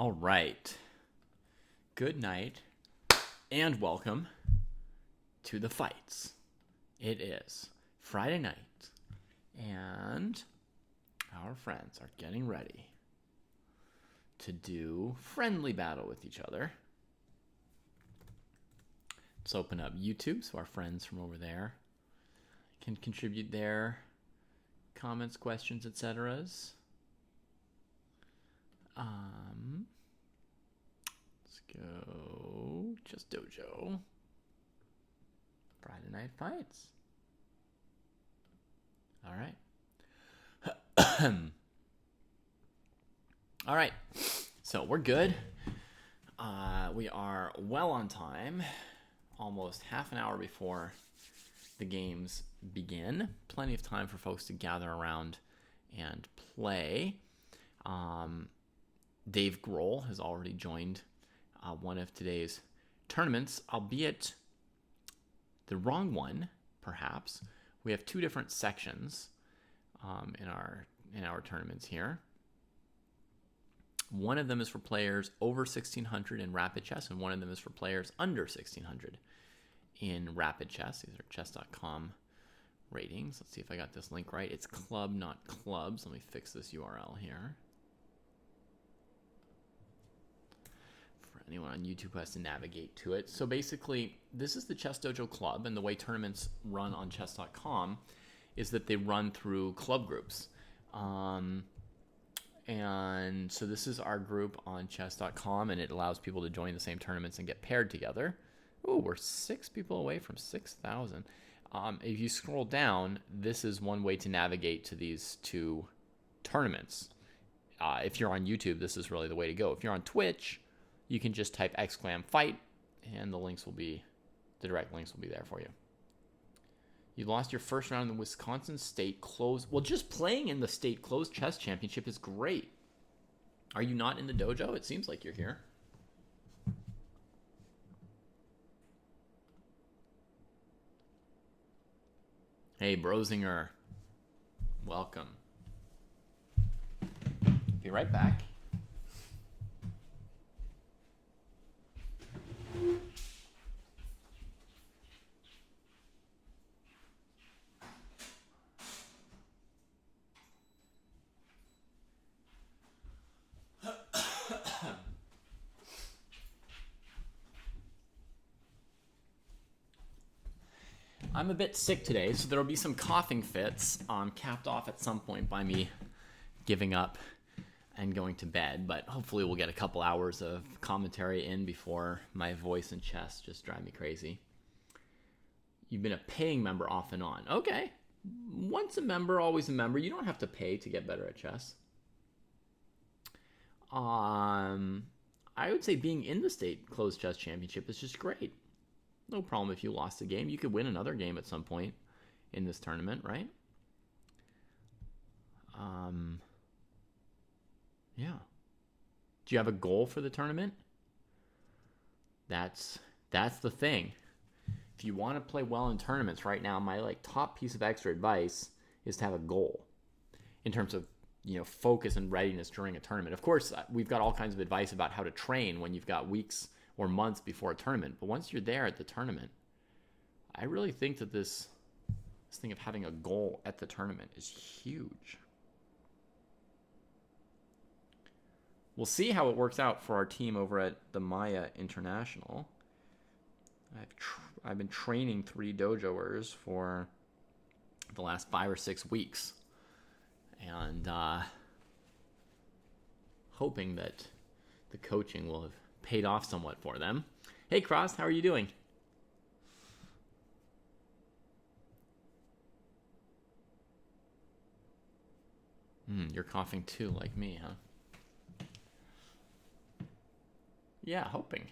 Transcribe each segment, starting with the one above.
All right. Good night and welcome to the fights. It is Friday night and our friends are getting ready to do friendly battle with each other. Let's open up YouTube so our friends from over there can contribute their comments, questions, etc. Let's go ChessDojo. Friday night fights. All right. All right. So we're good. We are well on time. Almost half an hour before the games begin. Plenty of time for folks to gather around and play. Dave Grohl has already joined one of today's tournaments, albeit the wrong one, perhaps. We have two different sections in our tournaments here. One of them is for players over 1600 in rapid chess, and one of them is for players under 1600 in rapid chess. These are chess.com ratings. Let's see if I got this link right. It's club, not clubs. Let me fix this URL here. For anyone on YouTube who has to navigate to it. So basically, this is the Chess Dojo Club, and the way tournaments run on chess.com is that they run through club groups. And so this is our group on chess.com, and it allows people to join the same tournaments and get paired together. Oh, we're 6 people away from 6,000. If you scroll down, this is one way to navigate to these two tournaments. If you're on YouTube, this is really the way to go. If you're on Twitch, you can just type !fight, and the direct links will be there for you. You lost your first round in the Wisconsin State Closed. Well, just playing in the State Closed Chess Championship is great. Are you not in the dojo? It seems like you're here. Hey, Brosinger. Welcome. Be right back. I'm a bit sick today, so there will be some coughing fits, capped off at some point by me giving up and going to bed. But hopefully we'll get a couple hours of commentary in before my voice and chest just drive me crazy. You've been a paying member off and on. Okay. Once a member, always a member. You don't have to pay to get better at chess. I would say being in the State Closed Chess Championship is just great. No problem if you lost a game. You could win another game at some point in this tournament, right? Yeah. Do you have a goal for the tournament? That's the thing. If you want to play well in tournaments right now, my top piece of extra advice is to have a goal in terms of focus and readiness during a tournament. Of course, we've got all kinds of advice about how to train when you've got weeks or months before a tournament. But once you're there at the tournament, I really think that this thing of having a goal at the tournament is huge. We'll see how it works out for our team over at the Maya International. I've been training 3 dojoers for the last 5 or 6 weeks. And hoping that the coaching will have paid off somewhat for them. Hey, Cross, how are you doing? You're coughing too, like me, huh? Yeah, hoping.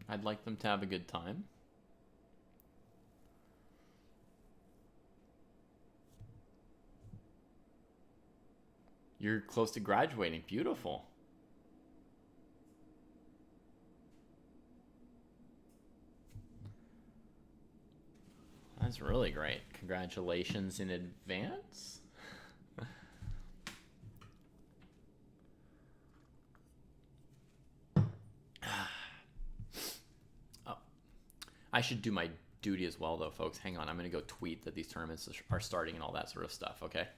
I'd like them to have a good time. You're close to graduating. Beautiful. That's really great. Congratulations in advance. Oh, I should do my duty as well, though, folks. Hang on. I'm going to go tweet that these tournaments are starting and all that sort of stuff, okay?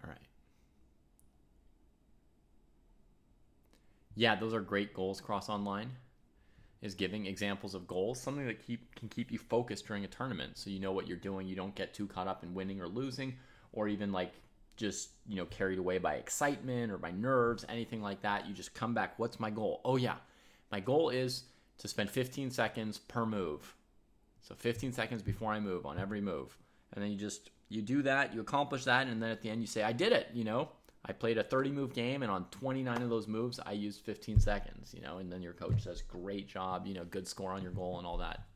All right. Yeah, those are great goals, Cross Online. Is giving examples of goals, something that can keep you focused during a tournament, so you know what you're doing. You don't get too caught up in winning or losing, or even like just carried away by excitement or by nerves, anything like that. You just come back. What's my goal? Oh yeah, my goal is to spend 15 seconds per move. So 15 seconds before I move on every move, and then you do that, you accomplish that, and then at the end you say, I did it. I played a 30-move game, and on 29 of those moves, I used 15 seconds, and then your coach says, great job, good score on your goal and all that.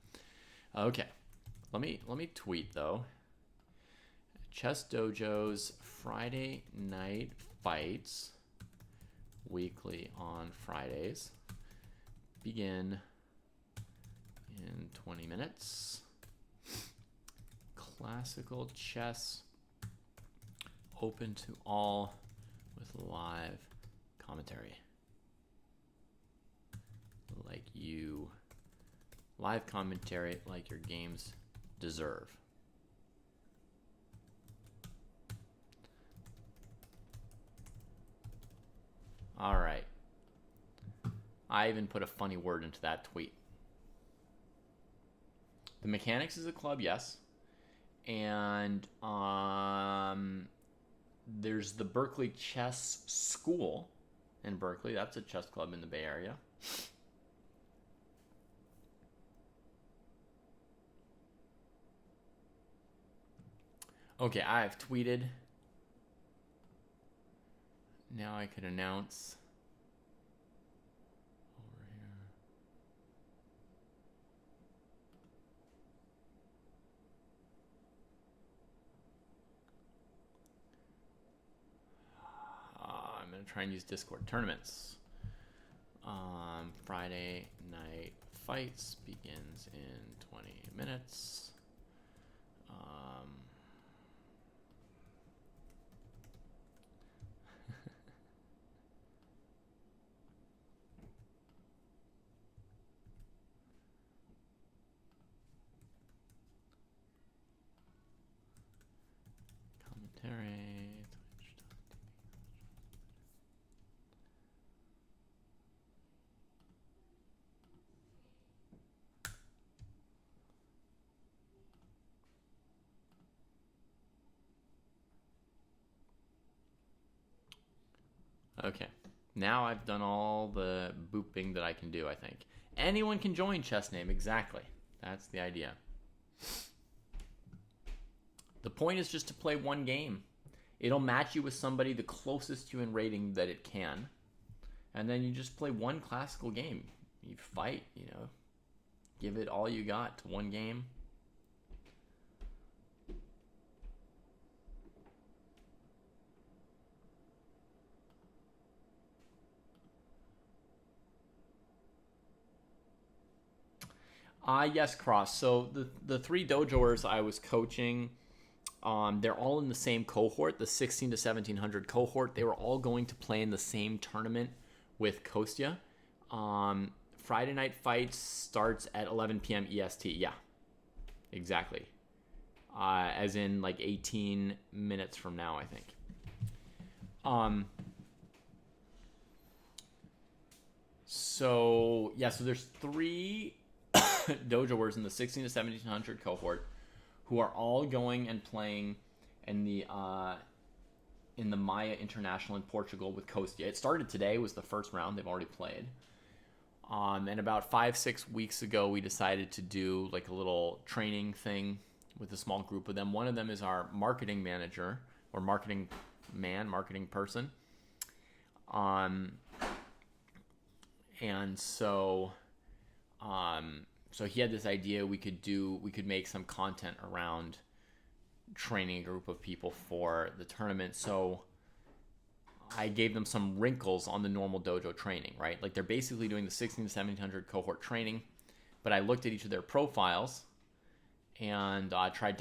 Okay, let me tweet, though. Chess Dojo's Friday night fights, weekly on Fridays, begin in 20 minutes. Classical chess, open to all, with live commentary. Live commentary like your games deserve. All right. I even put a funny word into that tweet. The Mechanics is a club, yes. And there's the Berkeley Chess School in Berkeley. That's a chess club in the Bay Area. Okay, I've tweeted. Now I could announce over here. I'm going to try and use Discord tournaments. Friday night fights begins in 20 minutes. Commentary. Okay, now I've done all the booping that I can do, I think. Anyone can join Chess Name, exactly. That's the idea. The point is just to play one game. It'll match you with somebody the closest to you in rating that it can. And then you just play one classical game. You fight, give it all you got to one game. Yes, Cross. So the three dojoers I was coaching, they're all in the same cohort, the 16 to 1700 cohort. They were all going to play in the same tournament with Kostya. Friday night fights starts at 11 p.m. EST. Yeah, exactly. As in like 18 minutes from now, I think. So there's three dojoers in the 16 to 1700 cohort who are all going and playing in the Maya International in Portugal with Kostya. It started today, was the first round. They've already played. And about 5-6 weeks ago, we decided to do like a little training thing with a small group of them. One of them is our marketing manager or marketing person. And so So he had this idea we could make some content around training a group of people for the tournament. So I gave them some wrinkles on the normal dojo training, right? Like they're basically doing the 16 to 1700 cohort training, but I looked at each of their profiles and tried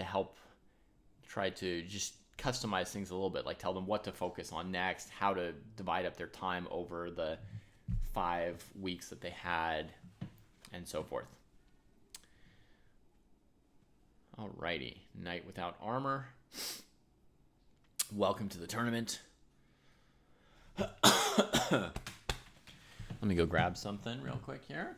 to just customize things a little bit, like tell them what to focus on next, how to divide up their time over the 5 weeks that they had, and so forth. Alrighty, Knight Without Armor. Welcome to the tournament. Let me go grab something real quick here.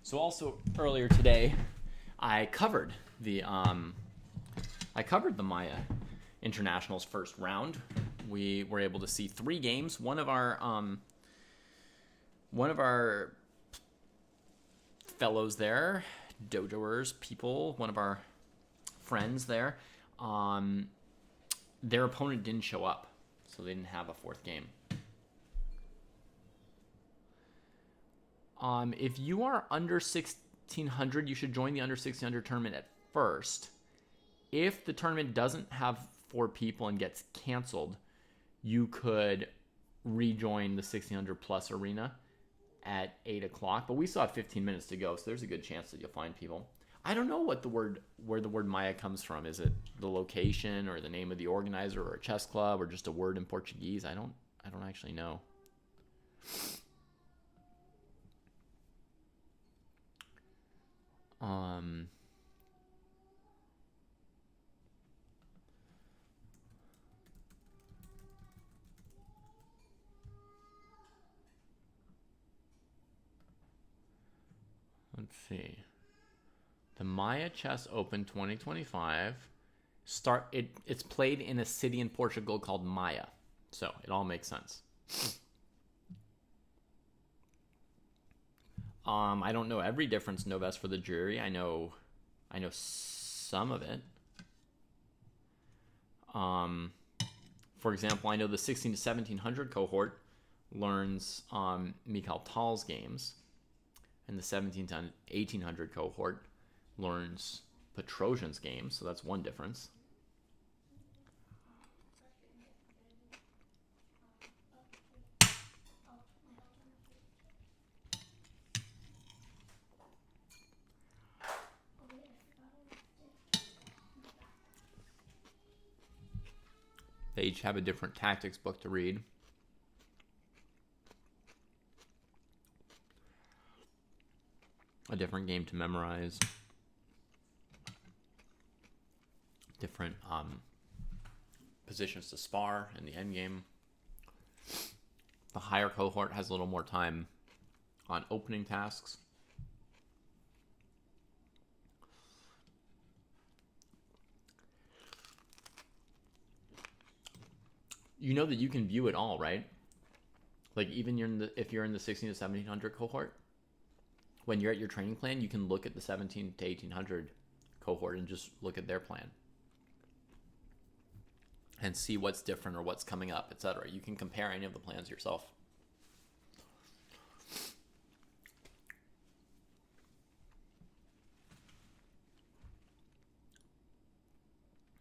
So also earlier today, I covered the Maya International's first round. We were able to see 3 games. One of our fellows there, dojoers, people, one of our friends there, their opponent didn't show up, so they didn't have a 4th game. If you are under 1600, you should join the under 1600 tournament at first. If the tournament doesn't have 4 people and gets canceled, you could rejoin the 1600 plus arena at 8 o'clock. But we still have 15 minutes to go, so there's a good chance that you'll find people. I don't know where the word Maya comes from. Is it the location or the name of the organizer or a chess club or just a word in Portuguese? I don't actually know. Let's see. The Maya Chess Open 2025 it's played in a city in Portugal called Maya. So it all makes sense. I don't know every difference no best for the jury. I know some of it. For example, I know the 16 to 1700 cohort learns Mikhail Tal's games, and the 17 to 1800 cohort learns Petrosian's games. So that's one difference. They each have a different tactics book to read. A different game to memorize. Different positions to spar in the end game. The higher cohort has a little more time on opening tasks. You know that you can view it all, right? Like even if you're in the 16 to 1700 cohort, when you're at your training plan, you can look at the 17 to 1800 cohort and just look at their plan and see what's different or what's coming up, etc. You can compare any of the plans yourself.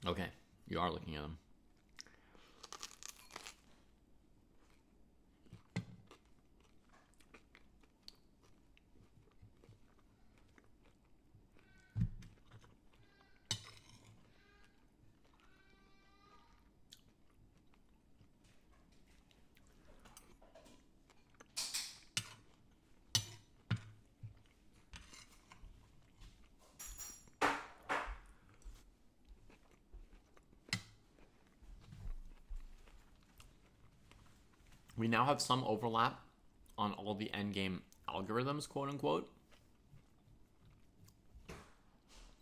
Okay, you are looking at them. We now have some overlap on all the endgame algorithms, quote unquote,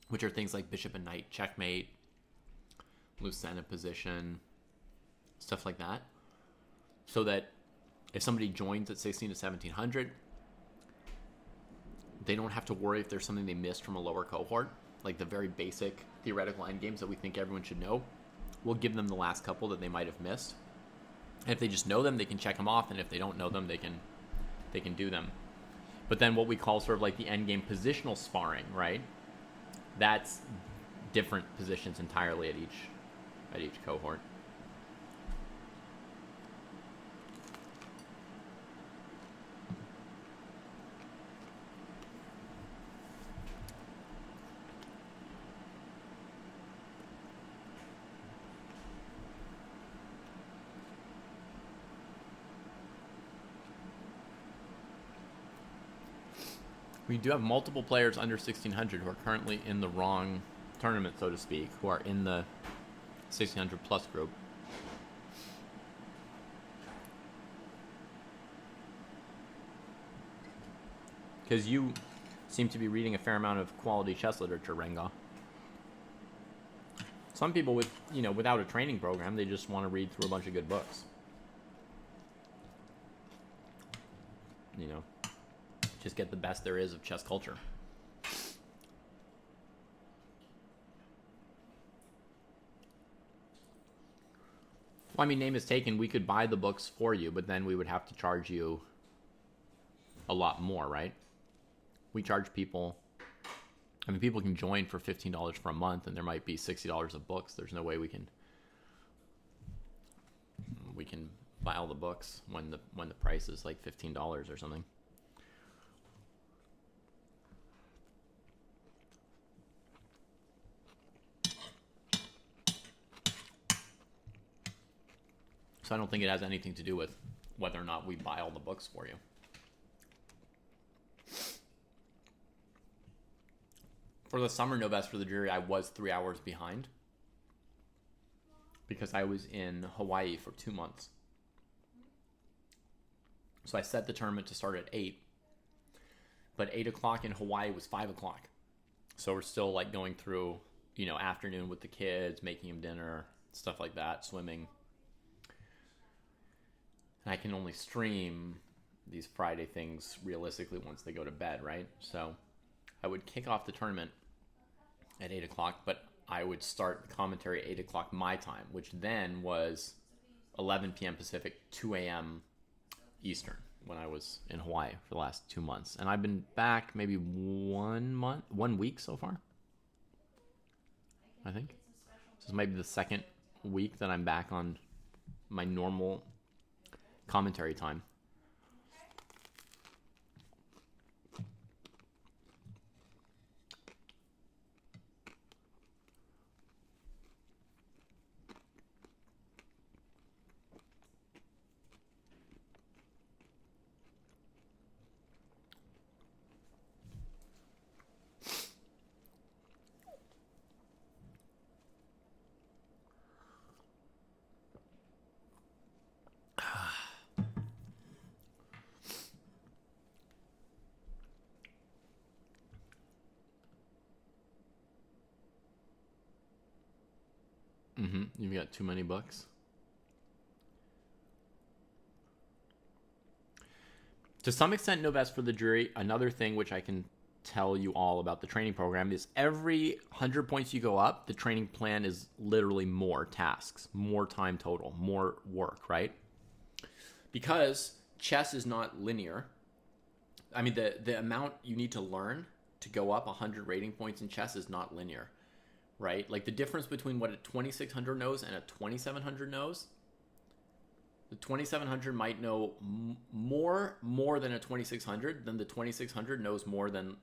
which are things like bishop and knight checkmate, Lucena position, stuff like that. So that if somebody joins at 16 to 1700, they don't have to worry if there's something they missed from a lower cohort, like the very basic theoretical endgames that we think everyone should know. We'll give them the last couple that they might have missed. And if they just know them, they can check them off, and if they don't know them, they can do them. But then what we call sort of like the endgame positional sparring, right? That's different positions entirely at each cohort. We do have multiple players under 1600 who are currently in the wrong tournament, so to speak, who are in the 1600 plus group. Because you seem to be reading a fair amount of quality chess literature, Renga. Some people without a training program, they just want to read through a bunch of good books. Just get the best there is of chess culture. Well, name is taken. We could buy the books for you, but then we would have to charge you a lot more, right? We charge people. People can join for $15 for a month, and there might be $60 of books. There's no way we can buy all the books when the price is like $15 or something. So I don't think it has anything to do with whether or not we buy all the books for you. For the summer Novest for the jury, I was 3 hours behind because I was in Hawaii for 2 months. So I set the tournament to start at 8, but 8 o'clock in Hawaii was 5 o'clock. So we're still like going through, afternoon with the kids, making them dinner, stuff like that, swimming. And I can only stream these Friday things realistically once they go to bed, right? So I would kick off the tournament at 8 o'clock, but I would start the commentary at 8 o'clock my time, which then was 11 p.m. Pacific, 2 a.m. Eastern when I was in Hawaii for the last 2 months. And I've been back maybe 1 week so far, I think. This is maybe the second week that I'm back on my normal commentary time. You've got too many books. To some extent, no best for the jury. Another thing which I can tell you all about the training program is every 100 points you go up, the training plan is literally more tasks, more time total, more work, right? Because chess is not linear. The amount you need to learn to go up 100 rating points in chess is not linear. Right? Like the difference between what a 2600 knows and a 2700 knows. The 2700 might know more than a 2600, then the 2600 knows more than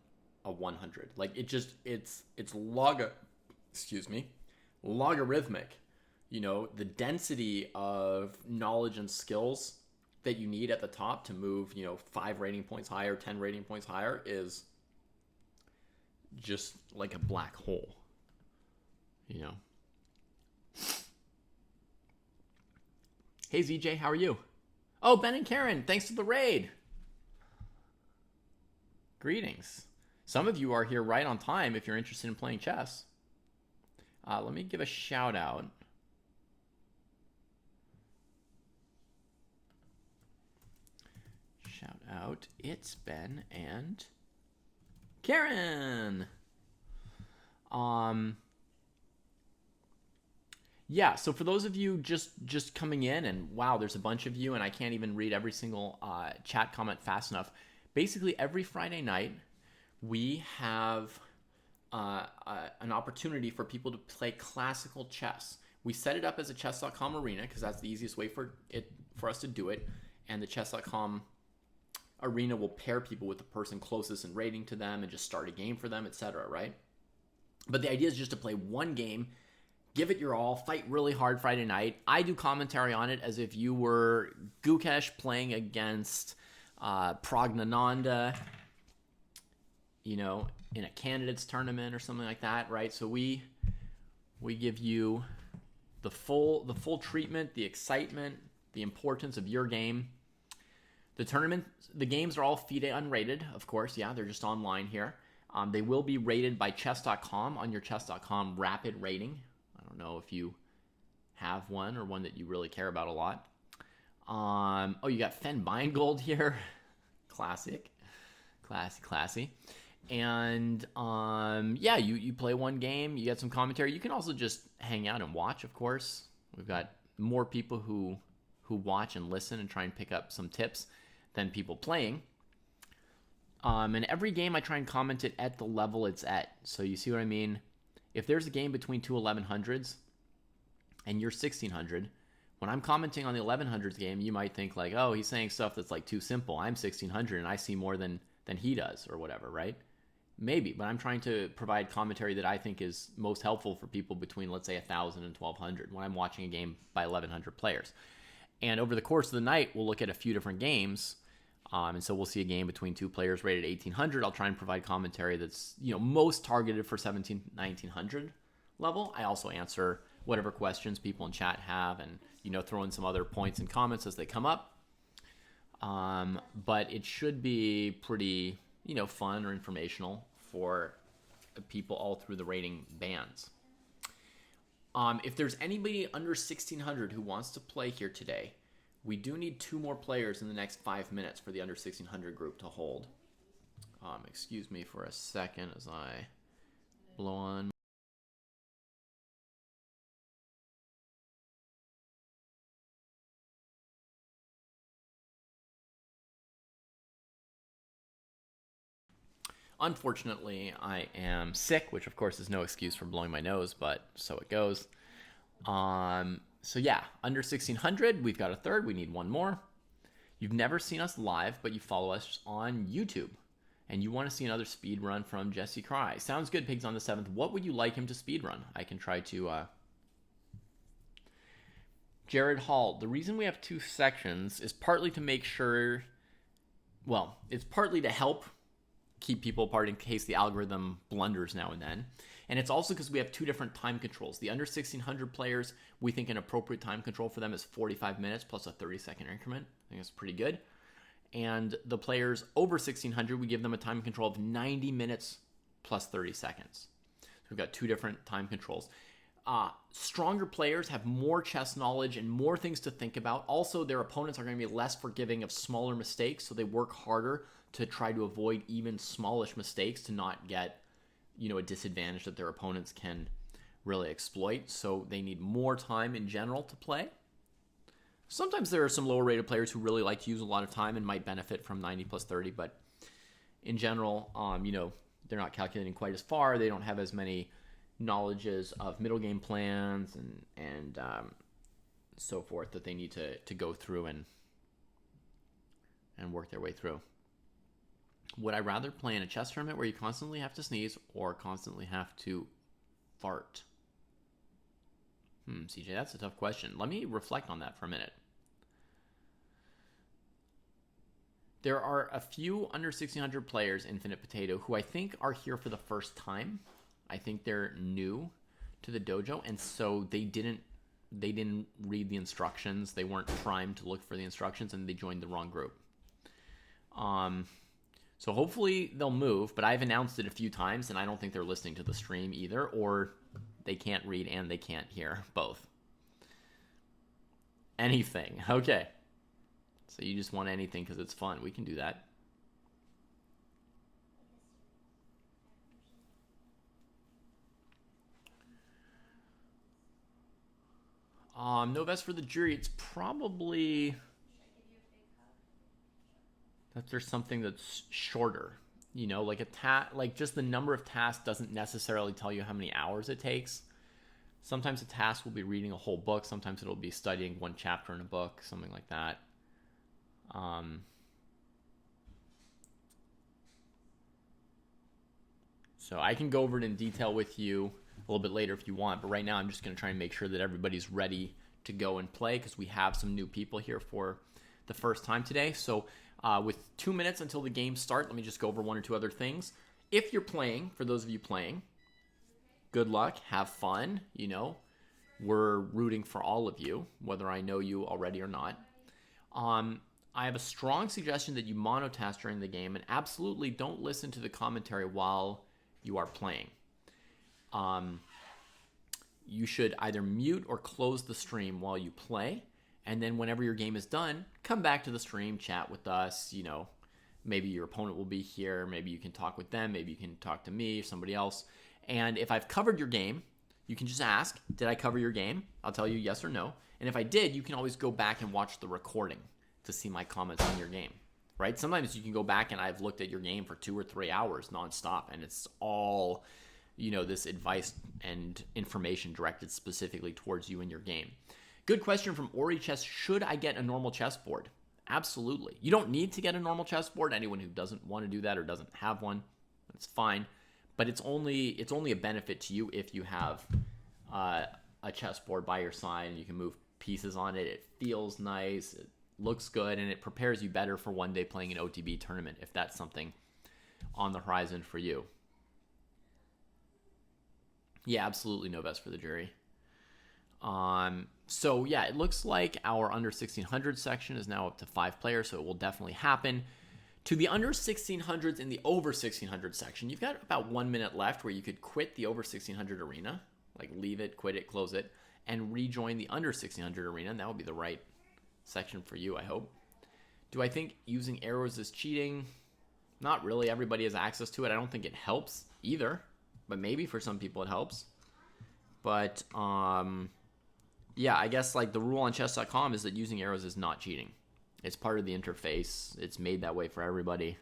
a 100. Like it's logarithmic. The density of knowledge and skills that you need at the top to move, 5 rating points higher, 10 rating points higher is just like a black hole. Hey ZJ, how are you? Oh, Ben and Karen, thanks for the raid. Greetings. Some of you are here right on time if you're interested in playing chess. Let me give a shout out. Shout out, it's Ben and Karen. Yeah, so for those of you just coming in, and wow, there's a bunch of you, and I can't even read every single chat comment fast enough. Basically, every Friday night, we have an opportunity for people to play classical chess. We set it up as a chess.com arena because that's the easiest way for us to do it, and the chess.com arena will pair people with the person closest in rating to them and just start a game for them, etc., right? But the idea is just to play one game, give it your all, fight really hard Friday night. I do commentary on it as if you were Gukesh playing against Pragnananda, you know, in a candidates tournament or something like that, right? So we give you the full treatment, the excitement, the importance of your game. The games are all FIDE unrated, of course. Yeah, they're just online here. They will be rated by chess.com on your chess.com rapid rating. I don't know if you have one or one that you really care about a lot. Oh, you got Fen Beingold here. Classy. And yeah, you play one game, you get some commentary. You can also just hang out and watch, of course. We've got more people who watch and listen and try and pick up some tips than people playing. And every game I try and comment it at the level it's at. So you see what I mean? If there's a game between two 1100s and you're 1600, when I'm commenting on the 1100s game, you might think like, oh, he's saying stuff that's like too simple. I'm 1600 and I see more than he does or whatever, right? Maybe, but I'm trying to provide commentary that I think is most helpful for people between, let's say, 1,000 and 1,200 when I'm watching a game by 1,100 players. And over the course of the night, we'll look at a few different games. And so we'll see a game between two players rated 1,800. I'll try and provide commentary that's, you know, most targeted for 1,900 level. I also answer whatever questions people in chat have and, you know, throw in some other points and comments as they come up. But it should be pretty, you know, fun or informational for people all through the rating bands. If there's anybody under 1,600 who wants to play here today, we do need 2 more players in the next 5 minutes for the under 1,600 group to hold. Excuse me for a second as I blow on. Unfortunately, I am sick, which of course is no excuse for blowing my nose, but so it goes. So yeah, under 1,600, we've got a third. We need 1 more. You've never seen us live, but you follow us on YouTube, and you want to see another speed run from Jesse Kraai. Sounds good, Pigs on the 7th. What would you like him to speed run? I can try to... Jared Hall. The reason we have 2 sections is partly to make sure... Well, it's partly to help keep people apart in case the algorithm blunders now and then. And it's also because we have 2 different time controls. The under 1,600 players, we think an appropriate time control for them is 45 minutes plus a 30-second increment. I think that's pretty good. And the players over 1,600, we give them a time control of 90 minutes plus 30 seconds. So we've got 2 different time controls. Stronger players have more chess knowledge and more things to think about. Also, their opponents are going to be less forgiving of smaller mistakes, so they work harder to try to avoid even smallish mistakes to not get, you know, a disadvantage that their opponents can really exploit. So they need more time in general to play. Sometimes there are some lower rated players who really like to use a lot of time and might benefit from 90 plus 30, but in general, you know, they're not calculating quite as far. They don't have as many knowledges of middle game plans and so forth that they need to go through and work their way through. Would I rather play in a chess tournament where you constantly have to sneeze or constantly have to fart? CJ, that's a tough question. Let me reflect on that for a minute. There are a few under 1,600 players, Infinite Potato, who I think are here for the first time. I think they're new to the dojo, and so they didn't they didn't read the instructions. They weren't primed to look for the instructions, and they joined the wrong group. So hopefully they'll move, but I've announced it a few times, and I don't think they're listening to the stream either, or they can't read and they can't hear both. Anything. Okay. So you just want anything because it's fun. We can do that. No vest for the jury. It's probably that there's something that's shorter. You know, like like just the number of tasks doesn't necessarily tell you how many hours it takes. Sometimes a task will be reading a whole book. Sometimes it'll be studying one chapter in a book, something like that. So I can go over it in detail with you a little bit later if you want, but right now I'm just going to try and make sure that everybody's ready to go and play because we have some new people here for the first time today. So with 2 minutes until the game starts, let me just go over one or two other things. If you're playing, for those of you playing, good luck, have fun. You know, we're rooting for all of you, whether I know you already or not. I have a strong suggestion that you monotask during the game, and absolutely don't listen to the commentary while you are playing. You should either mute or close the stream while you play, and then whenever your game is done, come back to the stream, chat with us. You know, maybe your opponent will be here, maybe you can talk with them, maybe you can talk to me or somebody else. And if I've covered your game, you can just ask, did I cover your game? I'll tell you yes or no. And if I did, you can always go back and watch the recording to see my comments on your game, right? Sometimes you can go back and I've looked at your game for 2 or 3 hours nonstop, and it's all, you know, this advice and information directed specifically towards you and your game. Good question from Ori Chess. Should I get a normal chessboard? Absolutely. You don't need to get a normal chessboard. Anyone who doesn't want to do that or doesn't have one, that's fine. But it's only a benefit to you if you have a chessboard by your side and you can move pieces on it. It feels nice, it looks good, and it prepares you better for one day playing an OTB tournament if that's something on the horizon for you. Yeah, absolutely no vest for the jury. So yeah, it looks like our under 1600 section is now up to 5 players, so it will definitely happen. To the under 1600s and the over 1600 section, you've got about 1 minute left where you could quit the over 1600 arena, like leave it, quit it, close it, and rejoin the under 1600 arena, and that would be the right section for you, I hope. Do I think using arrows is cheating? Not really. Everybody has access to it. I don't think it helps either, but maybe for some people it helps. But yeah, I guess like the rule on chess.com is that using arrows is not cheating. It's part of the interface. It's made that way for everybody.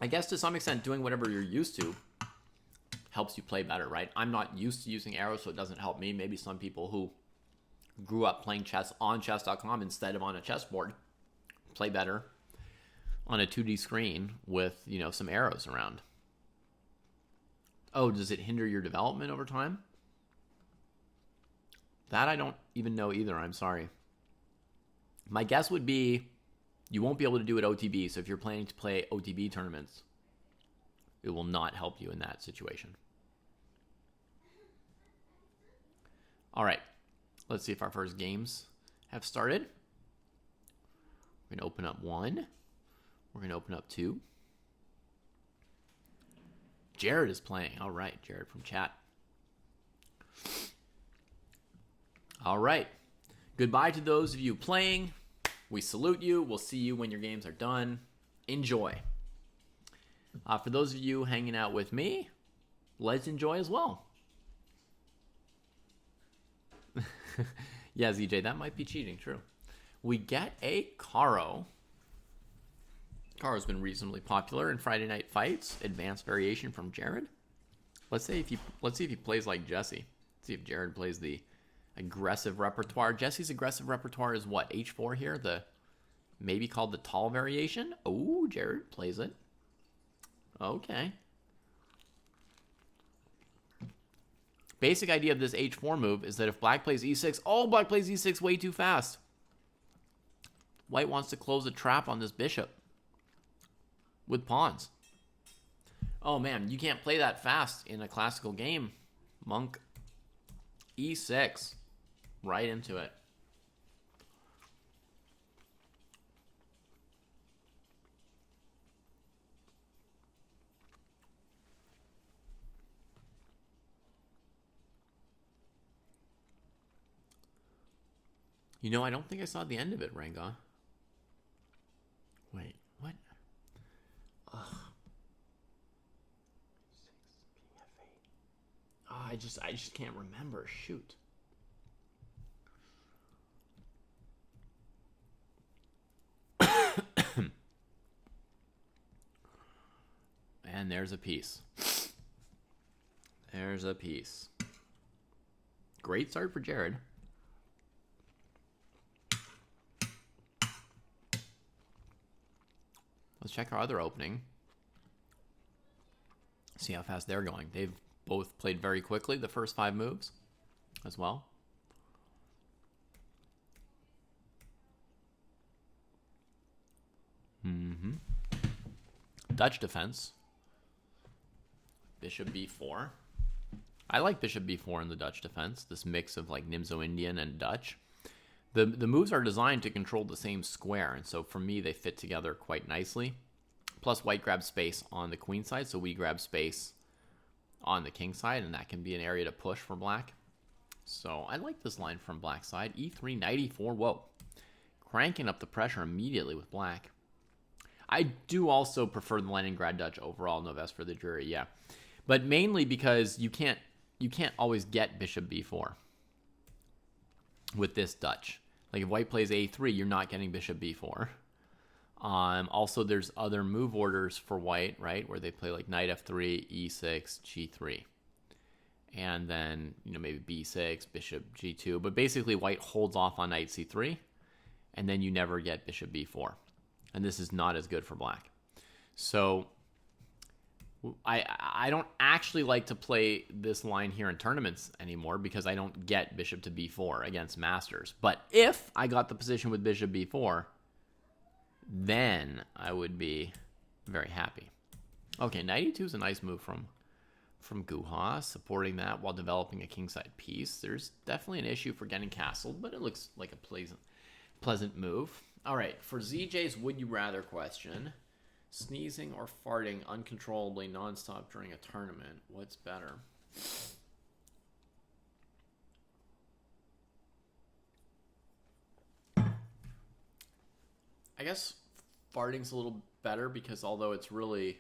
I guess to some extent, doing whatever you're used to helps you play better, right? I'm not used to using arrows, so it doesn't help me. Maybe some people who grew up playing chess on chess.com instead of on a chessboard play better on a 2D screen with, you know, some arrows around. Oh, does it hinder your development over time? That I don't even know either. I'm sorry. My guess would be you won't be able to do it OTB. So if you're planning to play OTB tournaments, it will not help you in that situation. All right. Let's see if our first games have started. We're going to open up 1. We're going to open up 2. Jared is playing. All right, Jared from chat. All right. Goodbye to those of you playing. We salute you. We'll see you when your games are done. Enjoy. For those of you hanging out with me, let's enjoy as well. Yeah, ZJ, that might be cheating. True. We get a Caro. Caro's been reasonably popular in Friday Night Fights. Advanced variation from Jared. Let's see if he plays like Jesse. Let's see if Jared plays the aggressive repertoire. Jesse's aggressive repertoire is what? H4 here? The maybe called the tall variation? Oh, Jared plays it. Okay. Basic idea of this H4 move is that if black plays E6, black plays E6 way too fast. White wants to close a trap on this bishop with pawns. Oh man, you can't play that fast in a classical game. Monk e6. Right into it. You know, I don't think I saw the end of it, Ranga. Wait, what? Ugh. Oh, I just can't remember. Shoot. And there's a piece. There's a piece. Great start for Jared. Let's check our other opening. See how fast they're going. They've both played very quickly the first 5 moves as well. Dutch defense. Bishop b4. I like bishop b4 in the Dutch defense. This mix of like Nimzo-Indian and Dutch. The moves are designed to control the same square, and so for me they fit together quite nicely. Plus white grabs space on the queen side, so we grab space on the king side, and that can be an area to push for black. So I like this line from black side. e3, knight e4, whoa. Cranking up the pressure immediately with black. I do also prefer the Leningrad Dutch overall, no vest for the jury, yeah. But mainly because you can't always get bishop b4 with this Dutch. Like if white plays a3, you're not getting bishop b4. Also, there's other move orders for white, right, where they play like knight f3, e6, g3. And then, you know, maybe b6, bishop g2. But basically, white holds off on knight c3, and then you never get bishop b4. And this is not as good for black. So I don't actually like to play this line here in tournaments anymore because I don't get bishop to b4 against masters. But if I got the position with bishop b4, then I would be very happy. Okay, knight e2 is a nice move from Guha, supporting that while developing a kingside piece. There's definitely an issue for getting castled, but it looks like a pleasant move. All right, for ZJ's would you rather question, sneezing or farting uncontrollably nonstop during a tournament, what's better? I guess farting's a little better because although it's really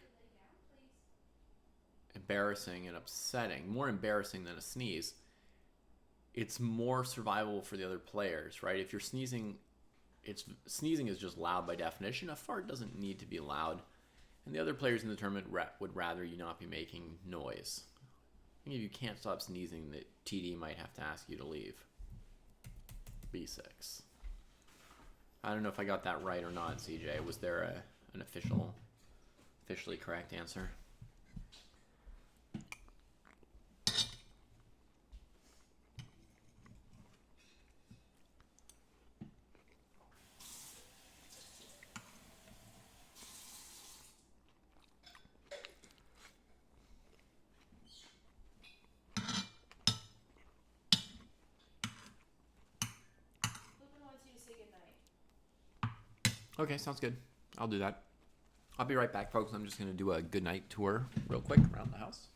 embarrassing and upsetting, more embarrassing than a sneeze, it's more survivable for the other players, right? If you're sneezing, sneezing is just loud by definition. A fart doesn't need to be loud, and the other players in the tournament would rather you not be making noise. I think if you can't stop sneezing, the TD might have to ask you to leave. b6. I don't know if I got that right or not, CJ. Was there an officially correct answer? Okay, sounds good. I'll do that. I'll be right back, folks. I'm just going to do a good night tour real quick around the house.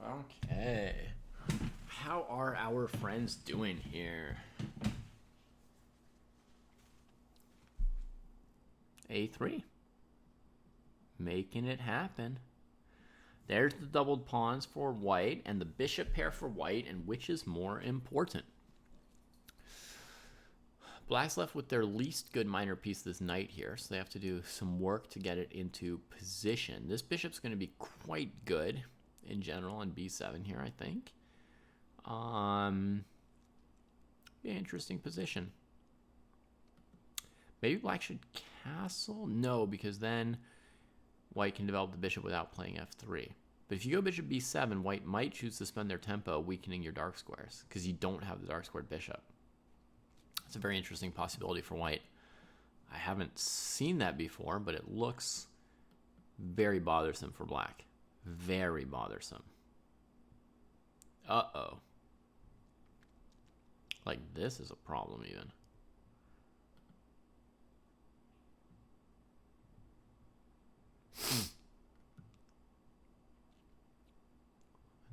Okay. How are our friends doing here? A3. Making it happen. There's the doubled pawns for white and the bishop pair for white, and which is more important? Black's left with their least good minor piece, this knight here, so they have to do some work to get it into position. This bishop's going to be quite good in general on b7 here, I think. Be an interesting position. Maybe black should castle? No, because then white can develop the bishop without playing f3. But if you go bishop b7, white might choose to spend their tempo weakening your dark squares because you don't have the dark squared bishop. It's a very interesting possibility for white. I haven't seen that before, but it looks very bothersome for black. Very bothersome. Uh-oh. Like, this is a problem even.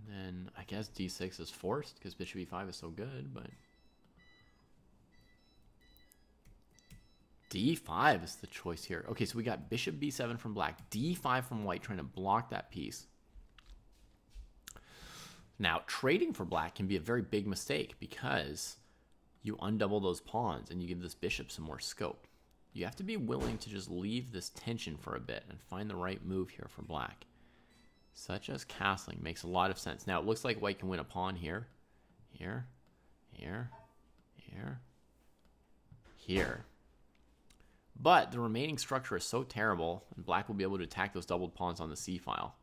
And then I guess d6 is forced because bishop e5 is so good, but d5 is the choice here. Okay, so we got bishop b7 from black, d5 from white, trying to block that piece. Now, trading for black can be a very big mistake because you undouble those pawns and you give this bishop some more scope. You have to be willing to just leave this tension for a bit and find the right move here for black. Such as castling makes a lot of sense. Now, it looks like white can win a pawn here, here, here, here, here. But the remaining structure is so terrible, and black will be able to attack those doubled pawns on the c-file.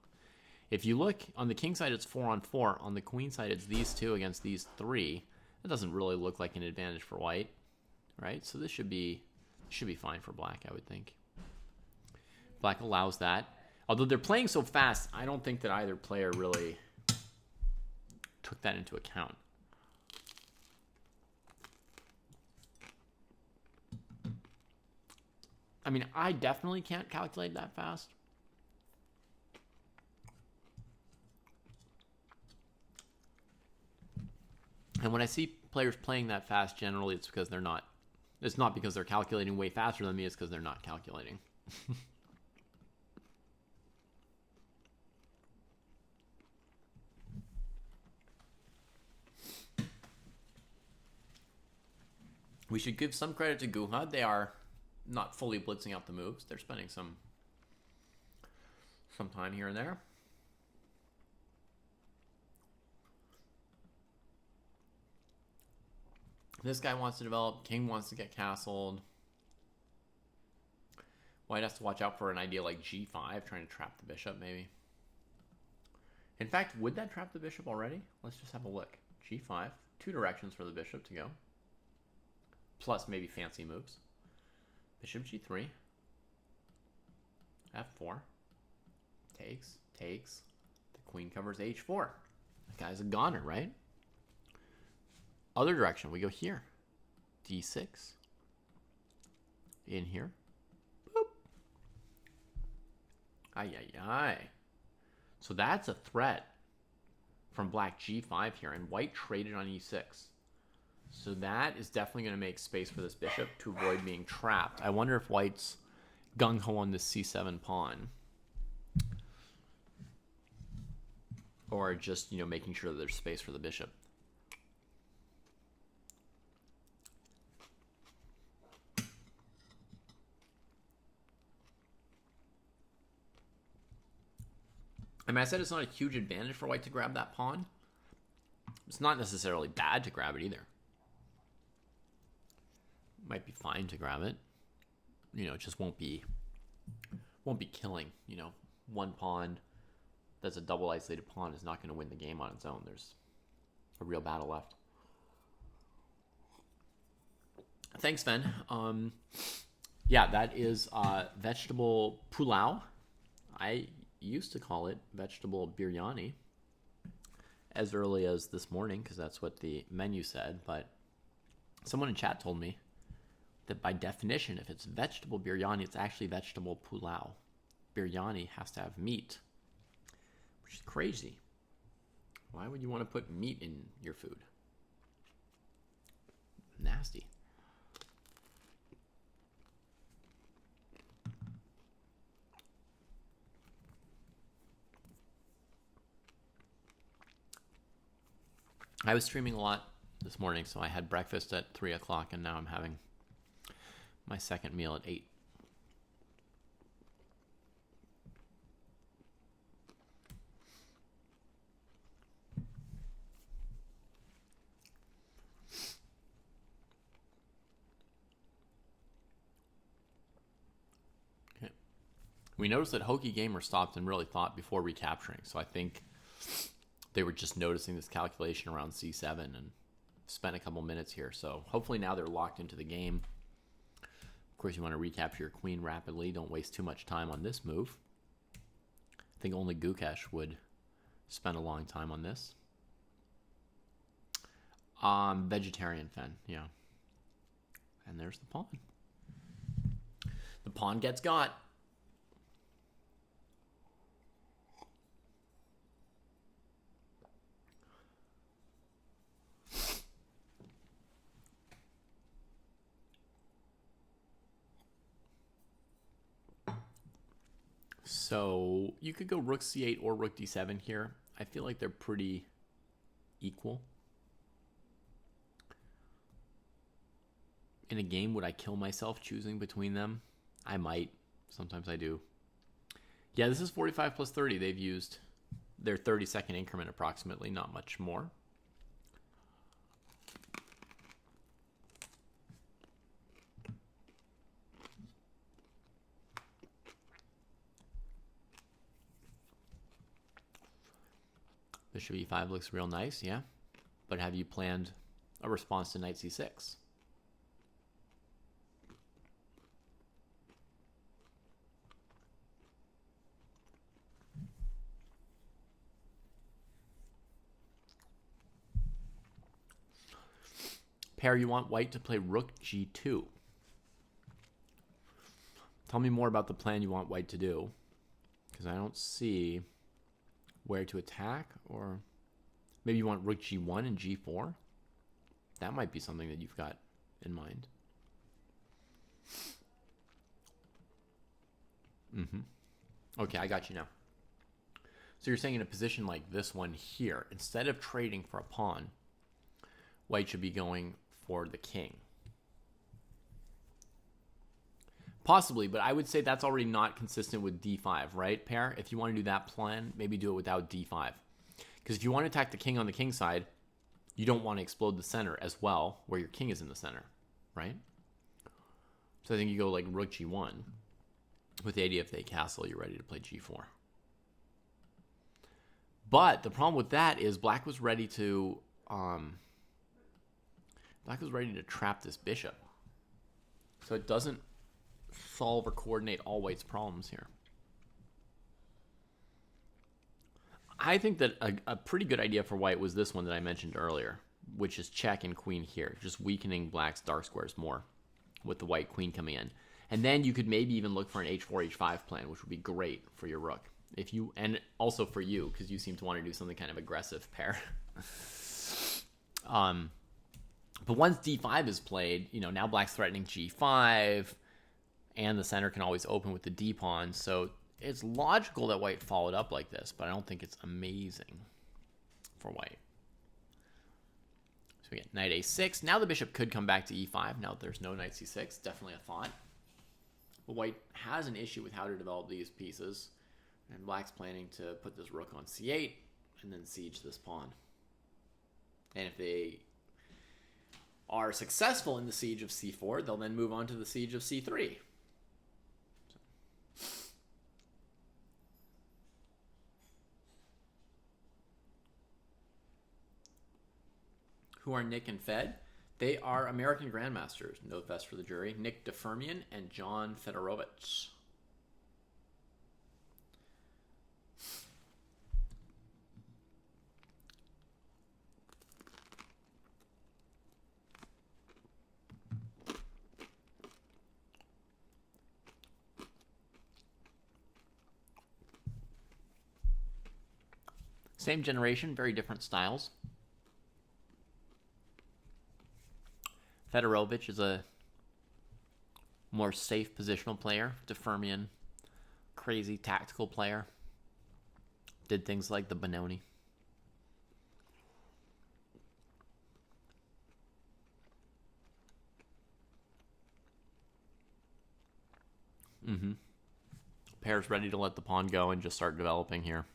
If you look, on the king side, it's 4-on-4. On the queen side, it's these two against these three. That doesn't really look like an advantage for white, right? So this should be fine for black, I would think. Black allows that. Although they're playing so fast, I don't think that either player really took that into account. I mean, I definitely can't calculate that fast. And when I see players playing that fast, generally it's because they're not. It's not because they're calculating way faster than me. It's because they're not calculating. We should give some credit to Guha. They are not fully blitzing out the moves. They're spending some time here and there. This guy wants to develop. King wants to get castled. White has to watch out for an idea like g5, trying to trap the bishop, maybe. In fact, would that trap the bishop already? Let's just have a look. g5. Two directions for the bishop to go. Plus maybe fancy moves. Bishop g3. f4. Takes. The queen covers h4. That guy's a goner, right? Other direction, we go here. d6. In here. Boop. Ay. So that's a threat from black g5 here, and white traded on e6. So that is definitely going to make space for this bishop to avoid being trapped. I wonder if white's gung-ho on this c7 pawn. Or just, making sure that there's space for the bishop. I mean, I said it's not a huge advantage for white to grab that pawn. It's not necessarily bad to grab it either. Might be fine to grab it. It just won't be killing. One pawn that's a double isolated pawn is not going to win the game on its own. There's a real battle left. Thanks, Ven. Yeah, that is vegetable pulao. I used to call it vegetable biryani as early as this morning because that's what the menu said, but Someone in chat told me that by definition, if it's vegetable biryani, it's actually vegetable pulao. Biryani has to have meat, which is crazy. Why would you want to put meat in your food? Nasty. I was streaming a lot this morning, so I had breakfast at 3 o'clock, and now I'm having my second meal at 8. Okay. We noticed that Hokey Gamer stopped and really thought before recapturing, so I think they were just noticing this calculation around C7 and spent a couple minutes here. So hopefully now they're locked into the game. Of course, you want to recapture your queen rapidly. Don't waste too much time on this move. I think only Gukesh would spend a long time on this. Vegetarian Fen, yeah. And there's the pawn. The pawn gets got. So you could go rook c8 or rook d7 here. I feel like they're pretty equal. In a game, would I kill myself choosing between them? I might. Sometimes I do. Yeah, this is 45 plus 30. They've used their 30-second increment approximately, not much more. Bishop e5 looks real nice, yeah. But have you planned a response to knight c6? Pair, you want white to play rook g2. Tell me more about the plan you want white to do, because I don't see where to attack, or maybe you want rook g1 and g4. That might be something that you've got in mind. Okay, I got you now. So you're saying in a position like this one here, instead of trading for a pawn, white should be going for the king. Possibly, but I would say that's already not consistent with d5, right, pair? If you want to do that plan, maybe do it without d5. Because if you want to attack the king on the king side, you don't want to explode the center as well, where your king is in the center, right? So I think you go like rook g1. With the idea if they castle, you're ready to play g4. But the problem with that is black was ready to trap this bishop. So it doesn't solve or coordinate all white's problems here. I think that a pretty good idea for white was this one that I mentioned earlier, which is check and queen here, just weakening black's dark squares more with the white queen coming in. And then you could maybe even look for an h4, h5 plan, which would be great for your rook. If you, and also for you, because you seem to want to do something kind of aggressive, pair. But once d5 is played, you know, now black's threatening g5, and the center can always open with the d pawn. So it's logical that white followed up like this, but I don't think it's amazing for white. So we get knight a6. Now the bishop could come back to e5. Now that there's no knight c6, definitely a thought. But white has an issue with how to develop these pieces. And black's planning to put this rook on c8 and then siege this pawn. And if they are successful in the siege of c4, they'll then move on to the siege of c3. Who are Nick and Fed? They are American grandmasters. Note best for the jury. Nick DeFermian and John Fedorovich. Same generation, very different styles. Fedorovich is a more safe positional player. Defermian, crazy tactical player. Did things like the Benoni. Pair's ready to let the pawn go and just start developing here.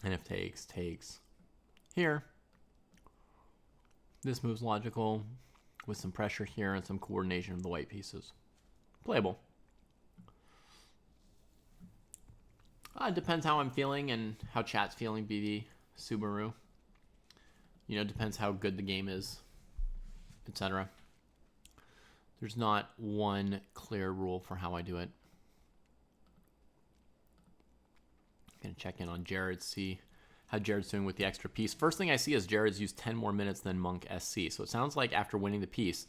And if takes. Here. This move's logical with some pressure here and some coordination of the white pieces. Playable. It depends how I'm feeling and how chat's feeling, BB, Subaru. You know, depends how good the game is, etc. There's not one clear rule for how I do it. Gonna check in on Jared, see how Jared's doing with the extra piece. First thing I see is Jared's used 10 more minutes than Monk SC. So it sounds like after winning the piece,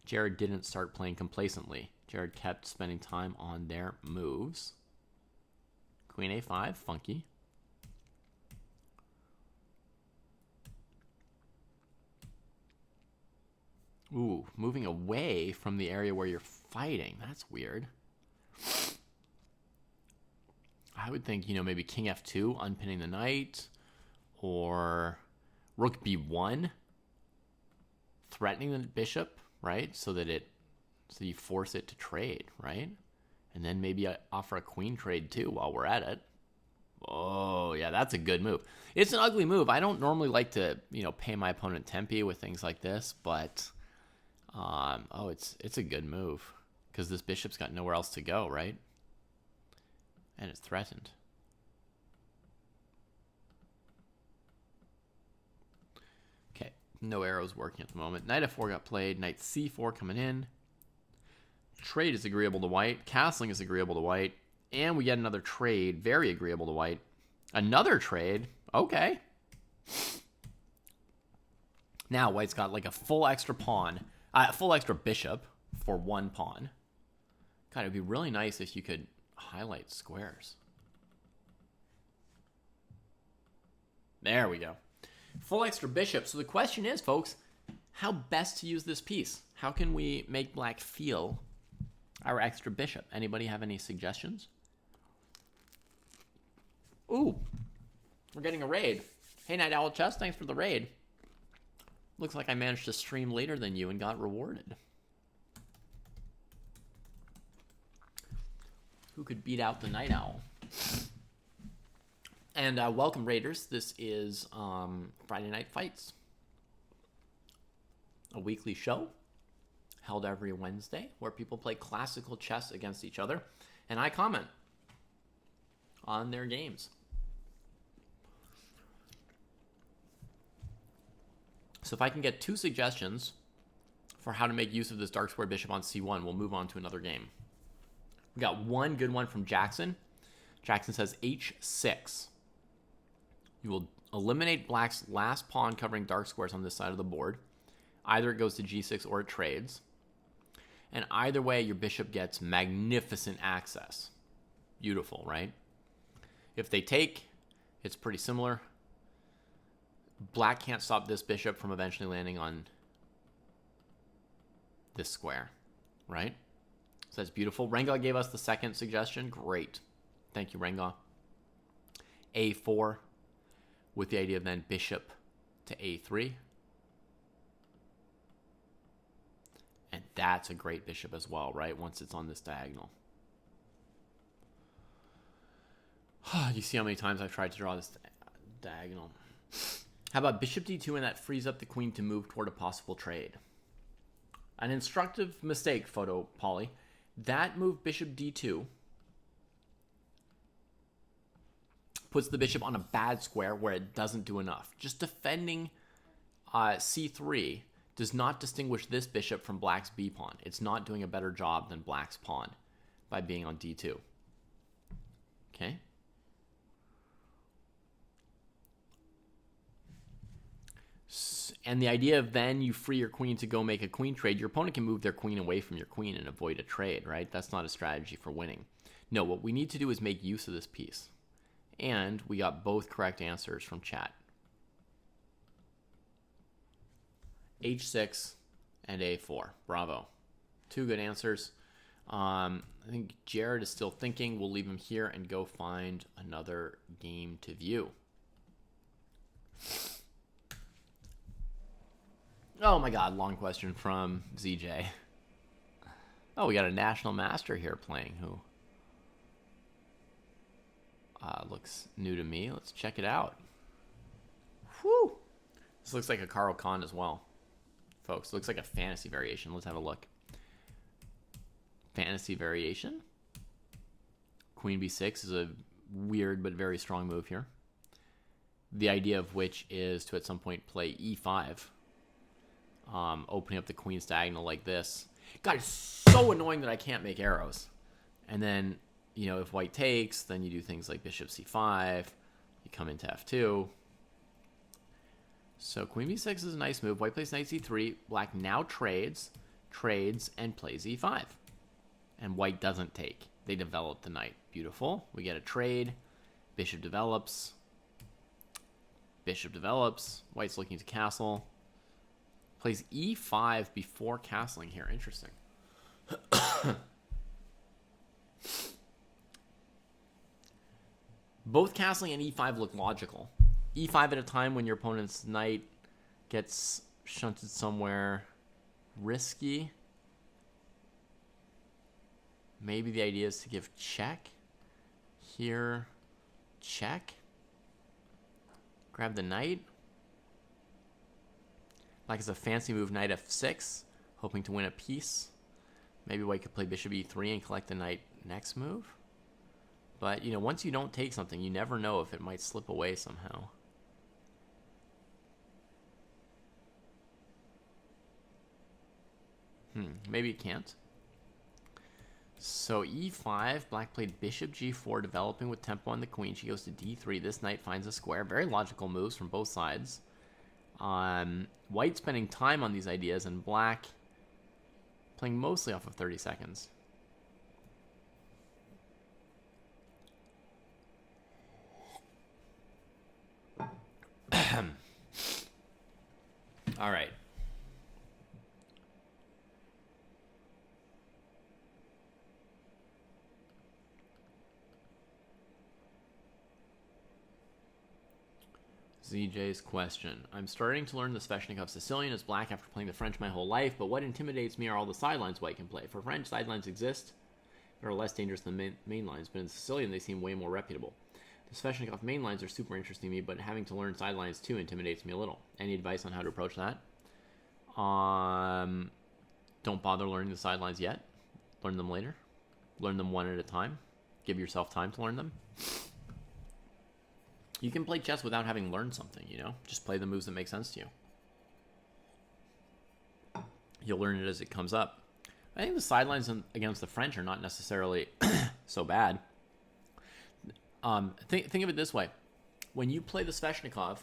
Jared didn't start playing complacently. Jared kept spending time on their moves. Queen A5, funky. Ooh, moving away from the area where you're fighting. That's weird. I would think, maybe King F2, unpinning the knight, or Rook B1, threatening the bishop, right? So you force it to trade, right? And then maybe I offer a queen trade too while we're at it. Oh, yeah, that's a good move. It's an ugly move. I don't normally like to, pay my opponent tempi with things like this, but it's a good move because this bishop's got nowhere else to go, right? And it's threatened. Okay, no arrows working at the moment. Knight F4 got played. Knight C4 coming in. Trade is agreeable to white. Castling is agreeable to white. And we get another trade. Very agreeable to white. Another trade. Okay. Now white's got like a full extra pawn. Full extra bishop for one pawn. God, it'd be really nice if you could highlight squares. There we go. Full extra bishop. So the question is, folks, how best to use this piece? How can we make black feel our extra bishop? Anybody have any suggestions? Ooh, we're getting a raid. Hey, Night Owl Chess, thanks for the raid. Looks like I managed to stream later than you and got rewarded. Who could beat out the Night Owl? And welcome, Raiders. This is Friday Night Fights, a weekly show held every Wednesday where people play classical chess against each other, and I comment on their games. So if I can get 2 suggestions for how to make use of this dark square bishop on C1, we'll move on to another game. We got one good one from Jackson. Jackson says H6. You will eliminate black's last pawn covering dark squares on this side of the board. Either it goes to G6 or it trades. And either way, your bishop gets magnificent access. Beautiful, right? If they take, it's pretty similar. Black can't stop this bishop from eventually landing on this square, right? So that's beautiful. Renga gave us the second suggestion. Great. Thank you, Renga. A4 with the idea of then bishop to A3. And that's a great bishop as well, right? Once it's on this diagonal. You see how many times I've tried to draw this diagonal. How about bishop D2, and that frees up the queen to move toward a possible trade? An instructive mistake, Photo Poly. That move, bishop D2, puts the bishop on a bad square where it doesn't do enough. Just defending C3 does not distinguish this bishop from black's B pawn. It's not doing a better job than black's pawn by being on D2. Okay? And the idea of then you free your queen to go make a queen trade, your opponent can move their queen away from your queen and avoid a trade, right? That's not a strategy for winning. No, what we need to do is make use of this piece. And we got both correct answers from chat. H6 and A4. Bravo. Two good answers. I think Jared is still thinking. We'll leave him here and go find another game to view. Oh my god, long question from ZJ. Oh, we got a national master here playing who looks new to me. Let's check it out. Whew. This looks like a Carl Khan as well. Folks, looks like a fantasy variation. Let's have a look. Fantasy variation. Queen b6 is a weird but very strong move here. The idea of which is to at some point play e5. Opening up the queen's diagonal like this. God, it's so annoying that I can't make arrows. And then, you know, if white takes, then you do things like bishop c5. You come into f2. So queen b6 is a nice move. White plays knight c3. Black now trades, and plays e5. And white doesn't take. They develop the knight. Beautiful. We get a trade. Bishop develops. Bishop develops. White's looking to castle. Plays e5 before castling here. Interesting. Both castling and e5 look logical. e5 at a time when your opponent's knight gets shunted somewhere risky. Maybe the idea is to give check. Here, check. Grab the knight. Black is a fancy move, knight f6, hoping to win a piece. Maybe white could play bishop e3 and collect the knight next move. But, you know, once you don't take something, you never know if it might slip away somehow. Maybe it can't. So e5, black played bishop g4, developing with tempo on the queen. She goes to d3. This knight finds a square. Very logical moves from both sides. White spending time on these ideas, and black playing mostly off of 30 seconds. All right. ZJ's question. I'm starting to learn the Sveshnikov Sicilian as black after playing the French my whole life, but what intimidates me are all the sidelines white can play. For French, sidelines exist. They're less dangerous than main lines, but in Sicilian, they seem way more reputable. The Sveshnikov main lines are super interesting to me, but having to learn sidelines too intimidates me a little. Any advice on how to approach that? Don't bother learning the sidelines yet. Learn them later. Learn them one at a time. Give yourself time to learn them. You can play chess without having learned something, you know? Just play the moves that make sense to you. You'll learn it as it comes up. I think the sidelines against the French are not necessarily so bad. Think of it this way. When you play the Sveshnikov,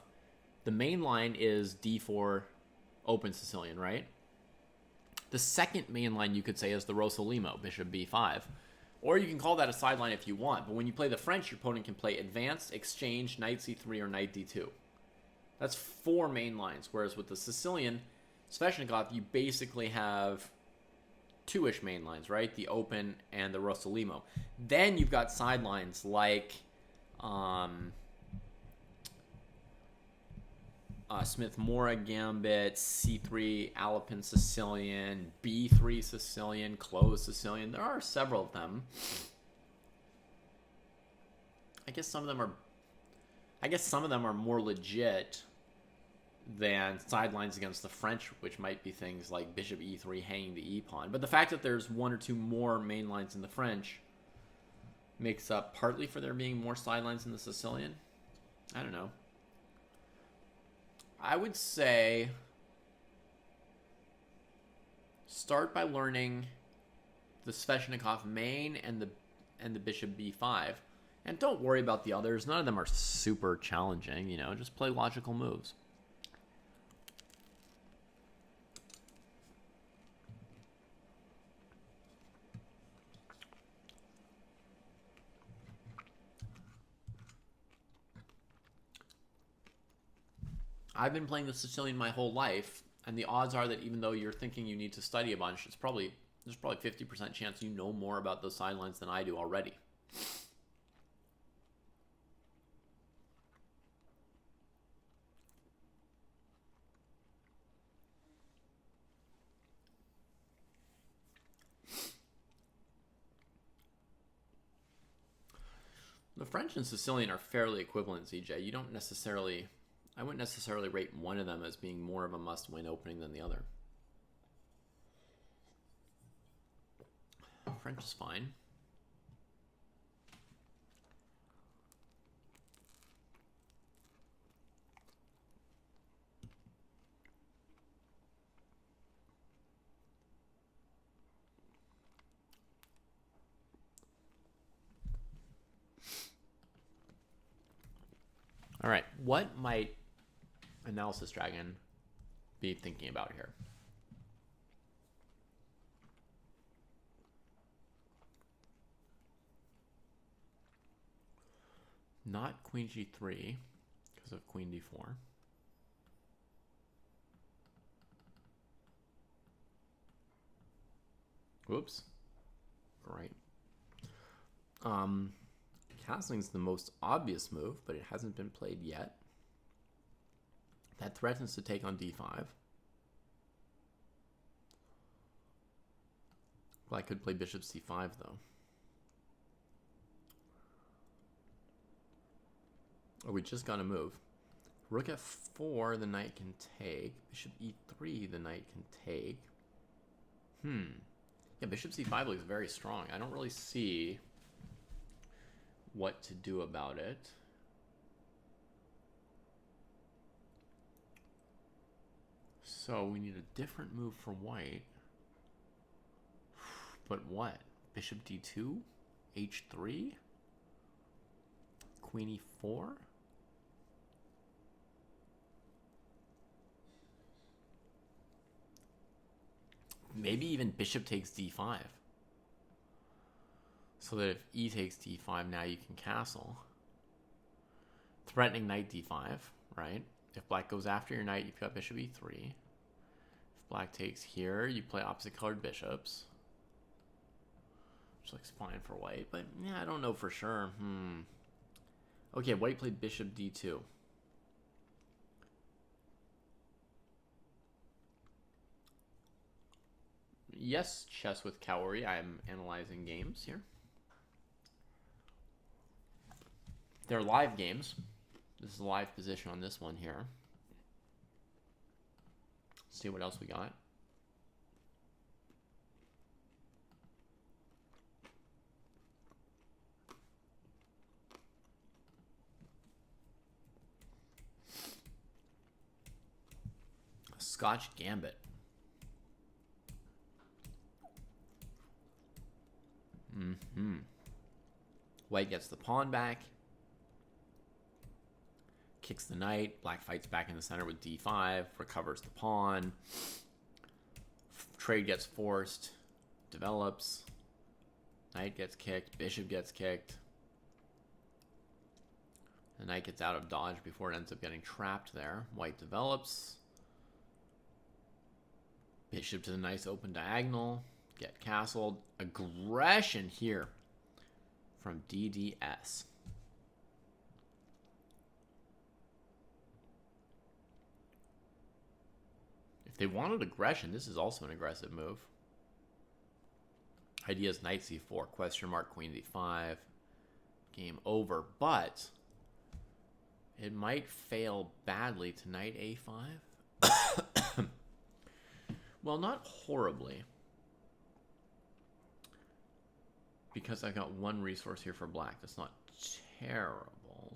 the main line is d4 open Sicilian, right? The second main line, you could say, is the Rossolimo, bishop b5. Or you can call that a sideline if you want. But when you play the French, your opponent can play advanced, exchange, knight c3, or knight d2. That's 4 main lines. Whereas with the Sicilian Sveshnikov, you basically have 2-ish main lines, right? The open and the Rossolimo. Then you've got sidelines like Smith-Mora Gambit, C3 Alpin Sicilian, B3 Sicilian, closed Sicilian. There are several of them. I guess some of them are more legit than sidelines against the French, which might be things like bishop e3 hanging the e-pawn. But the fact that there's 1 or 2 more main lines in the French makes up partly for there being more sidelines in the Sicilian. I don't know. I would say start by learning the Sveshnikov main and the bishop b5, and don't worry about the others. None of them are super challenging, you know. Just play logical moves. I've been playing the Sicilian my whole life, and the odds are that even though you're thinking you need to study a bunch, there's probably 50% chance you know more about those sidelines than I do already. The French and Sicilian are fairly equivalent, CJ. You don't necessarily... I wouldn't necessarily rate one of them as being more of a must-win opening than the other. French is fine. All right, what might Analysis Dragon be thinking about here? Not Queen G3 because of Queen D4. Whoops. Right. Castling's the most obvious move, but it hasn't been played yet. That threatens to take on D5. Well, I could play Bishop C5 though. Oh, we just got to move. Rook F4, the knight can take. Bishop E3, the knight can take. Yeah, Bishop C5 looks very strong. I don't really see what to do about it. So we need a different move for white. But what? Bishop D2? H3? Queen E4? Maybe even bishop takes D5. So that if E takes D5, now you can castle. Threatening knight D5, right? If black goes after your knight, you've got bishop E3. If black takes here, you play opposite colored bishops. Which looks fine for white, but yeah, I don't know for sure. Okay, white played bishop D2. Yes, Chess with Kaori. I'm analyzing games here. They're live games. This is a live position on this one here. Let's see what else we got. Scotch Gambit. White gets the pawn back. Kicks the knight. Black fights back in the center with D5. Recovers the pawn. Trade gets forced. Develops. Knight gets kicked. Bishop gets kicked. The knight gets out of dodge before it ends up getting trapped there. White develops. Bishop to the nice open diagonal. Get castled. Aggression here from DDS. If they wanted aggression, this is also an aggressive move. Ideas knight c4, question mark, queen d5. Game over, but it might fail badly to knight a5. Well, not horribly. Because I got one resource here for black. That's not terrible.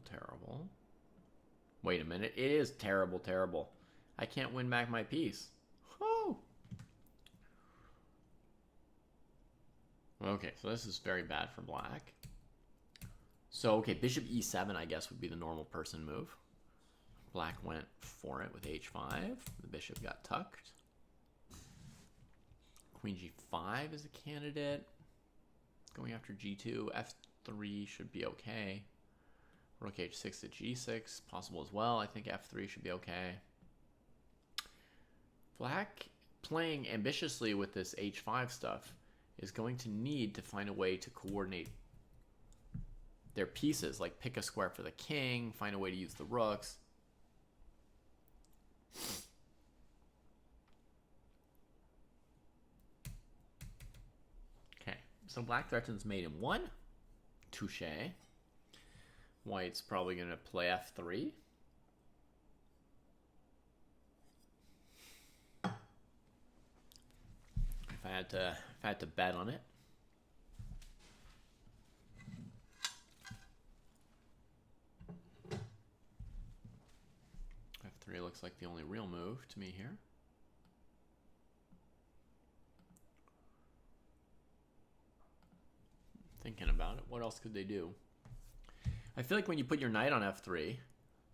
Wait a minute. It is terrible. I can't win back my piece. Oh. Okay, so this is very bad for black. So, okay, bishop e7, I guess, would be the normal person move. Black went for it with h5. The bishop got tucked. Queen g5 is a candidate. Going after g2. f3 should be okay. Rook h6 to g6, possible as well. I think f3 should be okay. Black, playing ambitiously with this h5 stuff, is going to need to find a way to coordinate their pieces, like pick a square for the king, find a way to use the rooks. Okay, so black threatens mate in 1. Touche. White's probably going to play f3. If I had to bet on it. F3 looks like the only real move to me here. Thinking about it, what else could they do? I feel like when you put your knight on f3,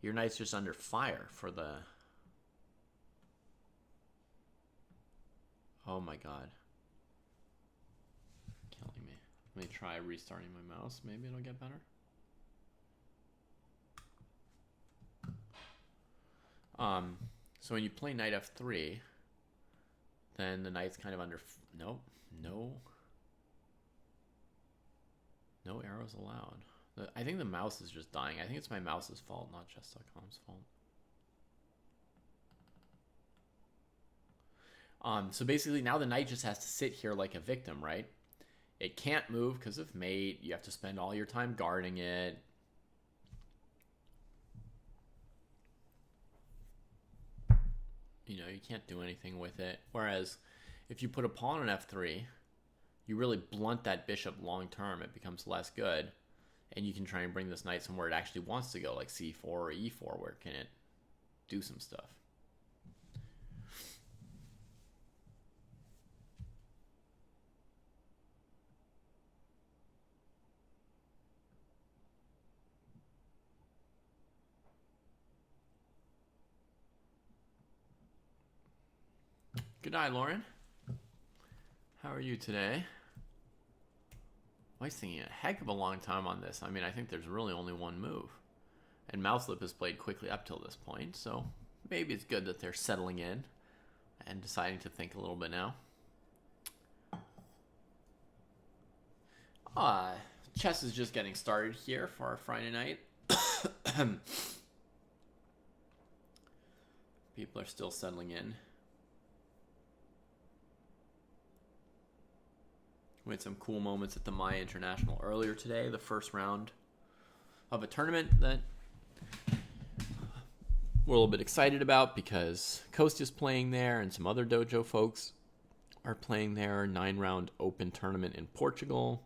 your knight's just under fire for the... Oh my god. Killing me. Let me try restarting my mouse. Maybe it'll get better. So when you play knight f3, then the knight's kind of under... Nope. No arrows allowed. I think the mouse is just dying. I think it's my mouse's fault, not chess.com's fault. So basically now the knight just has to sit here like a victim, right? It can't move because of mate. You have to spend all your time guarding it. You know, you can't do anything with it. Whereas if you put a pawn on f3, you really blunt that bishop long term. It becomes less good. And you can try and bring this knight somewhere it actually wants to go, like c4 or e4, where can it do some stuff. Good night, Lauren. How are you today? White's thinking a heck of a long time on this. I mean, I think there's really only one move. And Mouselip has played quickly up till this point, so maybe it's good that they're settling in and deciding to think a little bit now. Chess is just getting started here for our Friday night. People are still settling in. We had some cool moments at the Maya International earlier today, the first round of a tournament that we're a little bit excited about because Kostya's playing there and some other dojo folks are playing there. 9-round open tournament in Portugal.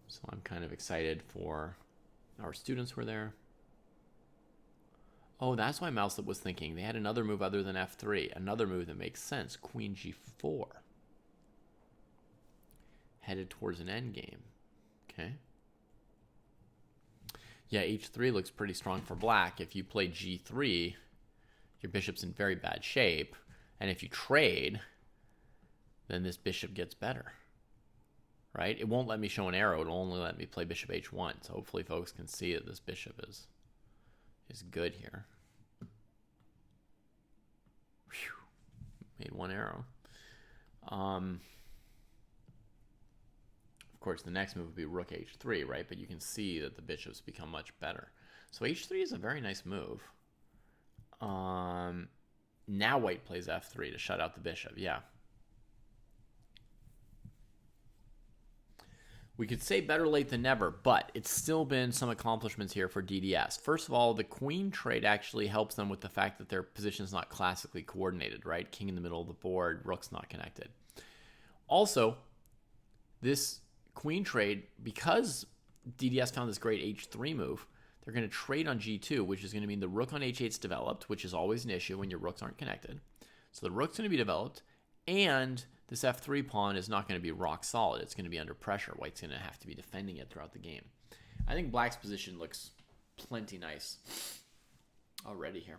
So I'm kind of excited for our students who are there. Oh, that's why Mouselip was thinking. They had another move other than f3. Another move that makes sense. Queen g4. Headed towards an endgame. Okay. Yeah, h3 looks pretty strong for black. If you play g3, your bishop's in very bad shape. And if you trade, then this bishop gets better. Right? It won't let me show an arrow. It'll only let me play bishop h1. So hopefully folks can see that this bishop is good here. Whew. Made one arrow. Of course, the next move would be rook h3, right? But you can see that the bishops become much better. So h3 is a very nice move. Now white plays f3 to shut out the bishop. Yeah. We could say better late than never, but it's still been some accomplishments here for DDS. First of all, the queen trade actually helps them with the fact that their position is not classically coordinated, right? King in the middle of the board, rook's not connected. Also, this queen trade, because DDS found this great h3 move, they're going to trade on g2, which is going to mean the rook on h8 is developed, which is always an issue when your rooks aren't connected. So the rook's going to be developed, and this f3 pawn is not going to be rock solid. It's going to be under pressure. White's going to have to be defending it throughout the game. I think black's position looks plenty nice already here.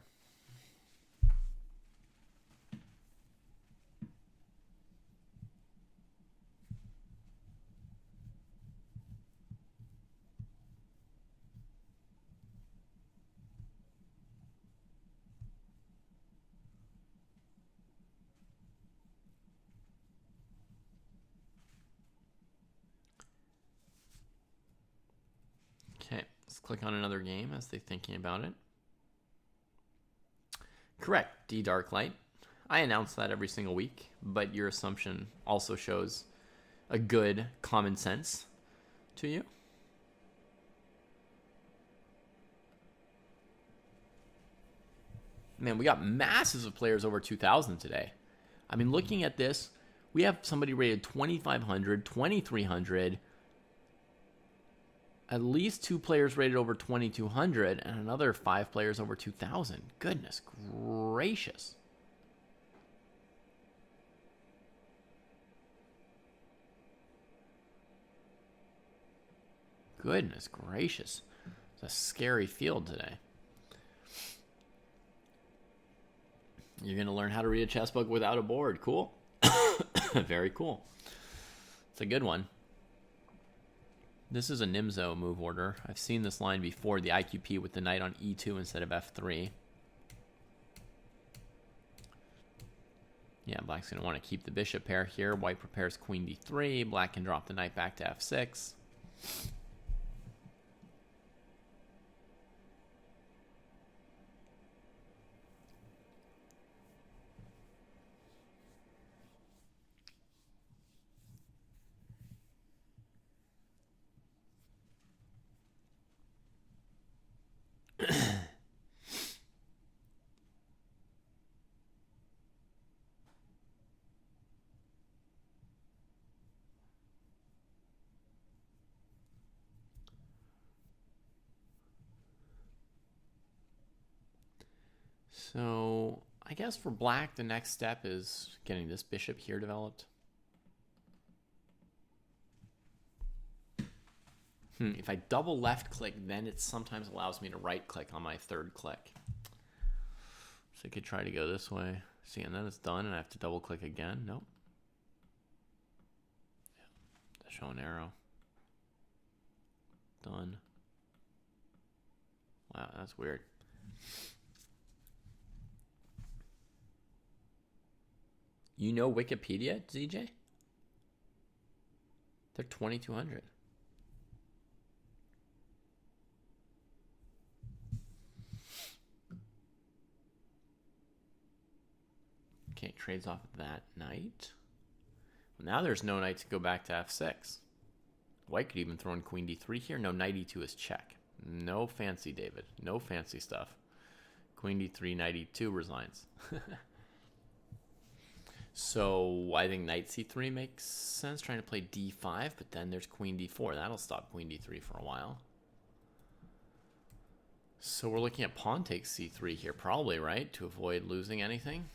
Let's click on another game as they're thinking about it. Correct, D Dark Light. I announce that every single week, but your assumption also shows a good common sense to you. Man, we got masses of players over 2,000 today. I mean, looking at this, we have somebody rated 2,500, 2,300, at least 2 players rated over 2,200, and another 5 players over 2,000. Goodness gracious. Goodness gracious. It's a scary field today. You're going to learn how to read a chess book without a board. Cool. Very cool. It's a good one. This is a Nimzo move order. I've seen this line before, the IQP with the knight on e2 instead of f3. Yeah, black's going to want to keep the bishop pair here. White prepares queen d3. Black can drop the knight back to f6. So I guess for black, the next step is getting this bishop here developed. If I double left click, then it sometimes allows me to right click on my third click. So I could try to go this way. See, and then it's done and I have to double click again. Nope. Yeah. Show an arrow. Done. Wow, that's weird. You know Wikipedia, ZJ? They're 2,200. Okay, trades off that knight. Well, now there's no knight to go back to f6. White could even throw in queen d3 here. No, knight e2 is check. No fancy, David. No fancy stuff. Queen d3, knight e2 resigns. So I think knight c3 makes sense, trying to play d5, but then there's queen d4. That'll stop queen d3 for a while. So we're looking at pawn takes c3 here, probably, right? To avoid losing anything.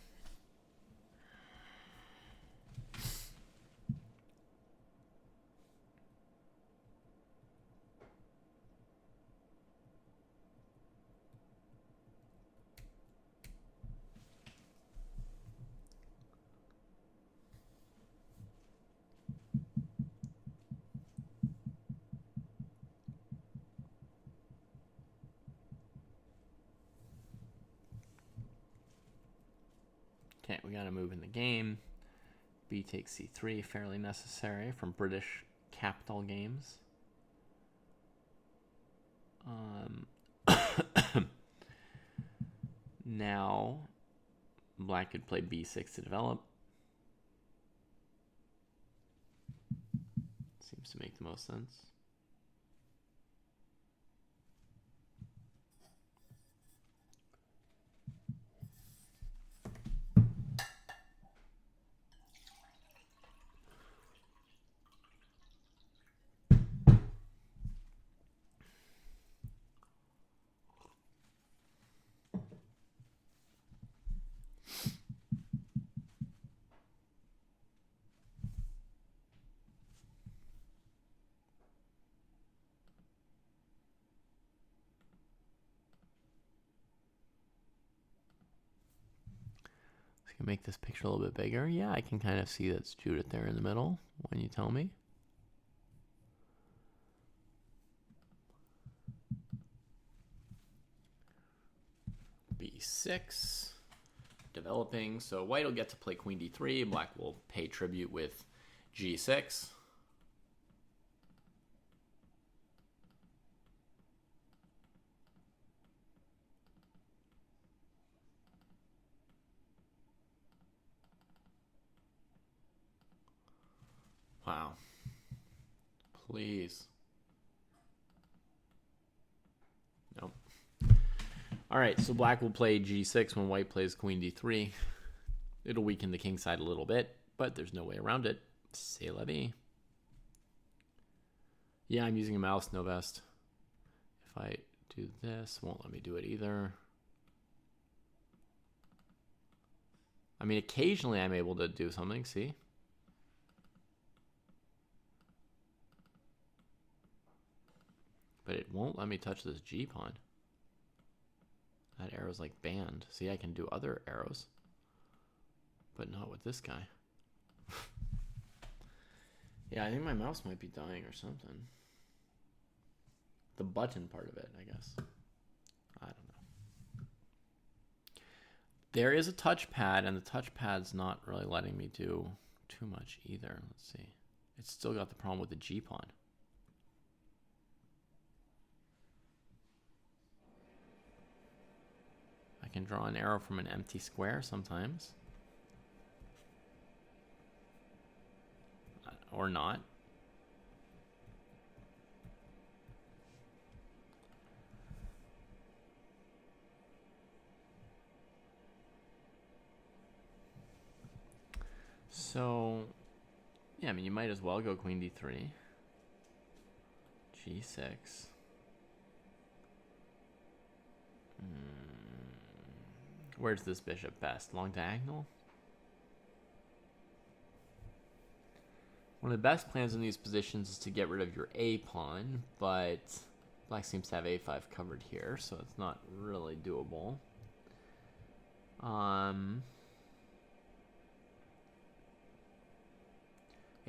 Okay, we got to move in the game. B takes c3, fairly necessary from British Capital Games. Now, black could play b6 to develop. Seems to make the most sense. Can make this picture a little bit bigger. Yeah, I can kind of see that's Judith there in the middle when you tell me. B6, developing. So white will get to play queen d3. Black will pay tribute with g6. Please. Nope. All right, so black will play g6 when white plays queen d3. It'll weaken the king side a little bit, but there's no way around it. C'est la vie. Yeah, I'm using a mouse, no vest. If I do this, won't let me do it either. I mean, occasionally I'm able to do something, see? But it won't let me touch this g-pawn. That arrow's like banned. See, I can do other arrows, but not with this guy. Yeah, I think my mouse might be dying or something. The button part of it, I guess. I don't know. There is a touchpad, and the touchpad's not really letting me do too much either. Let's see. It's still got the problem with the g-pawn. I can draw an arrow from an empty square sometimes. Or not. So, yeah, I mean, you might as well go queen d3. g6. Where's this bishop best? Long diagonal? One of the best plans in these positions is to get rid of your a pawn, but black seems to have a5 covered here, so it's not really doable.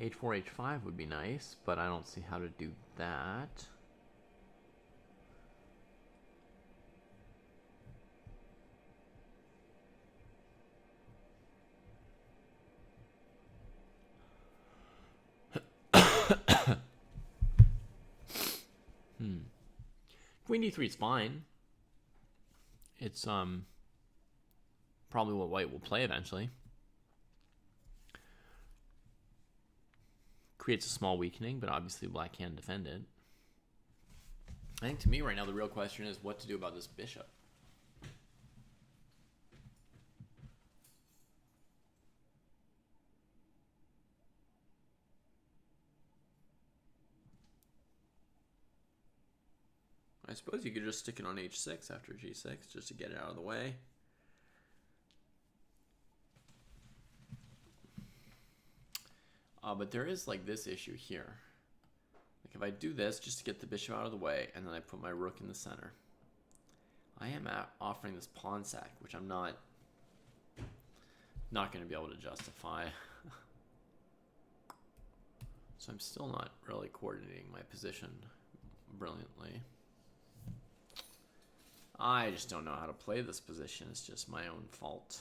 h4, h5 would be nice, but I don't see how to do that. Queen d3 is fine. It's probably what white will play eventually. Creates a small weakening, but obviously black can defend it. I think to me right now the real question is what to do about this bishop. I suppose you could just stick it on h6 after g6 just to get it out of the way. But there is like this issue here. Like if I do this just to get the bishop out of the way and then I put my rook in the center, I am offering this pawn sack, which I'm not going to be able to justify. So I'm still not really coordinating my position brilliantly. I just don't know how to play this position. It's just my own fault.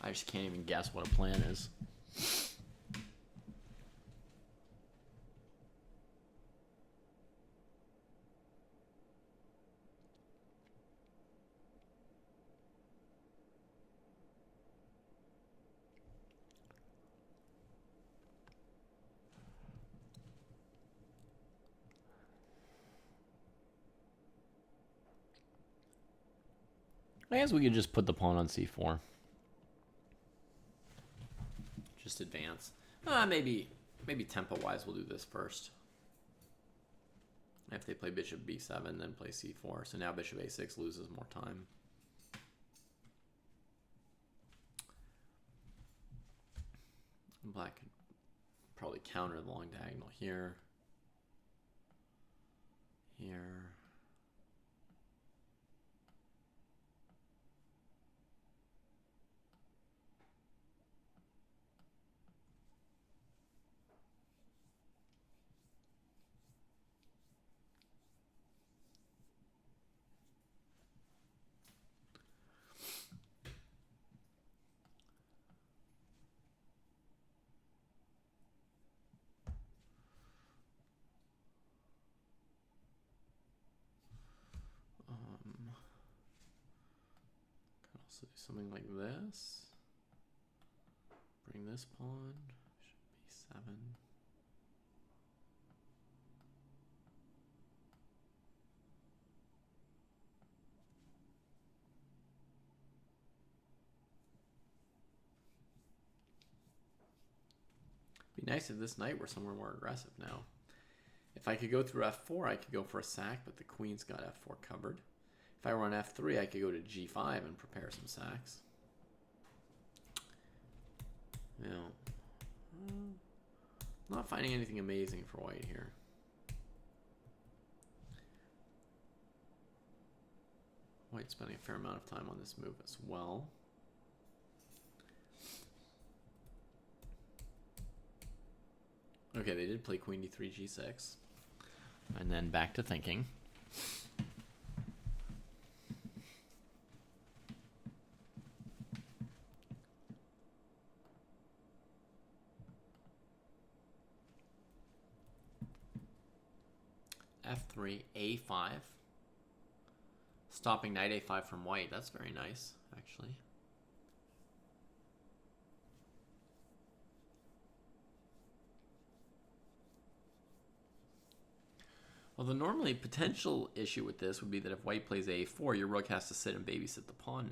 I just can't even guess what a plan is. I guess we could just put the pawn on c4. Just advance. Maybe tempo-wise we'll do this first. If they play bishop b7, then play c4. So now bishop a6 loses more time. Black could probably counter the long diagonal here. Here. So do something like this. Bring this pawn. Should be 7. Be nice if this knight were somewhere more aggressive now. If I could go through f4, I could go for a sack, but the queen's got f4 covered. If I were on f3, I could go to g5 and prepare some sacks. You know, not finding anything amazing for white here. White's spending a fair amount of time on this move as well. Okay, they did play queen d3, g6. And then back to thinking. f3, a5. Stopping knight a5 from white. That's very nice, actually. Well, the normally potential issue with this would be that if white plays a4, your rook has to sit and babysit the pawn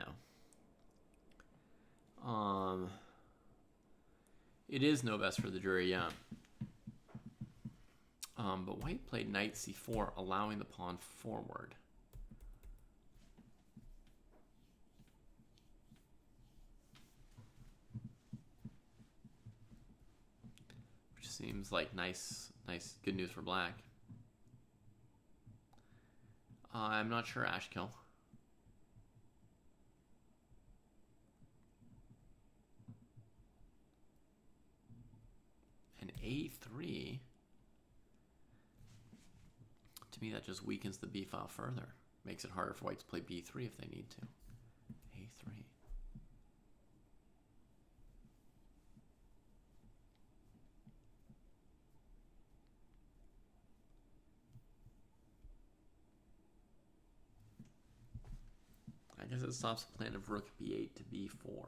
now. It is no best for the jury, yeah. But white played knight c4, allowing the pawn forward. Which seems like nice, good news for black. I'm not sure, Ashkill. And a3, to me that just weakens the b file further. Makes it harder for white to play b3 if they need to. a3. I guess it stops the plan of rook b8 to b4.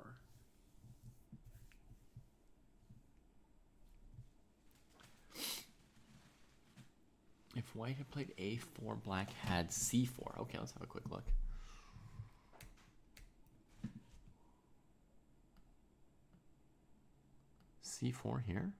If white had played a4, black had c4. Okay, let's have a quick look. c4 here.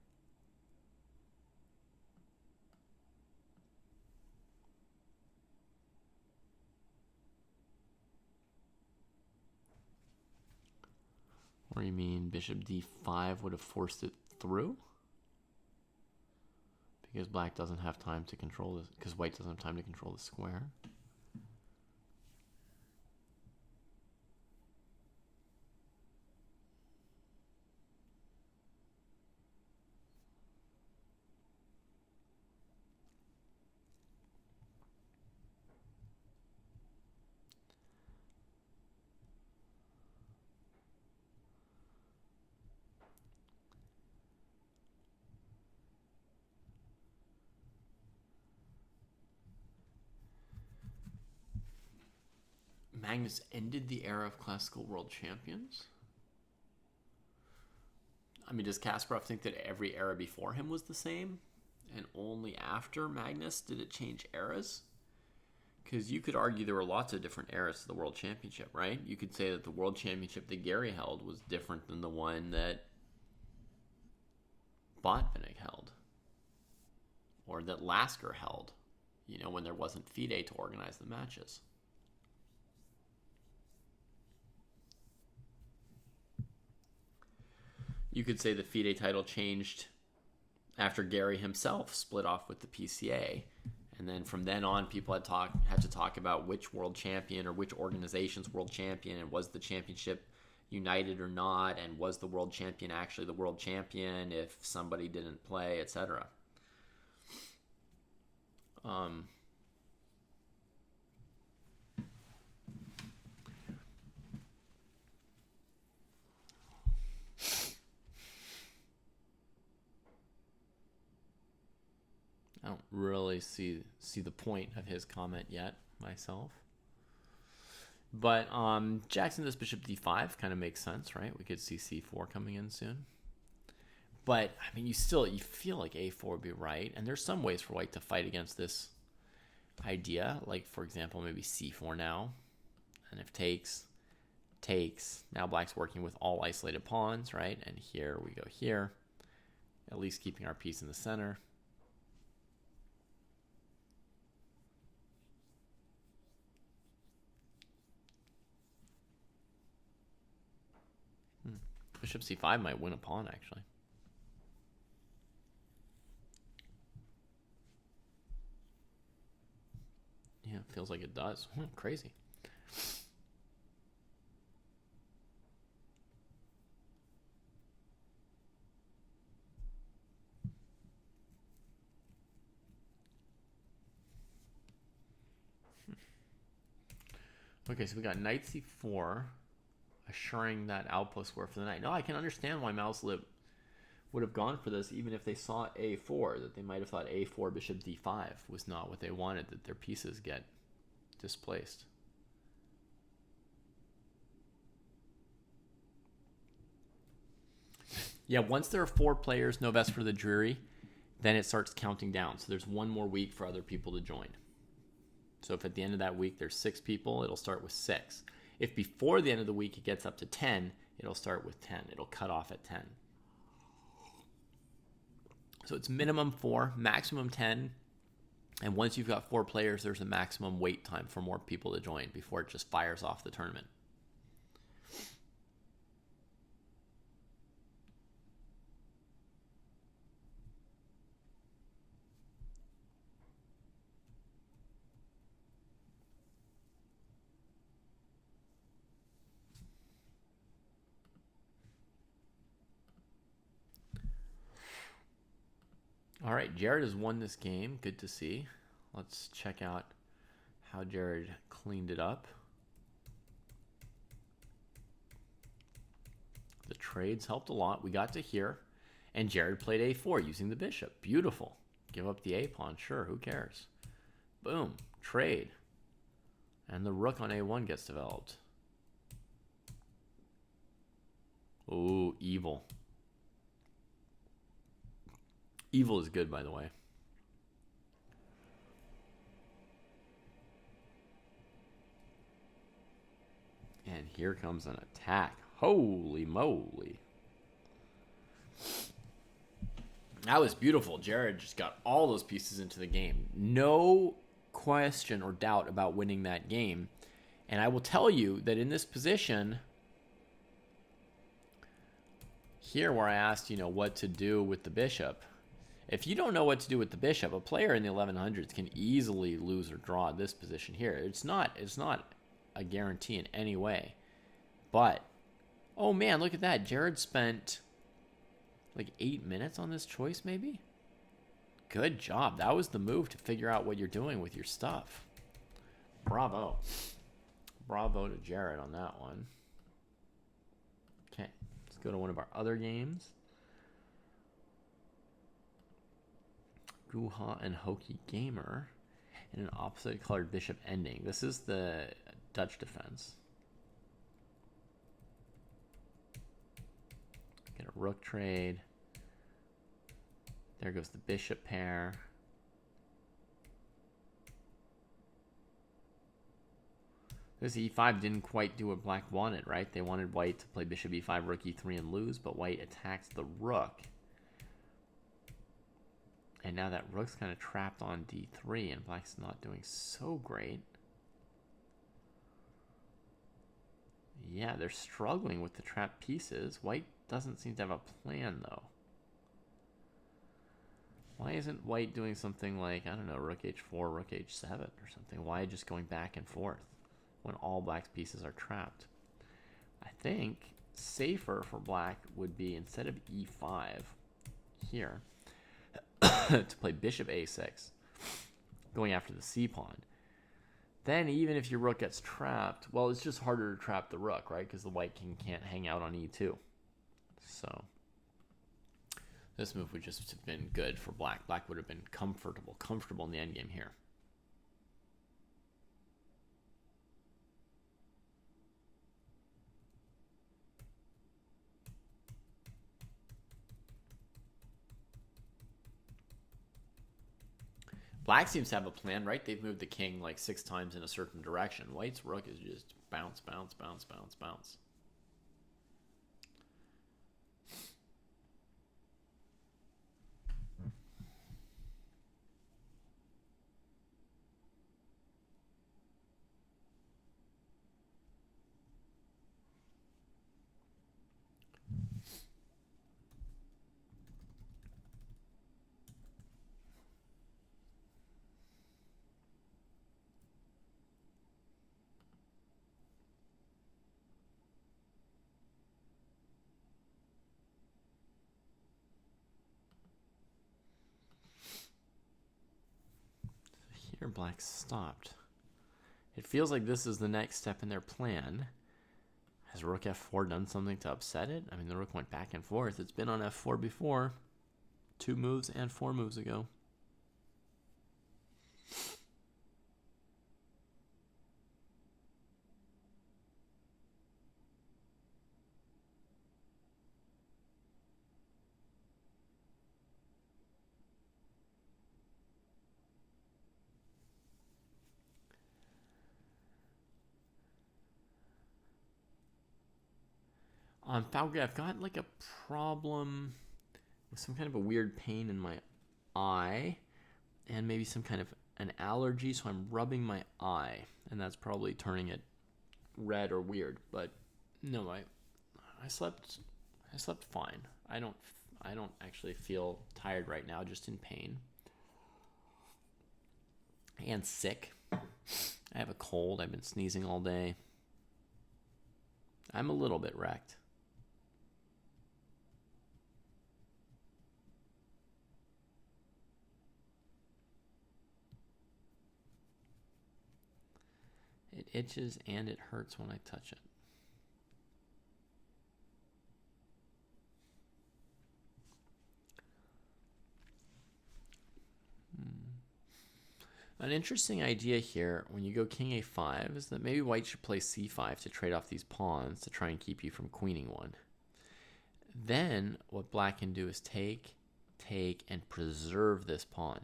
Or you mean bishop d5 would have forced it through? Because black doesn't have time to control this, because white doesn't have time to control the square. Magnus ended the era of classical world champions? I mean, does Kasparov think that every era before him was the same? And only after Magnus did it change eras? Because you could argue there were lots of different eras to the world championship, right? You could say that the world championship that Gary held was different than the one that Botvinnik held. Or that Lasker held, you know, when there wasn't FIDE to organize the matches. You could say the FIDE title changed after Gary himself split off with the PCA. And then from then on, people had to talk about which world champion or which organization's world champion, and was the championship united or not, and was the world champion actually the world champion if somebody didn't play, etc. I don't really see the point of his comment yet myself. But Jackson this bishop d5 kind of makes sense, right? We could see c4 coming in soon. But I mean, you feel like a4 would be right, and there's some ways for white to fight against this idea. Like for example, maybe c4 now, and if takes. Now black's working with all isolated pawns, right? And here we go here, at least keeping our piece in the center. Bishop c5 might win a pawn, actually. Yeah, it feels like it does. Crazy. Okay, so we got knight c4, assuring that outpost square for the knight. Now I can understand why Mauslip would have gone for this, even if they saw a4, that they might have thought a4 bishop d5 was not what they wanted, that their pieces get displaced. Yeah, once there are 4 players, no best for the dreary, then it starts counting down. So there's one more week for other people to join. So if at the end of that week there's 6 people, it'll start with 6. If before the end of the week it gets up to 10, it'll start with 10. It'll cut off at 10. So it's minimum 4, maximum 10. And once you've got 4 players, there's a maximum wait time for more people to join before it just fires off the tournament. All right, Jared has won this game. Good to see. Let's check out how Jared cleaned it up. The trades helped a lot. We got to here, and Jared played a4 using the bishop. Beautiful. Give up the a-pawn. Sure, who cares? Boom. Trade. And the rook on a1 gets developed. Ooh, evil. Evil is good, by the way. And here comes an attack. Holy moly. That was beautiful. Jared just got all those pieces into the game. No question or doubt about winning that game. And I will tell you that in this position, here where I asked, what to do with the bishop, if you don't know what to do with the bishop, a player in the 1100s can easily lose or draw this position here. It's not a guarantee in any way. But, oh man, look at that. Jared spent like 8 minutes on this choice, maybe? Good job. That was the move to figure out what you're doing with your stuff. Bravo. Bravo to Jared on that one. Okay, let's go to one of our other games. Guha and Hoki Gamer in an opposite colored bishop ending. This is the Dutch defense. Get a rook trade. There goes the bishop pair. This e5 didn't quite do what black wanted, right? They wanted white to play bishop e5, rook e3 and lose, but white attacks the rook. And now that rook's kind of trapped on d3, and black's not doing so great. Yeah, they're struggling with the trapped pieces. White doesn't seem to have a plan, though. Why isn't white doing something like, I don't know, rook h4, rook h7 or something? Why just going back and forth when all black's pieces are trapped? I think safer for black would be, instead of e5 here, to play bishop a6, going after the c-pawn. Then even if your rook gets trapped, well, it's just harder to trap the rook, right? Because the white king can't hang out on e2. So this move would just have been good for black. Black would have been comfortable in the endgame here. Black seems to have a plan, right? They've moved the king like 6 times in a certain direction. White's rook is just bounce, bounce, bounce, bounce, bounce. Here, Black stopped. It feels like this is the next step in their plan. Has rook f4 done something to upset it? I mean, the rook went back and forth. It's been on f4 before. 2 moves and 4 moves ago. Falgray, I've got like a problem with some kind of a weird pain in my eye and maybe some kind of an allergy, so I'm rubbing my eye, and that's probably turning it red or weird. But no, I slept fine. I don't actually feel tired right now, just in pain and sick. I have a cold. I've been sneezing all day. I'm a little bit wrecked. It itches and it hurts when I touch it. An interesting idea here when you go king a5 is that maybe white should play c5 to trade off these pawns to try and keep you from queening one. Then what black can do is take, and preserve this pawn.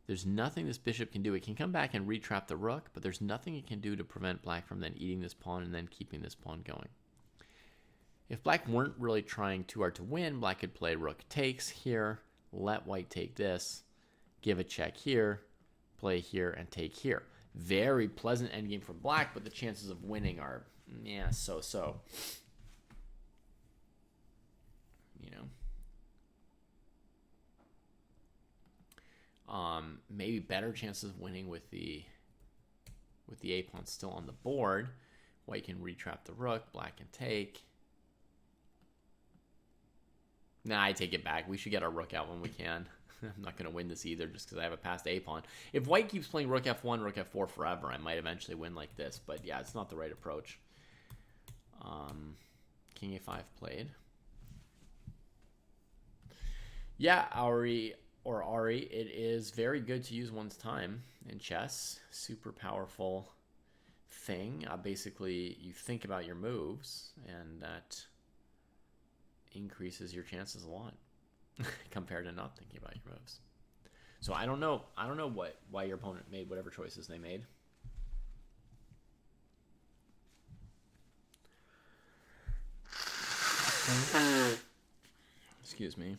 There's nothing this bishop can do. It can come back and retrap the rook, but there's nothing it can do to prevent black from then eating this pawn and then keeping this pawn going. If black weren't really trying too hard to win, black could play rook takes here, let white take this, give a check here, play here, and take here. Very pleasant endgame for black, but the chances of winning are, yeah, so-so. You know. Maybe better chances of winning with the a pawn still on the board. White can retrap the rook, black can take. Nah, I take it back. We should get our rook out when we can. I'm not going to win this either just because I have a passed a pawn. If white keeps playing rook f1, rook f4 forever, I might eventually win like this. But yeah, it's not the right approach. King a5 played. Yeah, Ari, it is very good to use one's time in chess. Super powerful thing. Basically, you think about your moves, and that increases your chances a lot compared to not thinking about your moves. So I don't know why your opponent made whatever choices they made. Excuse me.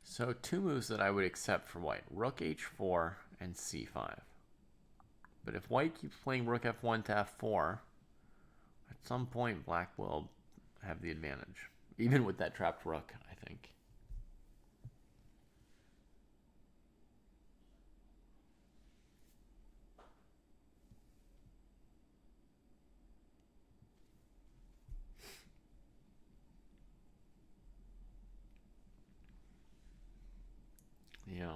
So 2 moves that I would accept for white. Rook h4 and c5. But if white keeps playing rook f1 to f4, at some point black will have the advantage. Even with that trapped rook, I think. Yeah.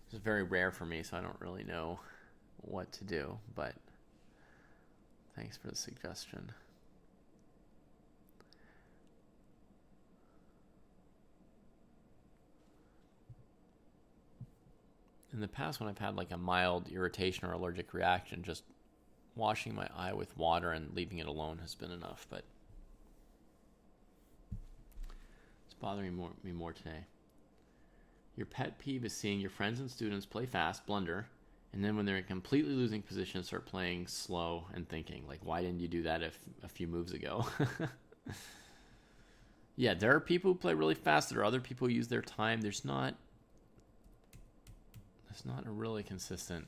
This is very rare for me, so I don't really know what to do, but thanks for the suggestion. In the past, when I've had like a mild irritation or allergic reaction, just washing my eye with water and leaving it alone has been enough, but it's bothering me more today. Your pet peeve is seeing your friends and students play fast, blunder, and then when they're in completely losing position, start playing slow and thinking, like, why didn't you do that a few moves ago? Yeah, there are people who play really fast. There are other people who use their time. There's not a really consistent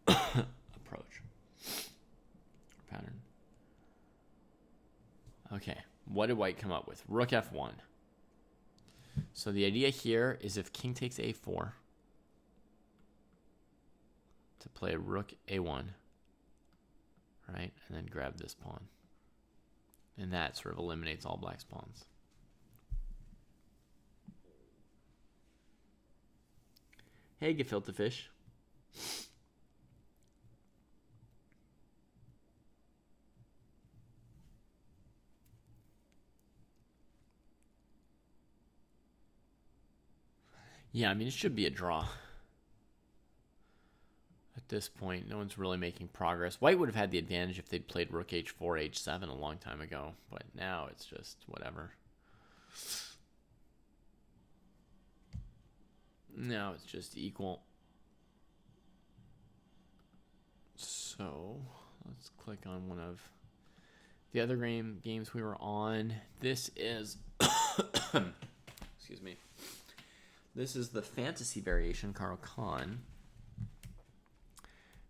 approach or pattern. Okay, what did white come up with? Rook f1. So the idea here is if king takes a4, to play rook a1, right? And then grab this pawn. And that sort of eliminates all black's pawns. Hey, gefilte fish. Yeah, I mean, it should be a draw. At this point, no one's really making progress. White would have had the advantage if they'd played rook h4, h7 a long time ago. But now it's just whatever. Now it's just equal. So let's click on one of the other games we were on. This is, excuse me. This is the fantasy variation, Carl Khan.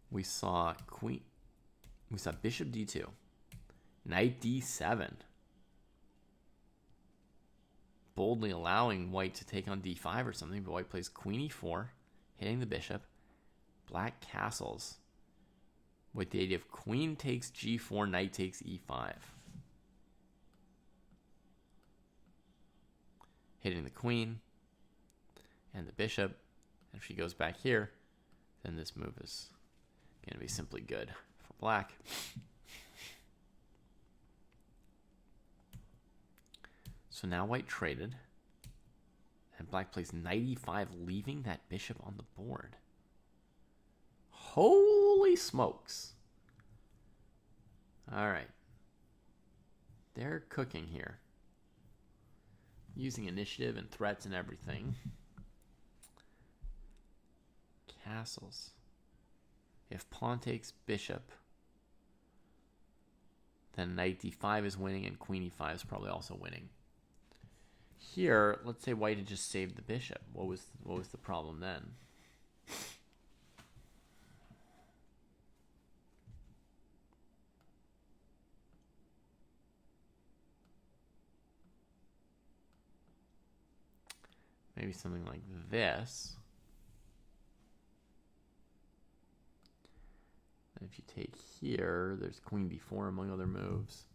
We saw bishop d2, knight d7, boldly allowing white to take on d5 or something, but white plays queen e4, hitting the bishop, black castles, with the idea of queen takes g4, knight takes e5, hitting the queen and the bishop, and if she goes back here, then this move is going to be simply good for black. So now white traded, and black plays knight e5, leaving that bishop on the board. Holy smokes. All right. They're cooking here. Using initiative and threats and everything. Castles. If pawn takes bishop, then knight d5 is winning and queen e5 is probably also winning. Here, let's say white had just saved the bishop. What was the problem then? Maybe something like this. And if you take here, there's queen d4 among other moves.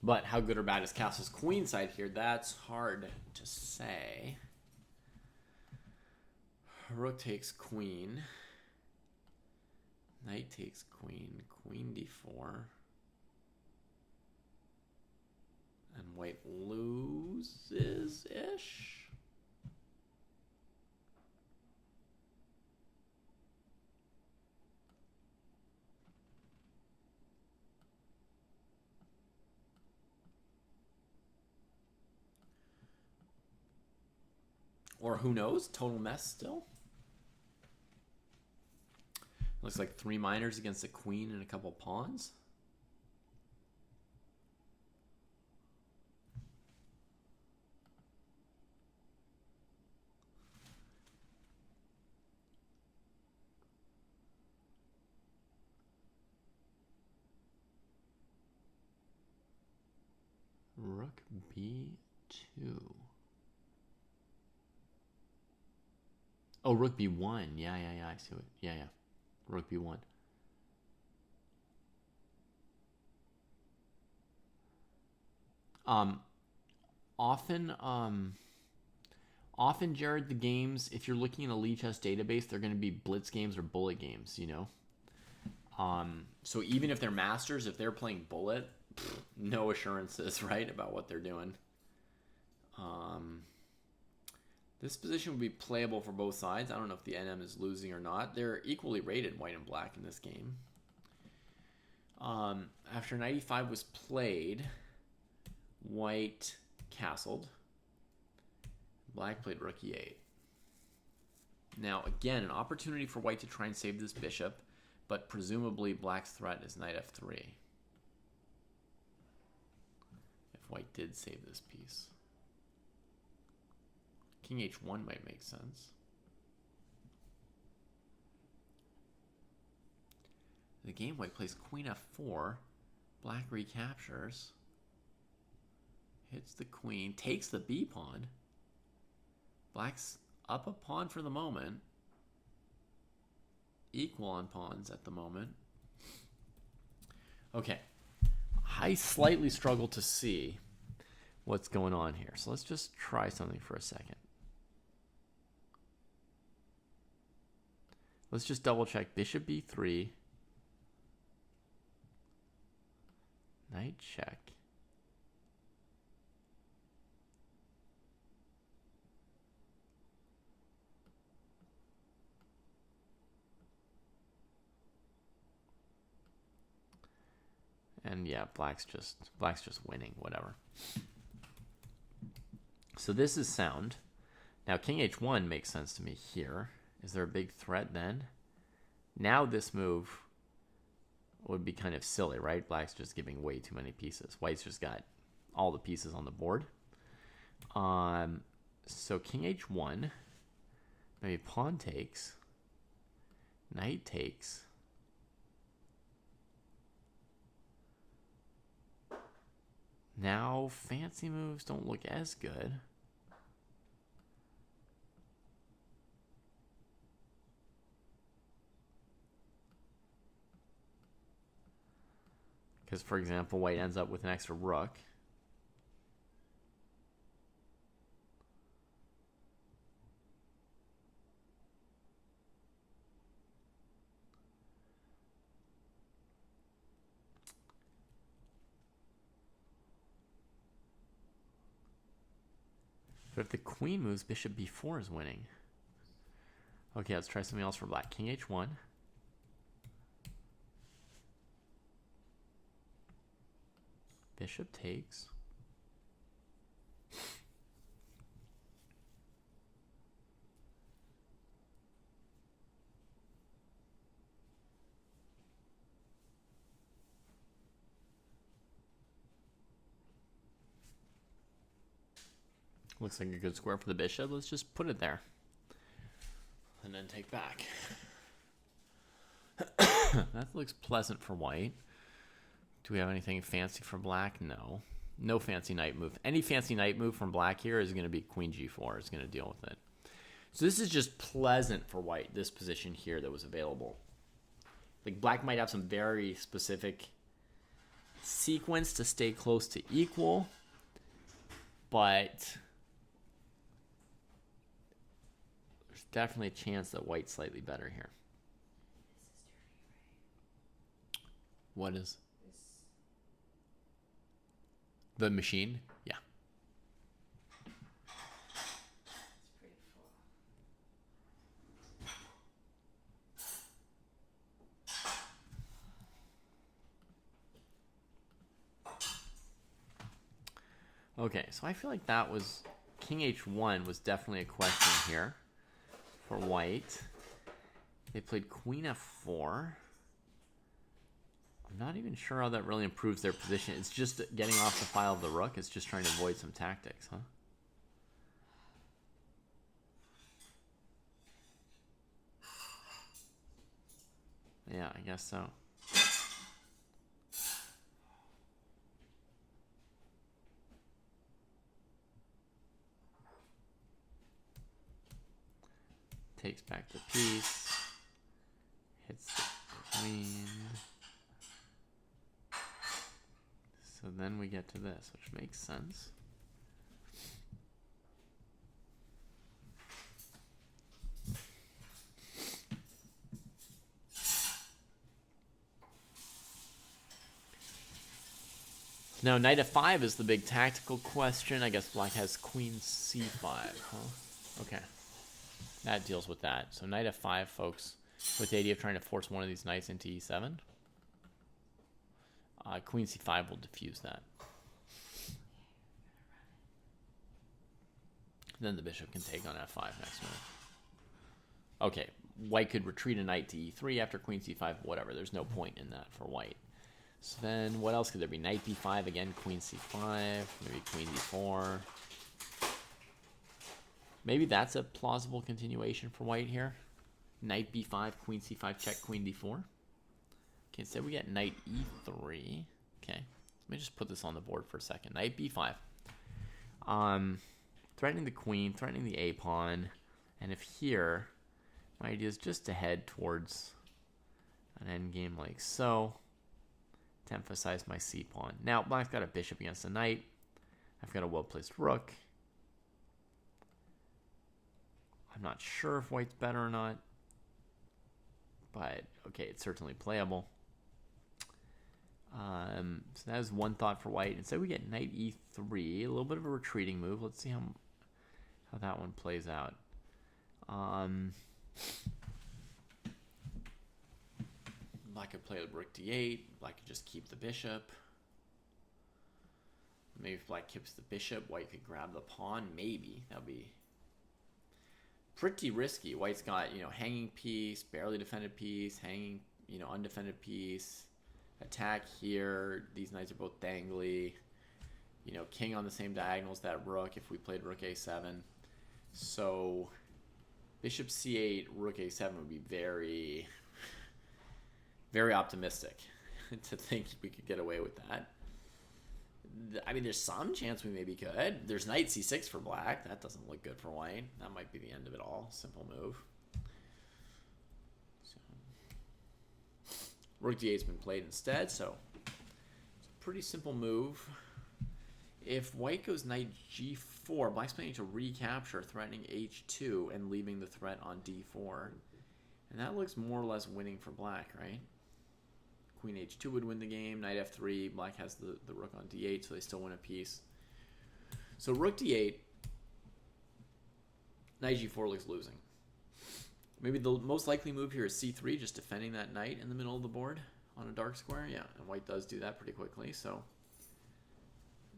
But how good or bad is castle's queen side here? That's hard to say. Rook takes queen. Knight takes queen. Queen d4. And white loses-ish. Or who knows? Total mess still. Looks like 3 minors against a queen and a couple pawns. Rook b2. Oh, rook b1. Yeah, I see it. Yeah. Rook b1. Often, Jared, the games, if you're looking in a Lee Chess database, they're going to be blitz games or bullet games, you know? So even if they're masters, if they're playing bullet, no assurances, right, about what they're doing. This position would be playable for both sides. I don't know if the NM is losing or not. They're equally rated, white and black, in this game. After knight e5 was played, white castled. Black played rook e8. Now, again, an opportunity for white to try and save this bishop, but presumably black's threat is knight f3. If white did save this piece. King h1 might make sense. The game, white plays queen f4. Black recaptures. Hits the queen. Takes the b pawn. Black's up a pawn for the moment. Equal on pawns at the moment. Okay. I slightly struggle to see what's going on here. So let's just try something for a second. Let's just double check. Bishop b3. Knight check. And yeah, black's just winning, whatever. So this is sound. Now king h1 makes sense to me here. Is there a big threat then? Now this move would be kind of silly, right? Black's just giving way too many pieces. White's just got all the pieces on the board. So king h1, maybe pawn takes, knight takes. Now fancy moves don't look as good. Because, for example, white ends up with an extra rook. But if the queen moves, bishop b4 is winning. Okay, let's try something else for black. King h1. Bishop takes. Looks like a good square for the bishop. Let's just put it there. And then take back. That looks pleasant for white. Do we have anything fancy for black? No. No fancy knight move. Any fancy knight move from black here is going to be queen g4. Is going to deal with it. So this is just pleasant for white, this position here that was available. Like black might have some very specific sequence to stay close to equal. But there's definitely a chance that white's slightly better here. What is? The machine? Yeah. Okay, so I feel like that was king h1 was definitely a question here for white. They played queen f4. I'm not even sure how that really improves their position. It's just getting off the file of the rook. It's just trying to avoid some tactics, huh? Yeah, I guess so. Takes back the piece. Hits the queen. So then we get to this, which makes sense. Now, knight f5 is the big tactical question. I guess black has queen c5, huh? Okay. That deals with that. So knight f5, folks, with the idea of trying to force one of these knights into e7. Queen c5 will diffuse that. Then the bishop can take on f5 next move. Okay, white could retreat a knight to e3 after queen c5, whatever. There's no point in that for white. So then what else could there be? Knight b5, again, queen c5, maybe queen d4. Maybe that's a plausible continuation for white here. Knight b5, queen c5, check, queen d4. Okay, instead we get knight e3. Okay, let me just put this on the board for a second. Knight b5. Threatening the queen, threatening the a pawn. And if here, my idea is just to head towards an endgame like so, to emphasize my c pawn. Now, black's got a bishop against a knight. I've got a well-placed rook. I'm not sure if white's better or not, but okay, it's certainly playable. So that is one thought for white. Instead, we get knight e3, a little bit of a retreating move. Let's see how that one plays out. Black could play with rook d8. Black could just keep the bishop. Maybe if black keeps the bishop, white could grab the pawn. Maybe. That would be pretty risky. White's got, hanging piece, barely defended piece, hanging, undefended piece. Attack here. These knights are both dangly. King on the same diagonal as that rook if we played rook a7. So bishop c8, rook a7 would be very, very optimistic to think we could get away with that. I mean, there's some chance we maybe could. There's knight c6 for black. That doesn't look good for white. That might be the end of it all. Simple move. So, rook d8's been played instead, so it's a pretty simple move. If white goes knight g4, black's planning to recapture, threatening h2 and leaving the threat on d4. And that looks more or less winning for black, right? Queen h2 would win the game. Knight f3. Black has the rook on d8, so they still win a piece. So rook d8. Knight g4 looks losing. Maybe the most likely move here is c3, just defending that knight in the middle of the board on a dark square. Yeah, and white does do that pretty quickly, so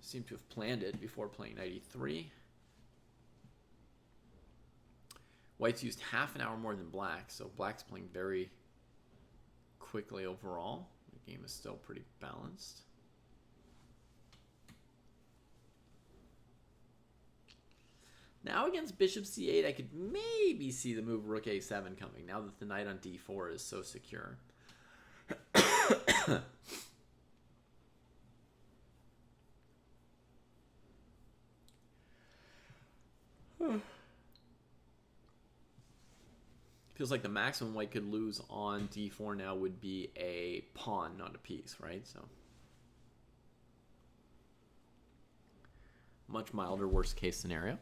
seem to have planned it before playing knight e3. White's used half an hour more than black, so black's playing very quickly overall. The game is still pretty balanced. Now against bishop c8, I could maybe see the move rook a7 coming, now that the knight on d4 is so secure. Feels like the maximum white could lose on d4 now would be a pawn, not a piece, right? So much milder worst case scenario.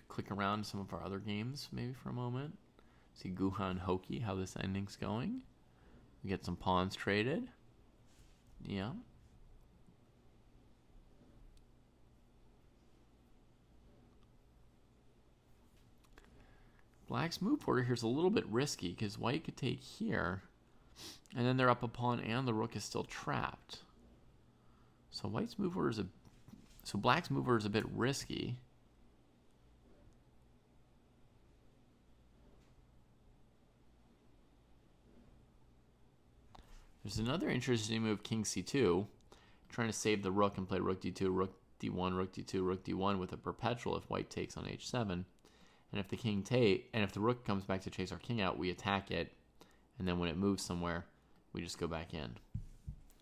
Click around some of our other games maybe for a moment. See Guha and Hoki, how this ending's going. We get some pawns traded. Yeah. Black's move order here is a little bit risky because white could take here, and then they're up a pawn and the rook is still trapped. So white's move order is black's move order is a bit risky. There's another interesting move, king c2, trying to save the rook and play rook d2, rook d1, rook d2, rook d1 with a perpetual if white takes on h7. And if the rook comes back to chase our king out, we attack it, and then when it moves somewhere, we just go back in.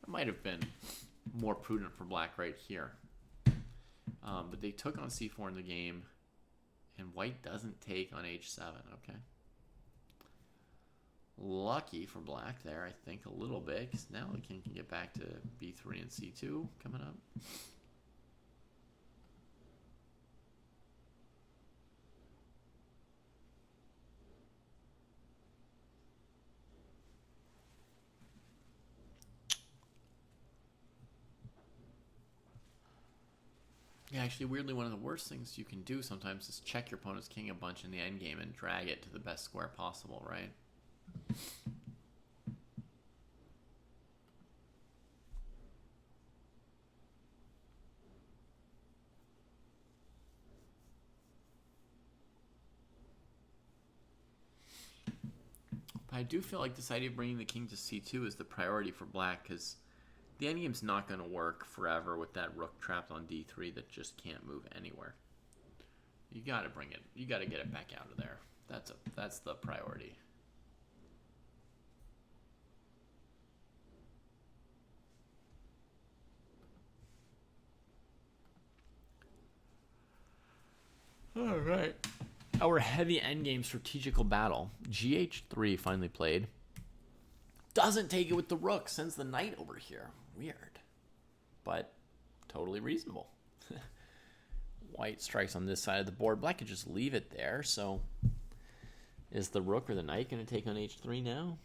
That might have been more prudent for black right here. But they took on c4 in the game, and white doesn't take on h7, okay? Lucky for black there, I think, a little bit, because now the king can get back to b3 and c2 coming up. Actually, weirdly, one of the worst things you can do sometimes is check your opponent's king a bunch in the endgame and drag it to the best square possible, right? But I do feel like this idea of bringing the king to c2 is the priority for black, because the endgame's not going to work forever with that rook trapped on d3 that just can't move anywhere. You got to bring it. You got to get it back out of there. That's the priority. All right. Our heavy endgame strategical battle. GH3 finally played. Doesn't take it with the rook. Sends the knight over here. Weird. But totally reasonable. White strikes on this side of the board. Black could just leave it there. So is the rook or the knight going to take on h3 now?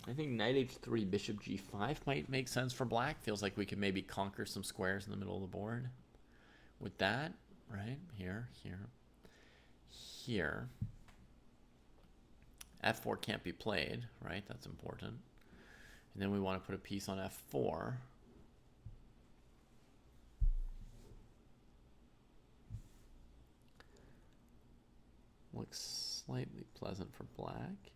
I think knight h3, bishop g5 might make sense for black. Feels like we could maybe conquer some squares in the middle of the board with that, right? Here. f4 can't be played, right? That's important. And then we want to put a piece on f4. Looks slightly pleasant for black.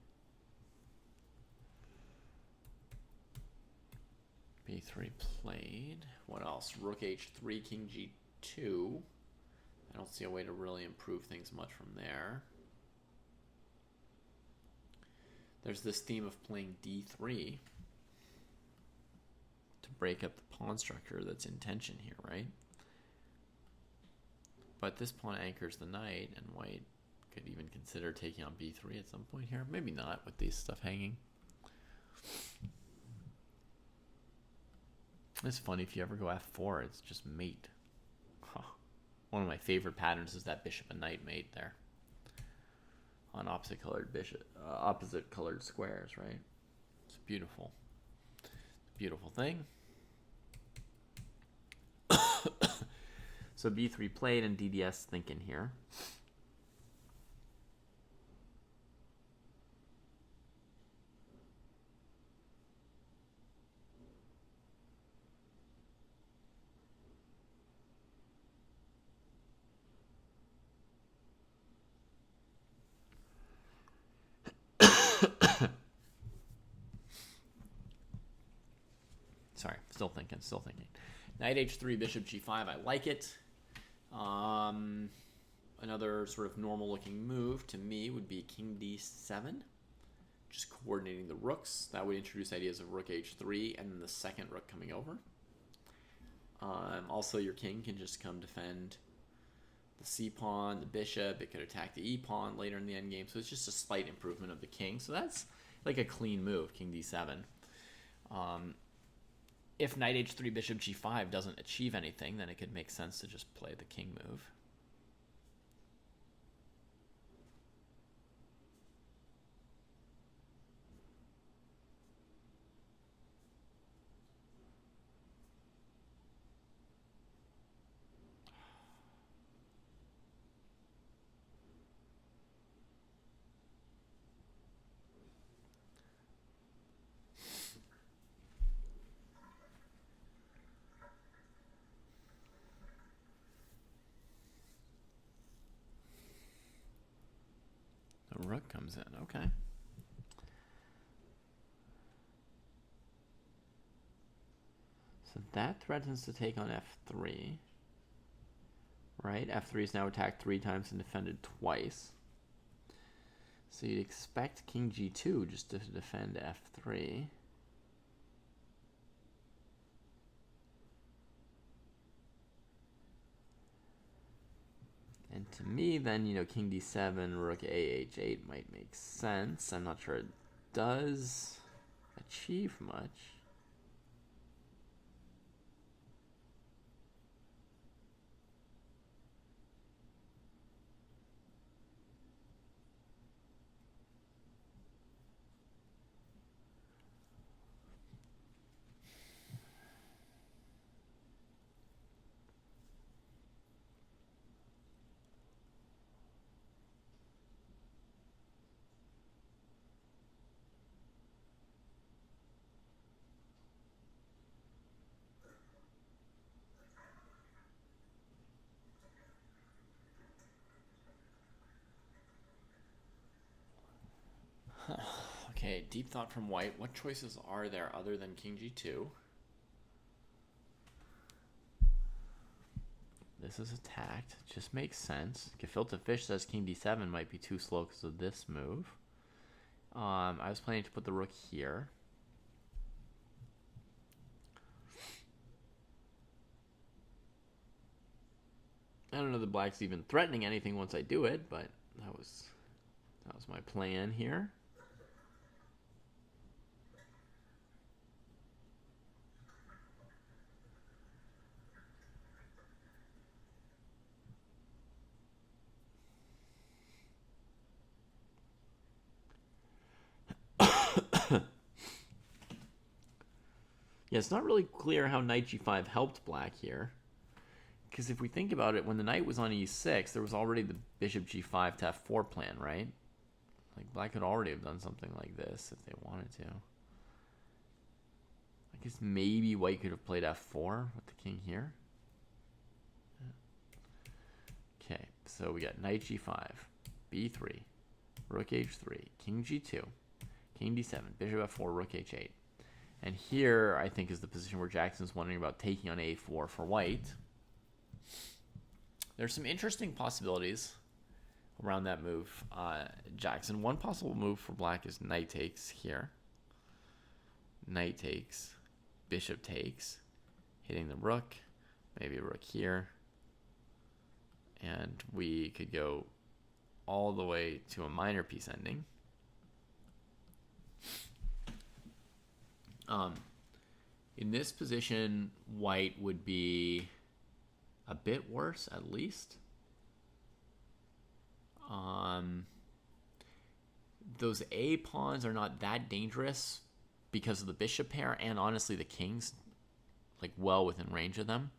b3 played. What else? Rook h3, king g2. I don't see a way to really improve things much from there. There's this theme of playing d3 to break up the pawn structure that's in tension here, right? But this pawn anchors the knight, and white could even consider taking on b3 at some point here. Maybe not with these stuff hanging. It's funny, if you ever go f4, it's just mate. Huh. One of my favorite patterns is that bishop and knight mate there on opposite colored squares, right? It's beautiful. Beautiful thing. So b3 played and DDS thinking here. Sorry, still thinking. Knight h3, bishop g5. I like it. Another sort of normal-looking move to me would be king d7. Just coordinating the rooks. That would introduce ideas of rook h3 and then the second rook coming over. Also, your king can just come defend the c-pawn, the bishop. It could attack the e-pawn later in the endgame. So it's just a slight improvement of the king. So that's like a clean move, king d7. If knight h3, bishop g5 doesn't achieve anything, then it could make sense to just play the king move. The rook comes in, okay. So that threatens to take on f3, right? f3 is now attacked 3 times and defended twice. So you'd expect king g2 just to defend f3. And to me, then, king d7, rook ah8 might make sense. I'm not sure it does achieve much. Okay, deep thought from white. What choices are there other than king g2? This is attacked. Just makes sense. Gefilte Fish says king d7 might be too slow because of this move. I was planning to put the rook here. I don't know that black's even threatening anything once I do it, but that was my plan here. Yeah, it's not really clear how knight g5 helped black here. Because if we think about it, when the knight was on e6, there was already the bishop g5 to f4 plan, right? Like, black could already have done something like this if they wanted to. I guess maybe white could have played f4 with the king here. Okay, so we got knight g5, b3, rook h3, king g2, king d7, bishop f4, rook h8. And here, I think, is the position where Jackson's wondering about taking on a4 for white. There's some interesting possibilities around that move, Jackson. One possible move for black is knight takes here. Knight takes, bishop takes, hitting the rook, maybe a rook here. And we could go all the way to a minor piece ending. In this position, white would be a bit worse, at least. Those A pawns are not that dangerous because of the bishop pair, and honestly, the king's like well within range of them.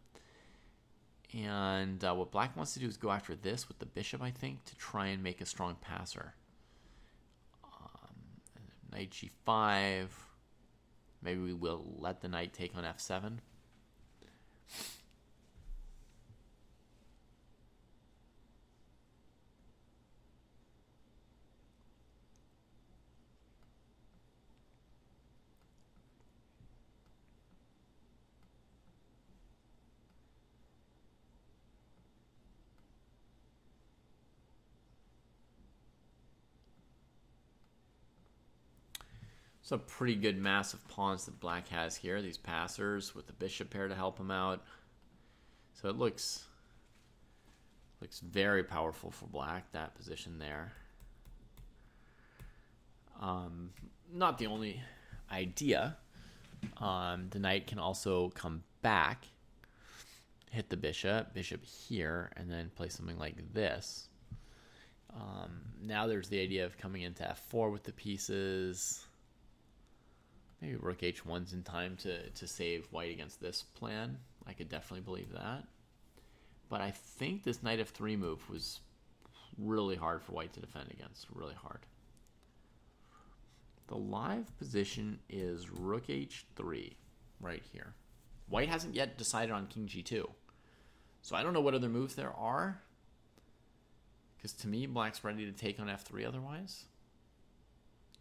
And what black wants to do is go after this with the bishop, I think, to try and make a strong passer. Knight g5. Maybe we will let the knight take on f7. It's a pretty good mass of pawns that black has here. These passers with the bishop pair to help him out. So it looks very powerful for black, that position there. Not the only idea. The knight can also come back, hit the bishop here, and then play something like this. Now there's the idea of coming into f4 with the pieces. Maybe rook h1's in time to save white against this plan. I could definitely believe that. But I think this knight f3 move was really hard for white to defend against. Really hard. The live position is rook h3 right here. White hasn't yet decided on king g2. So I don't know what other moves there are. Because to me, black's ready to take on f3 otherwise.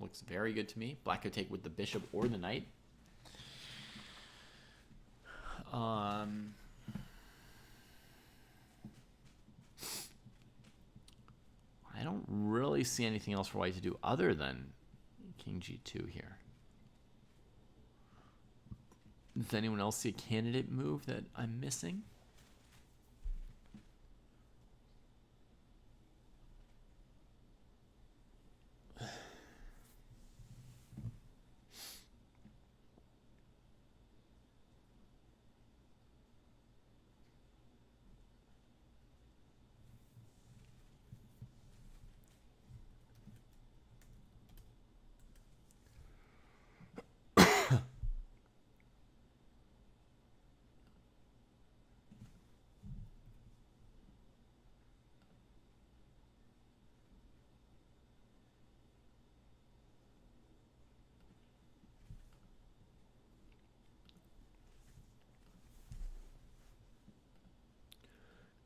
Looks very good to me. Black could take with the bishop or the knight. I don't really see anything else for white to do other than king g2 here. Does anyone else see a candidate move that I'm missing?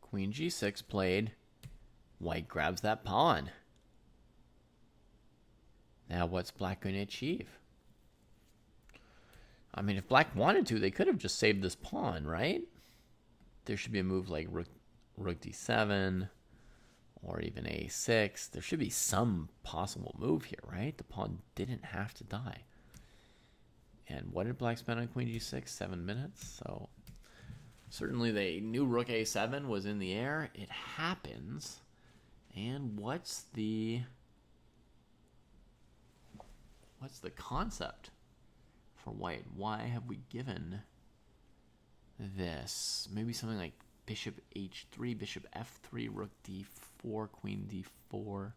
Queen g6 played. White grabs that pawn. Now what's black going to achieve? I mean, if black wanted to, they could have just saved this pawn, right? There should be a move like rook d7 or even a6. There should be some possible move here, right? The pawn didn't have to die. And what did black spend on queen g6? 7 minutes. So certainly they knew rook a7 was in the air. It happens. And what's the concept for white? Why have we given this? Maybe something like bishop h3, bishop f3, rook d4, queen d4.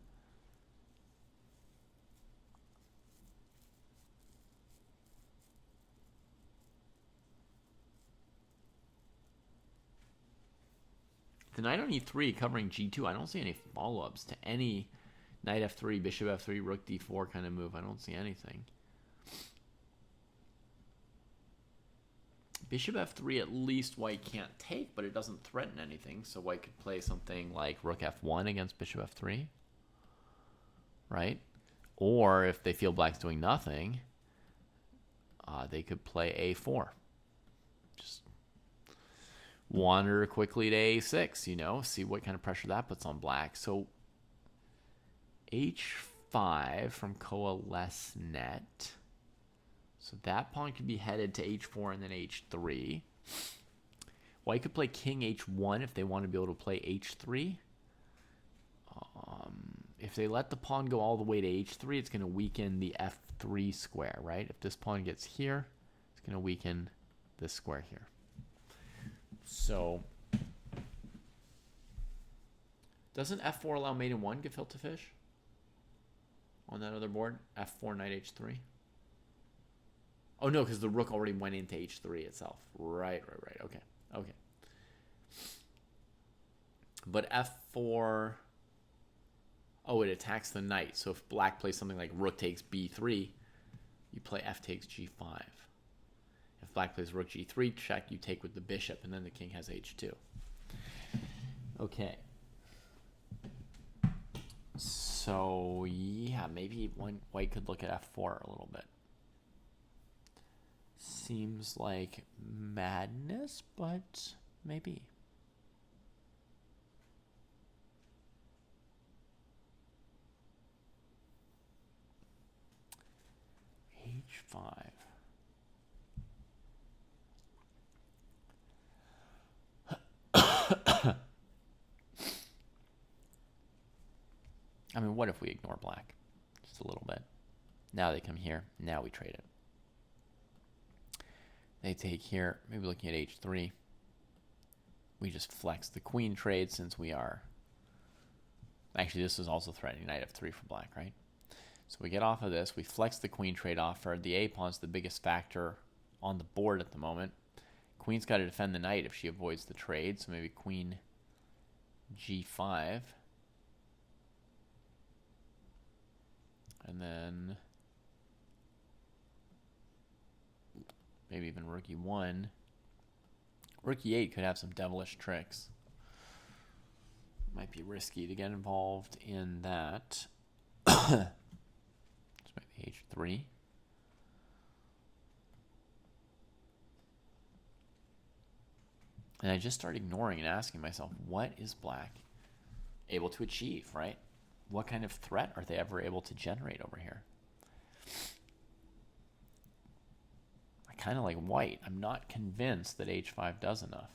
The knight on e3 covering g2, I don't see any follow-ups to any knight f3, bishop f3, rook d4 kind of move. I don't see anything. Bishop f3, at least white can't take, but it doesn't threaten anything. So white could play something like rook f1 against bishop f3, right? Or if they feel black's doing nothing, they could play a4. Just wander quickly to a6, you know, see what kind of pressure that puts on black. So h5 from coalesce net. So that pawn could be headed to h4 and then h3. White could play king h1 if they want to be able to play h3. If they let the pawn go all the way to h3, it's going to weaken the f3 square, right? If this pawn gets here, it's going to weaken this square here. So doesn't f4 allow mate in 1 gefilte fish on that other board? f4 knight h3. Oh no, because the rook already went into h3 itself. Right. Okay. But f4, oh, it attacks the knight. So if black plays something like rook takes b3, you play f takes g5. If black plays rook g3 check, you take with the bishop, and then the king has h2. Okay. So yeah, maybe white could look at f4 a little bit. Seems like madness, but maybe. h5. I mean, what if we ignore black just a little bit? Now they come here. Now we trade it. They take here, maybe looking at h3. We just flex the queen trade since we are... Actually, this is also threatening knight f3 for black, right? So we get off of this. We flex the queen trade offer. The a-pawn's the biggest factor on the board at the moment. Queen's got to defend the knight if she avoids the trade. So maybe queen g5. And then... maybe even rook e1. Rook e8 could have some devilish tricks. Might be risky to get involved in that. This might be h3. And I just start ignoring and asking myself, what is black able to achieve, right? What kind of threat are they ever able to generate over here? Kind of like white. I'm not convinced that h5 does enough.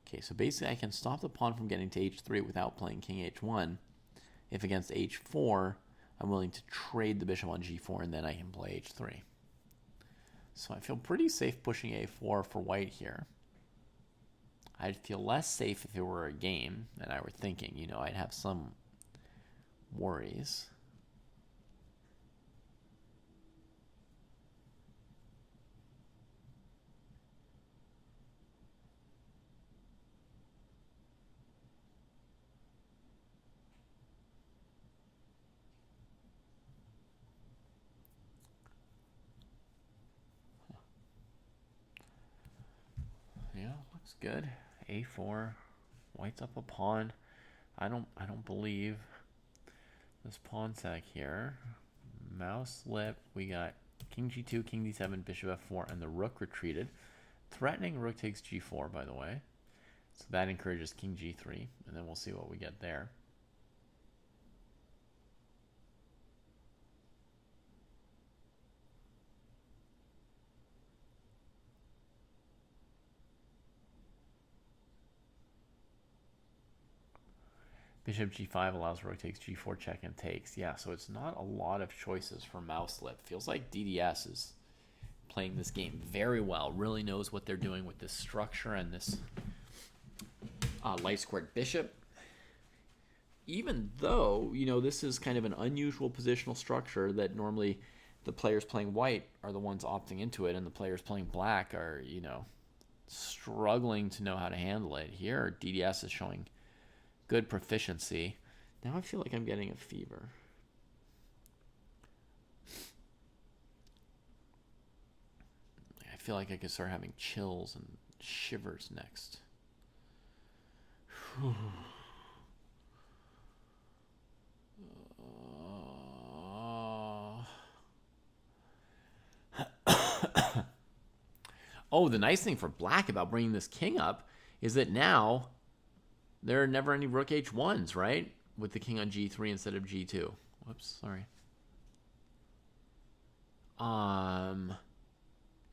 Okay, so basically I can stop the pawn from getting to h3 without playing king h1. If against h4, I'm willing to trade the bishop on g4 and then I can play h3. So I feel pretty safe pushing a4 for white here. I'd feel less safe if it were a game and I were thinking, you know, I'd have some worries. It's good. A4. White's up a pawn. I don't believe this pawn sack here. Mouse slip. We got king g2, king d7, bishop f4, and the rook retreated. Threatening rook takes g4, by the way. So that encourages king g3, and then we'll see what we get there. Bishop g5 allows rook takes g4, check and takes. Yeah, so it's not a lot of choices for mouse slip. Feels like DDS is playing this game very well. Really knows what they're doing with this structure and this light squared bishop. Even though, you know, this is kind of an unusual positional structure that normally the players playing white are the ones opting into it, and the players playing black are, you know, struggling to know how to handle it. Here, DDS is showing good proficiency. Now I feel like I'm getting a fever. I feel like I could start having chills and shivers next. Oh, the nice thing for black about bringing this king up is that now there are never any rook h1s, right? With the king on g3 instead of g2. Whoops, sorry.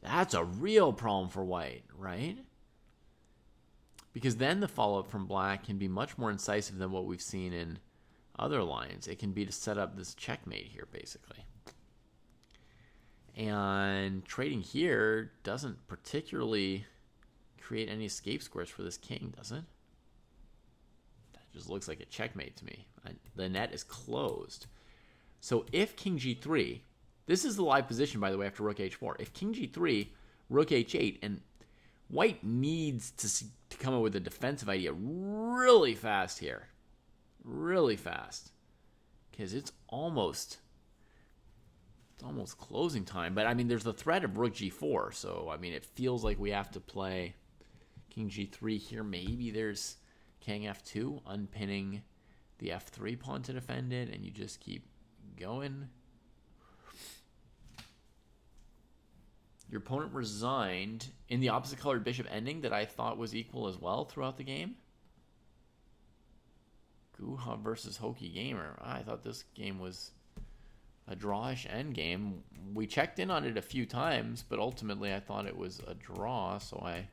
That's a real problem for white, right? Because then the follow-up from black can be much more incisive than what we've seen in other lines. It can be to set up this checkmate here, basically. And trading here doesn't particularly create any escape squares for this king, does it? That just looks like a checkmate to me. The net is closed. So if king g3, this is the live position, by the way, after rook h4. If king g3, rook h8, and white needs to come up with a defensive idea really fast here. Really fast. Because it's almost closing time. But, I mean, there's the threat of rook g4. So, I mean, it feels like we have to play king g3 here. Maybe there's king f2, unpinning the f3 pawn to defend it, and you just keep going. Your opponent resigned in the opposite colored bishop ending that I thought was equal as well throughout the game. Guha versus Hokey Gamer. I thought this game was a drawish endgame. We checked in on it a few times, but ultimately I thought it was a draw, so I...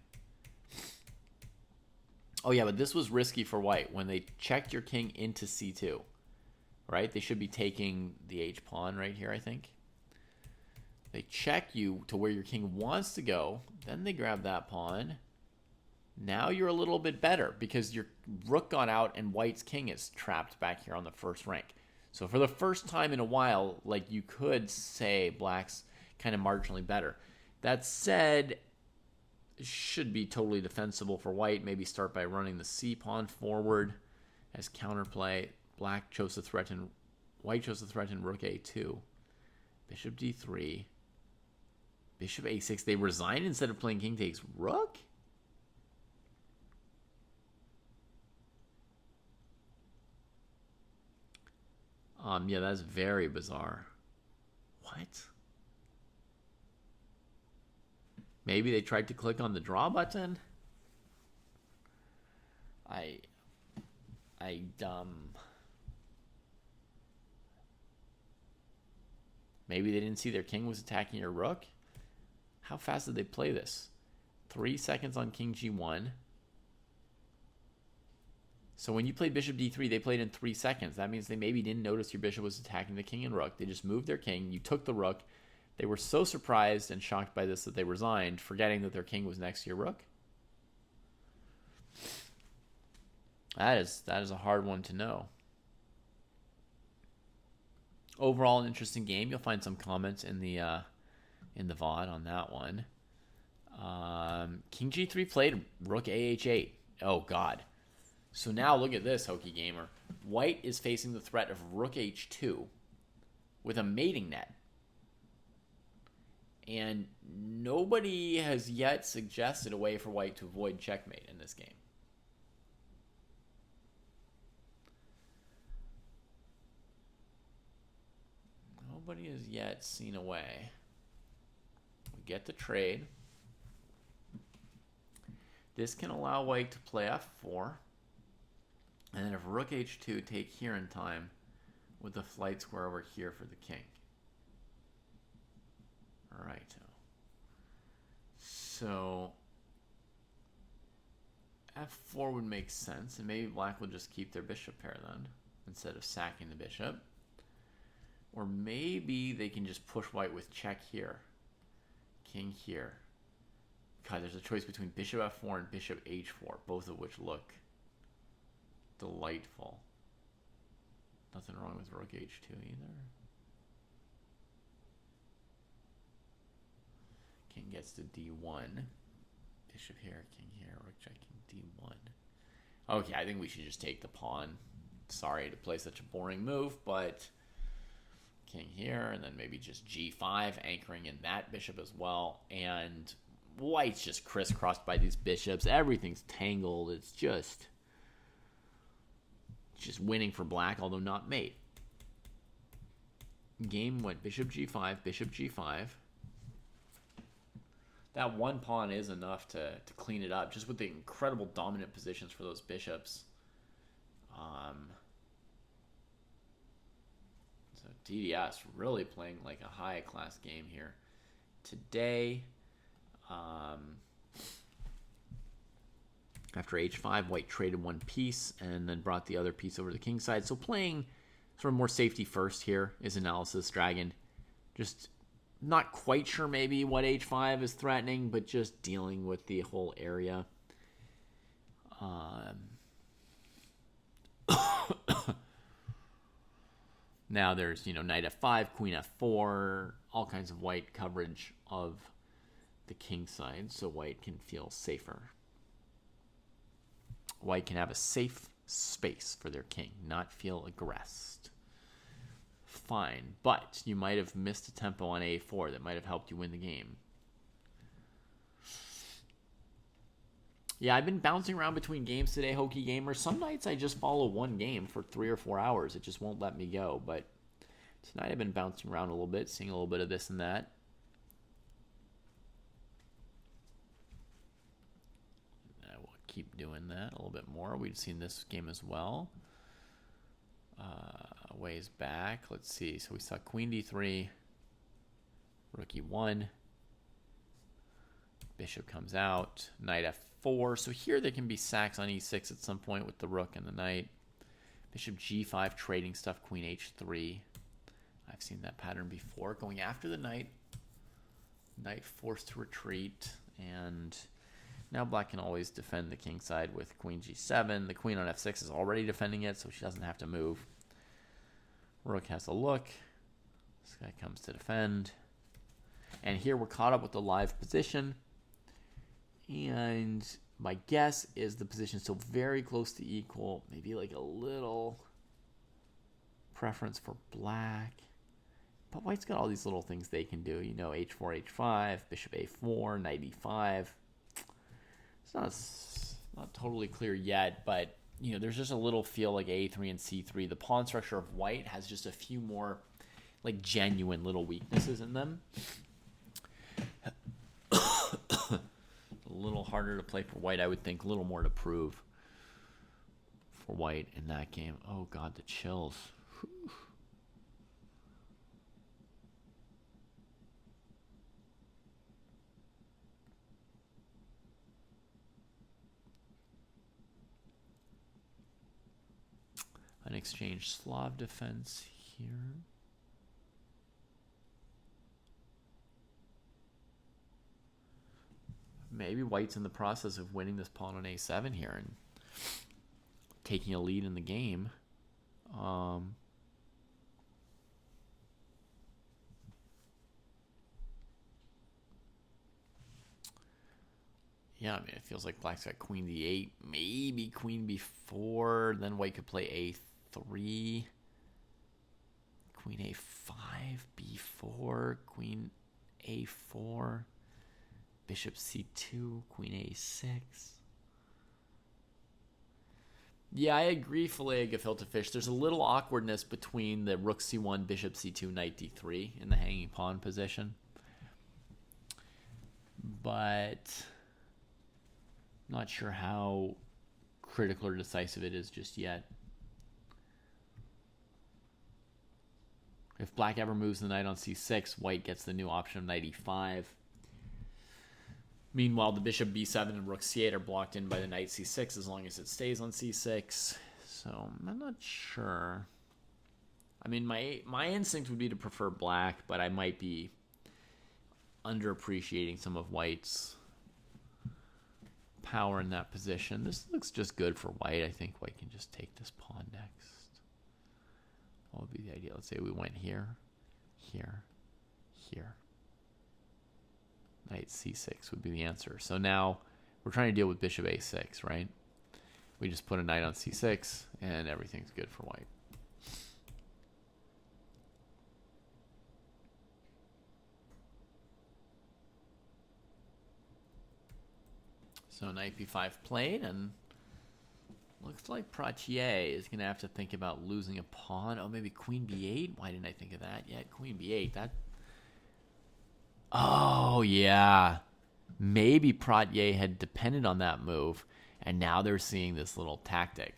Oh yeah, but this was risky for white when they checked your king into c2, right? They should be taking the h-pawn right here, I think. They check you to where your king wants to go. Then they grab that pawn. Now you're a little bit better because your rook got out and white's king is trapped back here on the first rank. So for the first time in a while, like, you could say black's kind of marginally better. That said, it should be totally defensible for white. Maybe start by running the c pawn forward as counterplay. Black chose to threaten, white chose to threaten rook a2. Bishop d3. Bishop a6. They resigned instead of playing king takes rook? Yeah, that's very bizarre. What? Maybe they tried to click on the draw button? Maybe they didn't see their king was attacking your rook? How fast did they play this? 3 seconds on king g1. So when you played bishop d3, they played in 3 seconds. That means they maybe didn't notice your bishop was attacking the king and rook. They just moved their king. You took the rook. They were so surprised and shocked by this that they resigned, forgetting that their king was next to your rook. That is a hard one to know. Overall, an interesting game. You'll find some comments in the VOD on that one. King g3 played rook ah8. Oh, God. So now look at this, Hokey Gamer. White is facing the threat of rook h2 with a mating net. And nobody has yet suggested a way for white to avoid checkmate in this game. Nobody has yet seen a way. We get the trade. This can allow white to play f4. And then if rook h2, take here in time with the flight square over here for the king. All right. So f4 would make sense, and maybe black will just keep their bishop pair then, instead of sacking the bishop. Or maybe they can just push white with check here, king here. God, there's a choice between bishop f4 and bishop h4, both of which look delightful. Nothing wrong with rook h2 either. King gets to d1. Bishop here, king here, rook check, king d1. Okay, I think we should just take the pawn. Sorry to play such a boring move, but king here, and then maybe just g5, anchoring in that bishop as well. And white's just crisscrossed by these bishops. Everything's tangled. It's just winning for black, although not mate. Game went bishop g5, bishop g5. That one pawn is enough to clean it up, just with the incredible dominant positions for those bishops. So DDS really playing like a high-class game here today. After h5, white traded one piece and then brought the other piece over to the king side. So playing sort of more safety first here is analysis. Dragon just not quite sure maybe what h5 is threatening, but just dealing with the whole area. Now there's, knight f5, queen f4, all kinds of white coverage of the king side, so white can feel safer. White can have a safe space for their king, not feel aggressed. Fine, but you might have missed a tempo on a4 that might have helped you win the game. Yeah, I've been bouncing around between games today, Hokey Gamer. Some nights I just follow one game for 3 or 4 hours. It just won't let me go. But tonight I've been bouncing around a little bit, seeing a little bit of this and that. I will keep doing that a little bit more. We've seen this game as well. Ways back. Let's see. So we saw queen d3, rook e1. Bishop comes out, knight f4. So here there can be sacks on e6 at some point with the rook and the knight. Bishop g5, trading stuff, queen h3. I've seen that pattern before. Going after the knight. Knight forced to retreat. And now black can always defend the king side with queen g7. The queen on f6 is already defending it, so she doesn't have to move. Rook has a look. This guy comes to defend. And here we're caught up with the live position. And my guess is the position is still very close to equal. Maybe like a little preference for black. But white's got all these little things they can do. H4, h5, bishop a4, knight e5. It's not totally clear yet, but there's just a little feel like a3 and c3. The pawn structure of white has just a few more like genuine little weaknesses in them. A little harder to play for white, I would think. A little more to prove for white in that game. Oh God, the chills. Whew. An exchange Slav defense here. Maybe white's in the process of winning this pawn on a7 here and taking a lead in the game. Yeah, it feels like black's got queen d8, maybe queen b4, then white could play a3, queen a5, b4, queen a4, bishop c2, queen a6. Yeah, I agree, filet gefilte fish. There's a little awkwardness between the rook c1, bishop c2, knight d3 in the hanging pawn position. But not sure how critical or decisive it is just yet. If black ever moves the knight on c6, white gets the new option of knight e5. Meanwhile, the bishop b7 and rook c8 are blocked in by the knight c6 as long as it stays on c6. So I'm not sure. I mean, my instinct would be to prefer black, but I might be underappreciating some of white's power in that position. This looks just good for white. I think white can just take this pawn next. What would be the idea? Let's say we went here, here, here. Knight c6 would be the answer. So now we're trying to deal with bishop a6, right? We just put a knight on c6 and everything's good for white. So knight b5 played, and looks like Pratier is going to have to think about losing a pawn. Oh, maybe queen b8? Why didn't I think of that yet? Queen b8, that... Oh, yeah. Maybe Pratier had depended on that move, and now they're seeing this little tactic.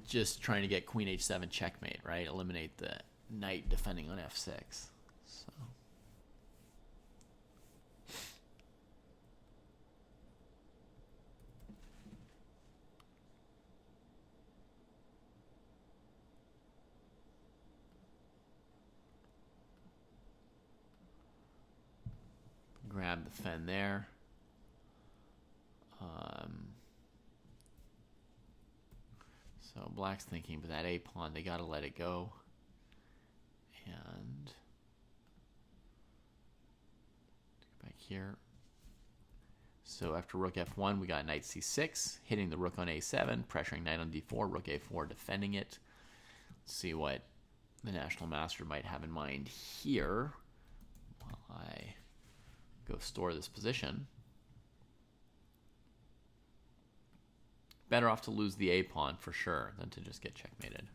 Just trying to get queen h7 checkmate, right? Eliminate the knight defending on f6. So... grab the fen there. So black's thinking, but that a pawn, they got to let it go. And back here. So after rook f1, we got knight c6, hitting the rook on a7, pressuring knight on d4, rook a4, defending it. Let's see what the National Master might have in mind here while I go store this position. Better off to lose the a pawn for sure than to just get checkmated.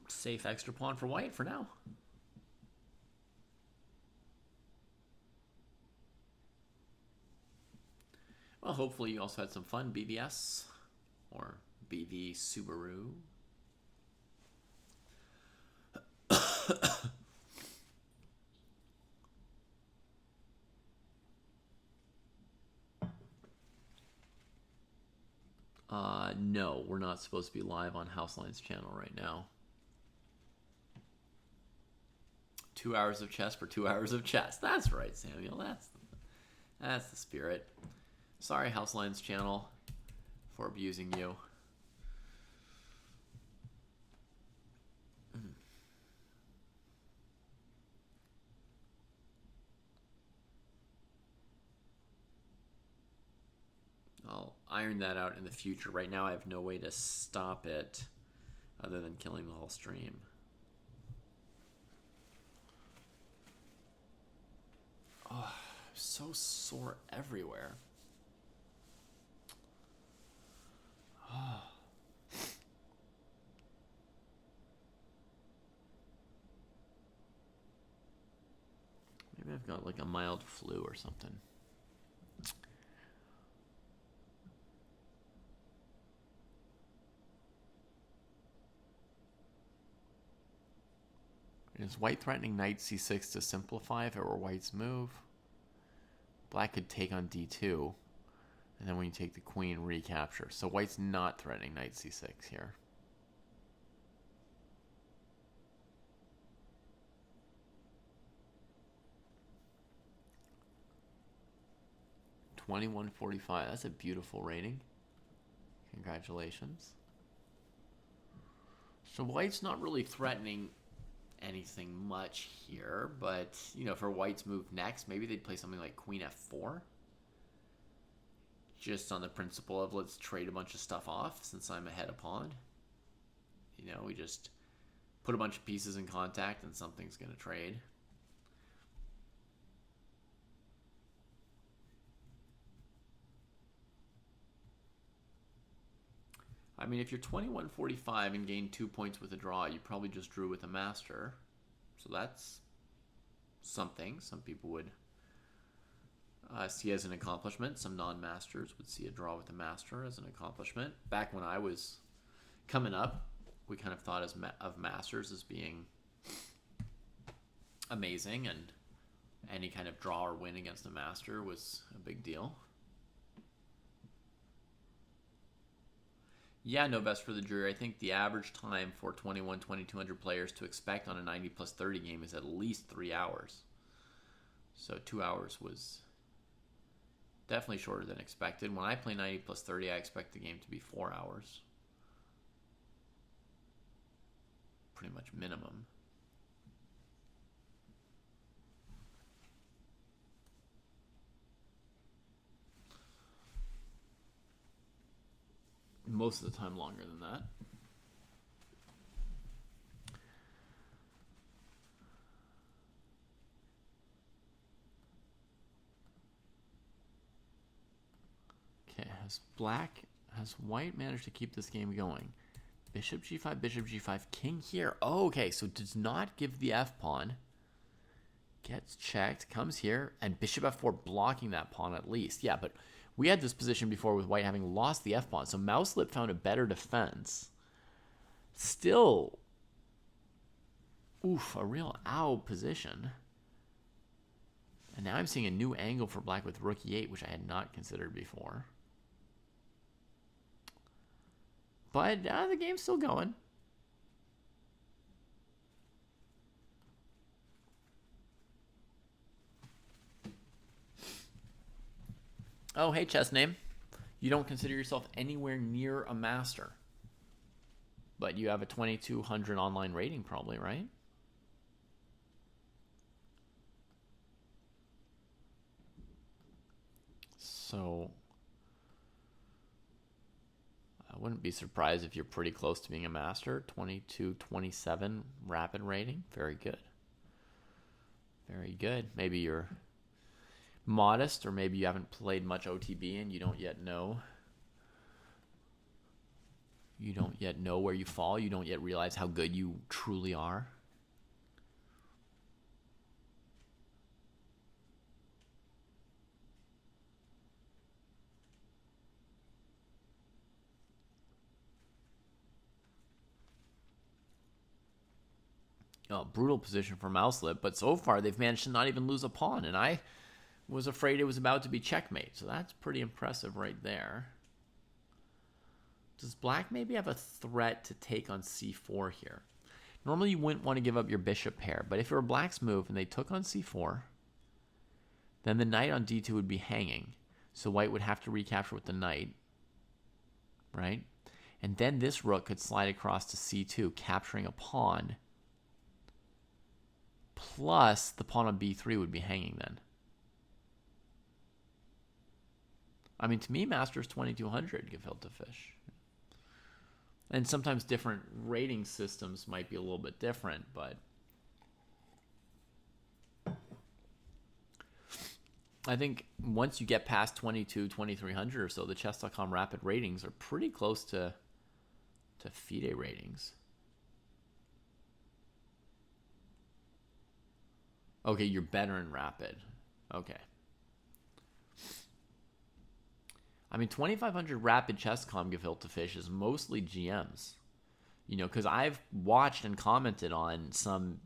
Safe extra pawn for white for now. Well, hopefully you also had some fun, BBS or BV Subaru. No, we're not supposed to be live on Houseline's channel right now. 2 hours of chess for 2 hours of chess. That's right, Samuel. That's the spirit. Sorry, Houseline's channel, for abusing you. I'll iron that out in the future. Right now, I have no way to stop it other than killing the whole stream. Oh, I'm so sore everywhere. Oh. Maybe I've got like a mild flu or something. Is white threatening knight c6 to simplify if it were white's move? Black could take on d2. And then when you take the queen, recapture. So white's not threatening knight c6 here. $21.45. That's a beautiful rating. Congratulations. So white's not really threatening anything much here, but, you know, for white's move next, maybe they'd play something like queen f4. Just on the principle of let's trade a bunch of stuff off since I'm ahead of pawn. You know, we just put a bunch of pieces in contact and something's going to trade. I mean, if you're 21.45 and gain 2 points with a draw, you probably just drew with a master. So that's something some people would see as an accomplishment. Some non-masters would see a draw with a master as an accomplishment. Back when I was coming up, we kind of thought of masters as being amazing, and any kind of draw or win against a master was a big deal. Yeah, no best for the jury. I think the average time for 2,200 players to expect on a 90 plus 30 game is at least 3 hours. So 2 hours was definitely shorter than expected. When I play 90 plus 30, I expect the game to be 4 hours. Pretty much minimum. Most of the time longer than that. Okay, has white managed to keep this game going? Bishop g5, king here. Oh, okay, so does not give the f pawn. Gets checked, comes here, and bishop f4 blocking that pawn at least. Yeah, but we had this position before with white having lost the f-pawn, so Mouselip found a better defense. Still, a real ow position. And now I'm seeing a new angle for black with rook e8, which I had not considered before. But the game's still going. Oh, hey, chess name. You don't consider yourself anywhere near a master. But you have a 2,200 online rating probably, right? So I wouldn't be surprised if you're pretty close to being a master. 2227 rapid rating. Very good. Very good. Maybe you're modest, or maybe you haven't played much OTB and you don't yet know. You don't yet know where you fall. You don't yet realize how good you truly are. Oh, brutal position for Mouselip, but so far they've managed to not even lose a pawn, and I was afraid it was about to be checkmate, so that's pretty impressive right there. Does black maybe have a threat to take on c4 here? Normally you wouldn't want to give up your bishop pair, but if it were black's move and they took on c4, then the knight on d2 would be hanging, so white would have to recapture with the knight, right? And then this rook could slide across to c2, capturing a pawn, plus the pawn on b3 would be hanging then. I mean, to me, master's 2,200 gefilte fish. And sometimes different rating systems might be a little bit different, but I think once you get past 2,300 or so, the chess.com rapid ratings are pretty close to FIDE ratings. Okay, you're better in rapid. Okay. I mean, 2,500 rapid chess.com gefilte fish is mostly GMs. You know, because I've watched and commented on some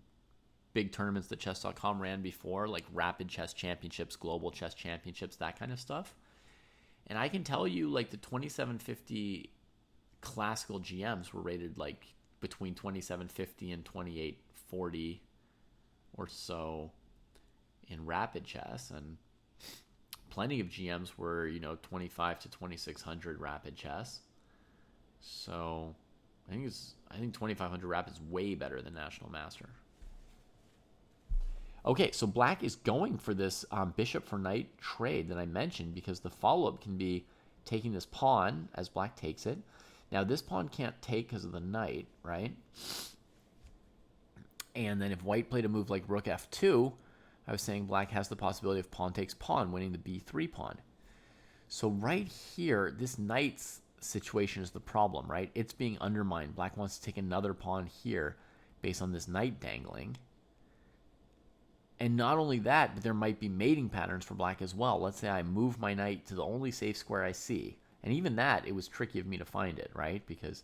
big tournaments that chess.com ran before, like Rapid Chess Championships, Global Chess Championships, that kind of stuff. And I can tell you, like, the 2750 classical GMs were rated like between 2750 and 2840 or so in Rapid Chess, and plenty of GMs were, 25 to 2600 Rapid Chess. So I think 2500 Rapid is way better than National Master. Okay, so Black is going for this bishop for knight trade that I mentioned, because the follow-up can be taking this pawn as Black takes it. Now, this pawn can't take because of the knight, right? And then if White played a move like Rook F2, I was saying Black has the possibility of pawn takes pawn, winning the B3 pawn. So right here, this knight's situation is the problem, right? It's being undermined. Black wants to take another pawn here based on this knight dangling. And not only that, but there might be mating patterns for Black as well. Let's say I move my knight to the only safe square I see. And even that, it was tricky of me to find it, right? Because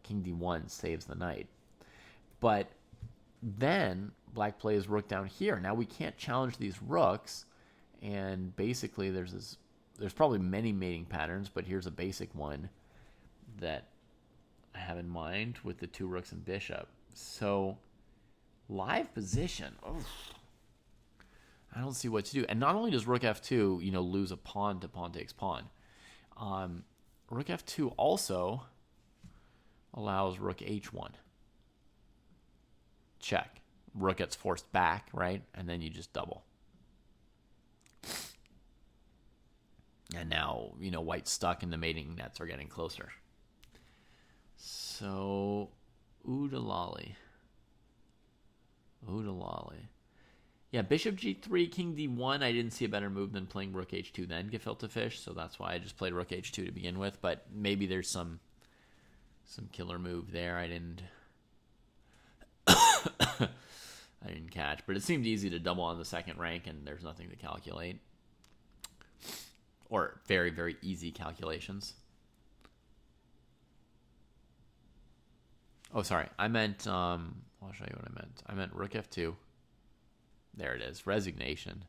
King D1 saves the knight. But then Black plays rook down here. Now we can't challenge these rooks. And basically there's probably many mating patterns, but here's a basic one that I have in mind with the two rooks and bishop. So live position. I don't see what to do. And not only does rook f2, lose a pawn to pawn takes pawn. Rook f2 also allows rook h1. Check. Rook gets forced back, right? And then you just double. And now, White's stuck and the mating nets are getting closer. So, oodalali. Yeah, bishop g3, king d1. I didn't see a better move than playing rook h2 then gefilte fish, so that's why I just played rook h2 to begin with. But maybe there's some killer move there I didn't catch. But it seemed easy to double on the second rank, and there's nothing to calculate, or very, very easy calculations. Oh, sorry, I meant I'll show you what I meant. I meant rook f2. There it is. Resignation.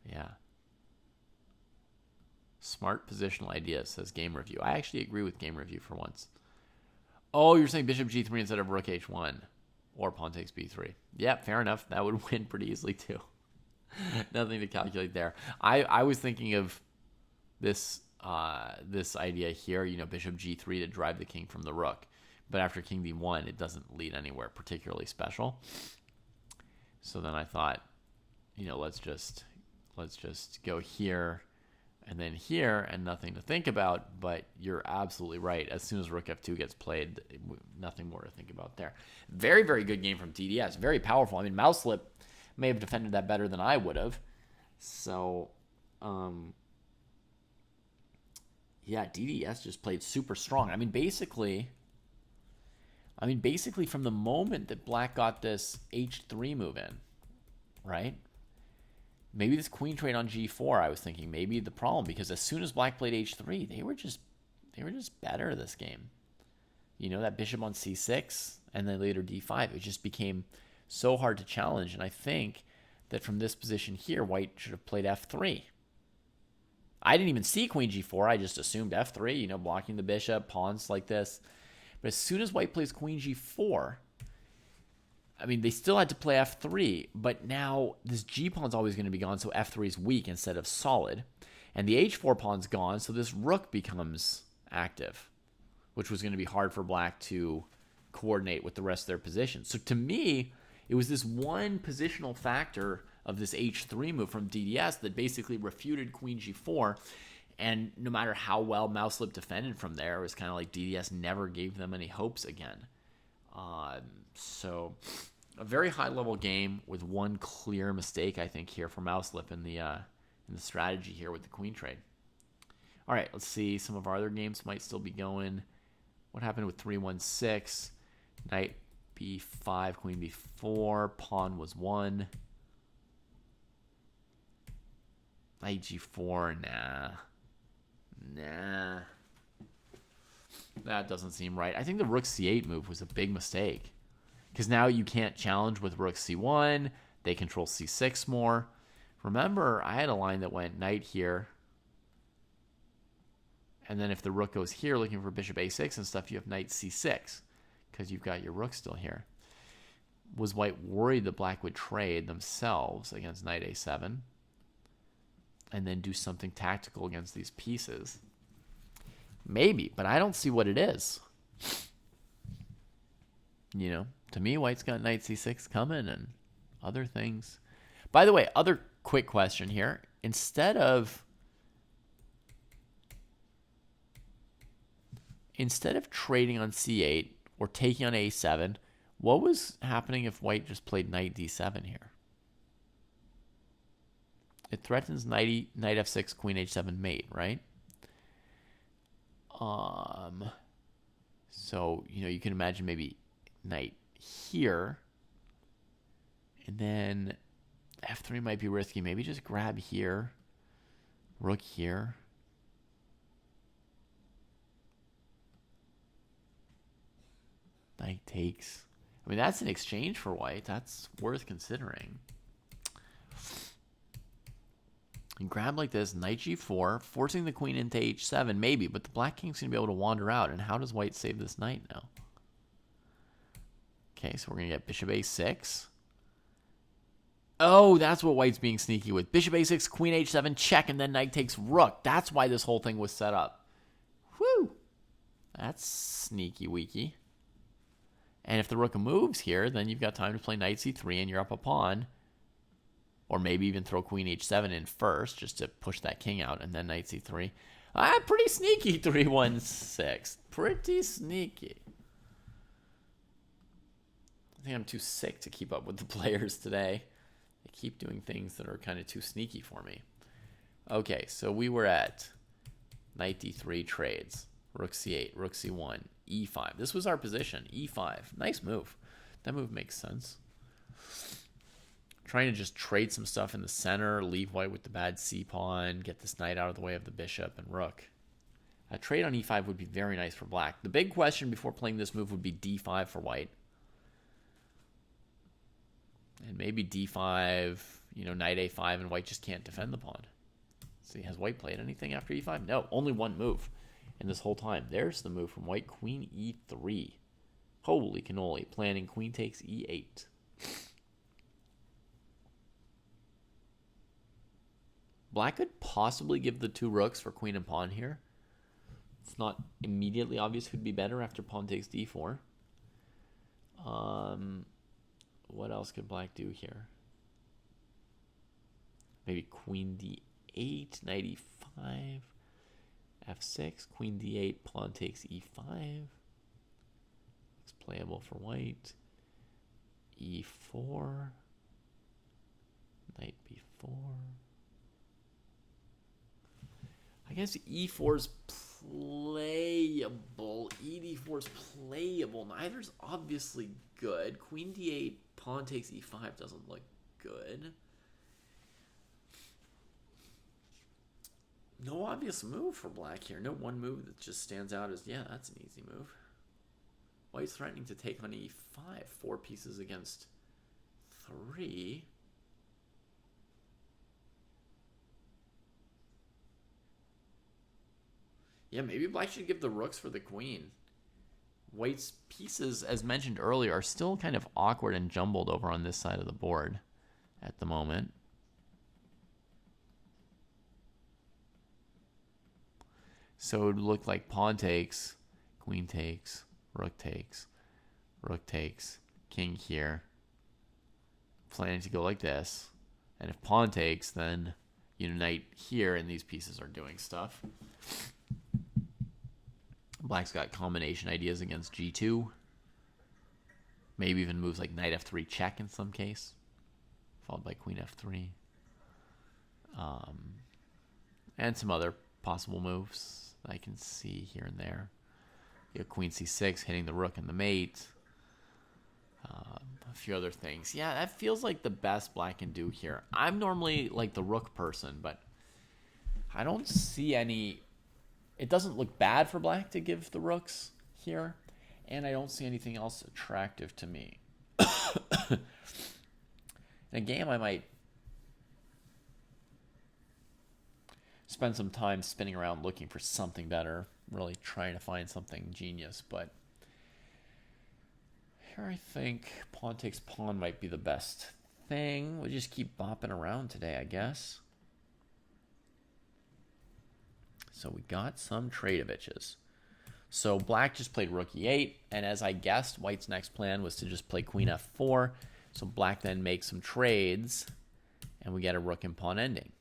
Yeah. Smart positional ideas, says Game Review. I actually agree with Game Review for once. Oh, you're saying bishop g3 instead of rook h1 or pawn takes b3. Yeah, fair enough. That would win pretty easily too. Nothing to calculate there. I was thinking of this idea here, bishop g3 to drive the king from the rook. But after king d1, it doesn't lead anywhere particularly special. So then I thought, let's just go here and then here, and nothing to think about. But you're absolutely right. As soon as rook f2 gets played, nothing more to think about there. Very, very good game from DDS. Very powerful. I mean, Mouselip may have defended that better than I would have. So, yeah, DDS just played super strong. I mean, basically from the moment that Black got this h3 move in, right? Maybe this queen trade on g4, I was thinking, maybe the problem, because as soon as Black played h3, they were just better this game. That bishop on c6 and then later d5, it just became so hard to challenge. And I think that from this position here, White should have played f3. I didn't even see queen g4. I just assumed f3, blocking the bishop, pawns like this. But as soon as White plays queen g4, they still had to play f3, but now this g pawn's always going to be gone, so f3 is weak instead of solid. And the h4 pawn's gone, so this rook becomes active, which was going to be hard for Black to coordinate with the rest of their position. So to me, it was this one positional factor of this h3 move from DDS that basically refuted queen g4. And no matter how well Mouselip defended from there, it was kind of like DDS never gave them any hopes again. So a very high-level game with one clear mistake, I think, here for Mouselip in the strategy here with the queen trade. All right, let's see. Some of our other games might still be going. What happened with 3-1-6? Knight b5, queen b4, pawn was 1. Knight g4, nah. That doesn't seem right. I think the rook c8 move was a big mistake, Because now you can't challenge with rook c1. They control c6 more. Remember, I had a line that went knight here. And then if the rook goes here looking for bishop a6 and stuff, you have knight c6 because you've got your rook still here. Was white worried that black would trade themselves against knight a7 and then do something tactical against these pieces? Maybe, but I don't see what it is. You know, to me, white's got knight c6 coming and other things. By the way, other quick question here. Instead of trading on c8 or taking on a7, what was happening if white just played knight d7 here? It threatens knight f6, queen h7 mate, right? So, you know, you can imagine maybe knight here. And then f3 might be risky. Maybe just grab here. Rook here. Knight takes. I mean, that's an exchange for white. That's worth considering. And grab like this, knight g4, forcing the queen into h7, maybe, but the black king's going to be able to wander out. And how does white save this knight now? Okay, so we're going to get bishop a6. Oh, that's what white's being sneaky with. Bishop a6, queen h7, check, and then knight takes rook. That's why this whole thing was set up. Whew. That's sneaky weaky. And if the rook moves here, then you've got time to play knight c3 and you're up a pawn. Or maybe even throw queen h7 in first just to push that king out and then knight c3. Pretty sneaky 3-1-6. Pretty sneaky. I think I'm too sick to keep up with the players today. They keep doing things that are kind of too sneaky for me. Okay, so we were at knight d3 trades. Rook c8, rook c1, e5. This was our position, e5. Nice move. That move makes sense. Trying to just trade some stuff in the center, leave white with the bad c-pawn, get this knight out of the way of the bishop and rook. A trade on e5 would be very nice for black. The big question before playing this move would be d5 for white. And maybe d5, you know, knight a5, and white just can't defend the pawn. See, has white played anything after e5? No, only one move. And this whole time, there's the move from white, queen e3. Holy cannoli, planning queen takes e8. Black could possibly give the two rooks for queen and pawn here. It's not immediately obvious who'd be better after pawn takes d4. What else could black do here? Maybe queen d8, knight e5, f6, queen d8, pawn takes e5. It's playable for white. e4, knight b4. I guess e4 is playable. e4 is playable. Neither's obviously good. Queen d8, pawn takes e5 doesn't look good. No obvious move for black here. No one move that just stands out as, yeah, that's an easy move. White's threatening to take on e5. 4 pieces against 3. Yeah, maybe black should give the rooks for the queen. White's pieces, as mentioned earlier, are still kind of awkward and jumbled over on this side of the board at the moment. So it would look like pawn takes, queen takes, rook takes, king here. Planning to go like this. And if pawn takes, then you know, knight here, and these pieces are doing stuff. Black's got combination ideas against g2. Maybe even moves like knight f3 check in some case, followed by queen f3. And some other possible moves I can see here and there. You have queen c6 hitting the rook and the mate. A few other things. Yeah, that feels like the best black can do here. I'm normally like the rook person, but I don't see any... It doesn't look bad for black to give the rooks here, and I don't see anything else attractive to me. In a game, I might spend some time spinning around looking for something better, really trying to find something genius, but here I think pawn takes pawn might be the best thing. We'll just keep bopping around today, I guess. So we got some Tradoviches. So black just played rook e8, and as I guessed, white's next plan was to just play queen f4. So black then makes some trades, and we get a rook and pawn ending.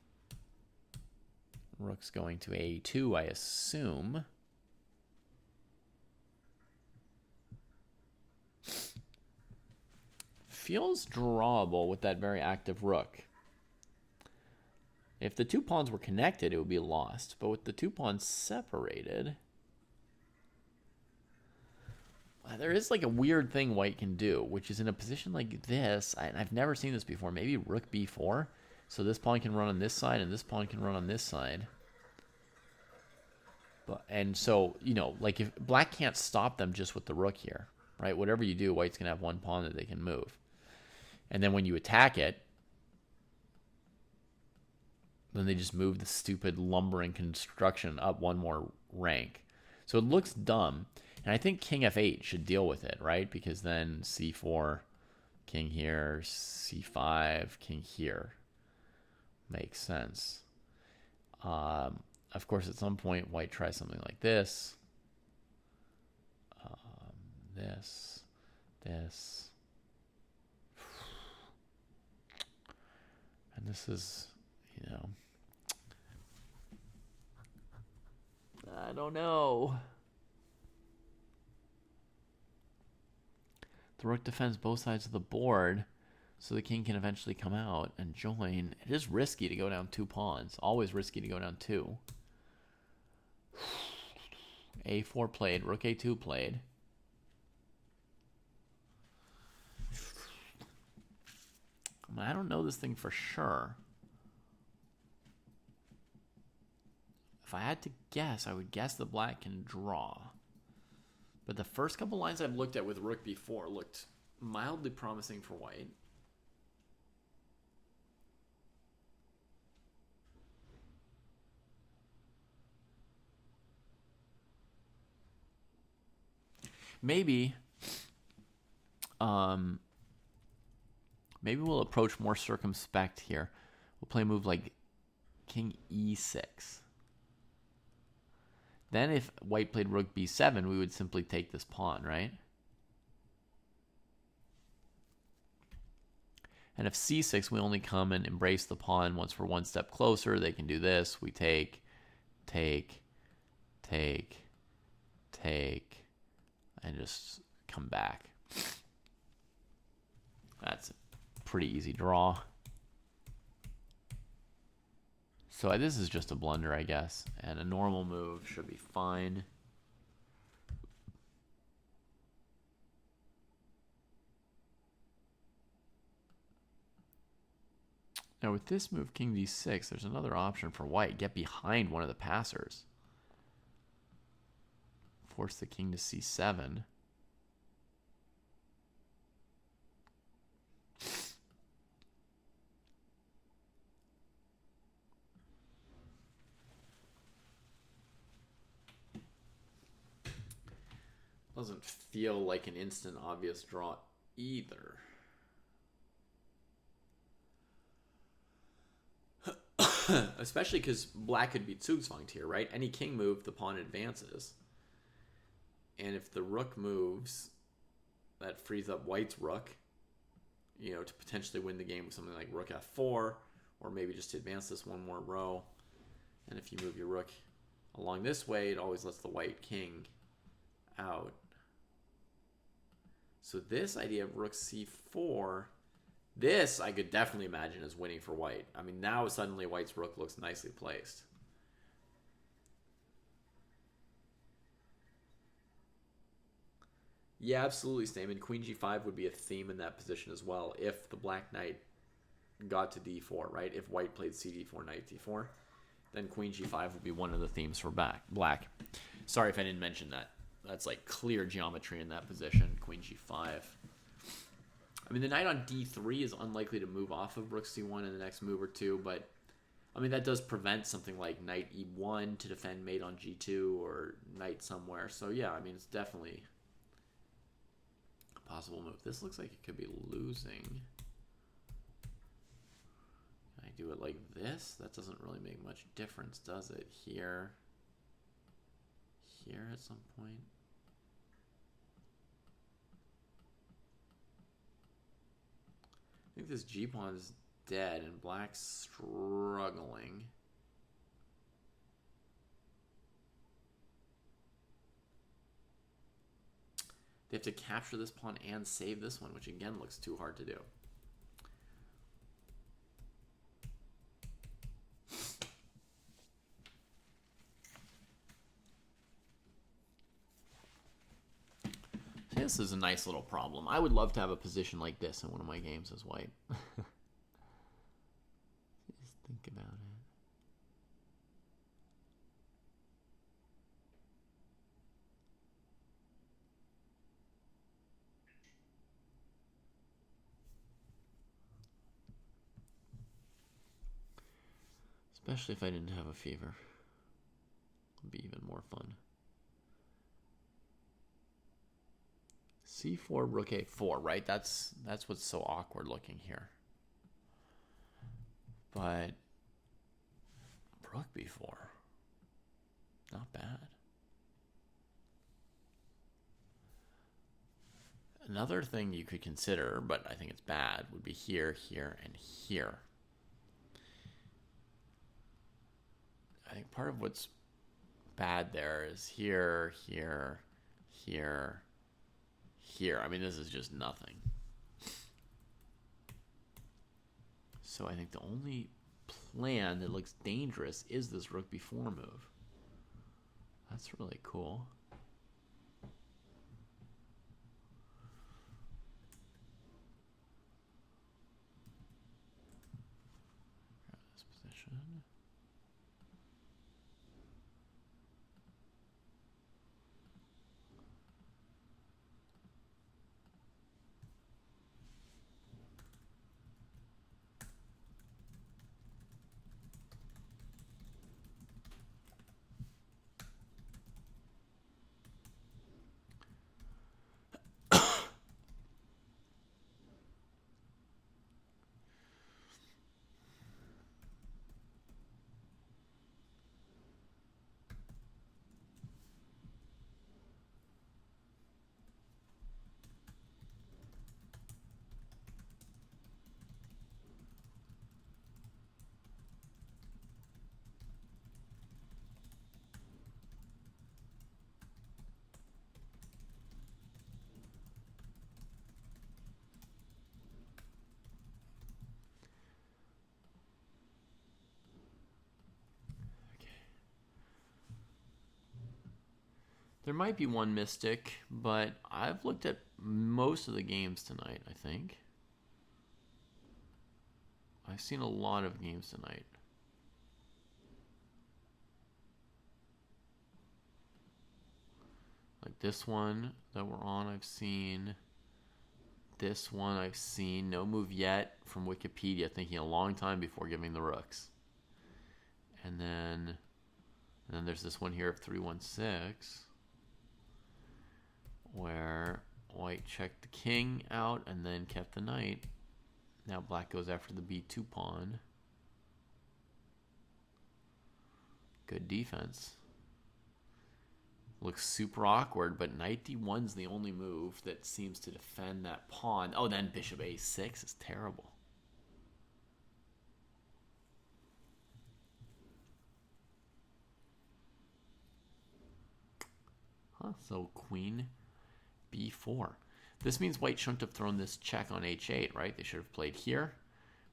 Rook's going to a2, I assume. Feels drawable with that very active rook. If the two pawns were connected, it would be lost. But with the two pawns separated, there is like a weird thing white can do, which is in a position like this, and I've never seen this before, maybe rook b4. So this pawn can run on this side, and this pawn can run on this side. And so, you know, like if black can't stop them just with the rook here, right? Whatever you do, white's going to have one pawn that they can move. And then when you attack it, then they just move the stupid lumbering construction up one more rank. So it looks dumb. And I think king f8 should deal with it, right? Because then c4, king here, c5, king here. Makes sense. Of course, at some point, white tries something like this. This. And this is, you know, I don't know. The rook defends both sides of the board, so the king can eventually come out and join. It is risky to go down two pawns. Always risky to go down two. a4 played, rook a2 played. I don't know this thing for sure. If I had to guess, I would guess the black can draw. But the first couple lines I've looked at with rook b4 looked mildly promising for white. Maybe we'll approach more circumspect here. We'll play a move like king e6. Then if white played rook b7, we would simply take this pawn, right? And if c6, we only come and embrace the pawn once we're one step closer. They can do this. We take, and just come back. That's a pretty easy draw. So this is just a blunder, I guess, and a normal move should be fine. Now with this move, king d6, there's another option for white. Get behind one of the passers. Force the king to c7. Doesn't feel like an instant obvious draw either. Especially because black could be zugzwanged here, right? Any king move, the pawn advances. And if the rook moves, that frees up white's rook, you know, to potentially win the game with something like rook f4, or maybe just to advance this one more row. And if you move your rook along this way, it always lets the white king out. So this idea of rook c4, this I could definitely imagine as winning for white. I mean, now suddenly white's rook looks nicely placed. Yeah, absolutely, Stamen. Queen g5 would be a theme in that position as well if the black knight got to d4, right? If white played cd4, knight d4, then queen g5 would be one of the themes for black. Sorry if I didn't mention that. That's like clear geometry in that position, queen g5. I mean, the knight on d3 is unlikely to move off of rook c1 in the next move or two, but I mean, that does prevent something like knight e1 to defend mate on g2 or knight somewhere. So yeah, I mean, it's definitely a possible move. This looks like it could be losing. Can I do it like this? That doesn't really make much difference, does it? Here at some point. I think this g-pawn is dead and black's struggling. They have to capture this pawn and save this one, which again looks too hard to do. This is a nice little problem. I would love to have a position like this in one of my games as white. Just think about it. Especially if I didn't have a fever. It'd be even more fun. c4, rook a4, right? That's what's so awkward looking here. But rook b4, not bad. Another thing you could consider, but I think it's bad, would be here, here, and here. I think part of what's bad there is here, here, here, here. I mean, this is just nothing. So I think the only plan that looks dangerous is this rook b4 move. That's really cool. This position. There might be one mystic, but I've looked at most of the games tonight, I think. I've seen a lot of games tonight. Like this one that we're on, I've seen. This one I've seen. No move yet from Wikipedia, thinking a long time before giving the rooks. And then there's this one here of 316. Where white checked the king out and then kept the knight. Now black goes after the b2 pawn. Good defense. Looks super awkward, but knight d1's the only move that seems to defend that pawn. Oh, then bishop a6 is terrible. Huh, so queen b4. This means white shouldn't have thrown this check on h8, right? They should have played here.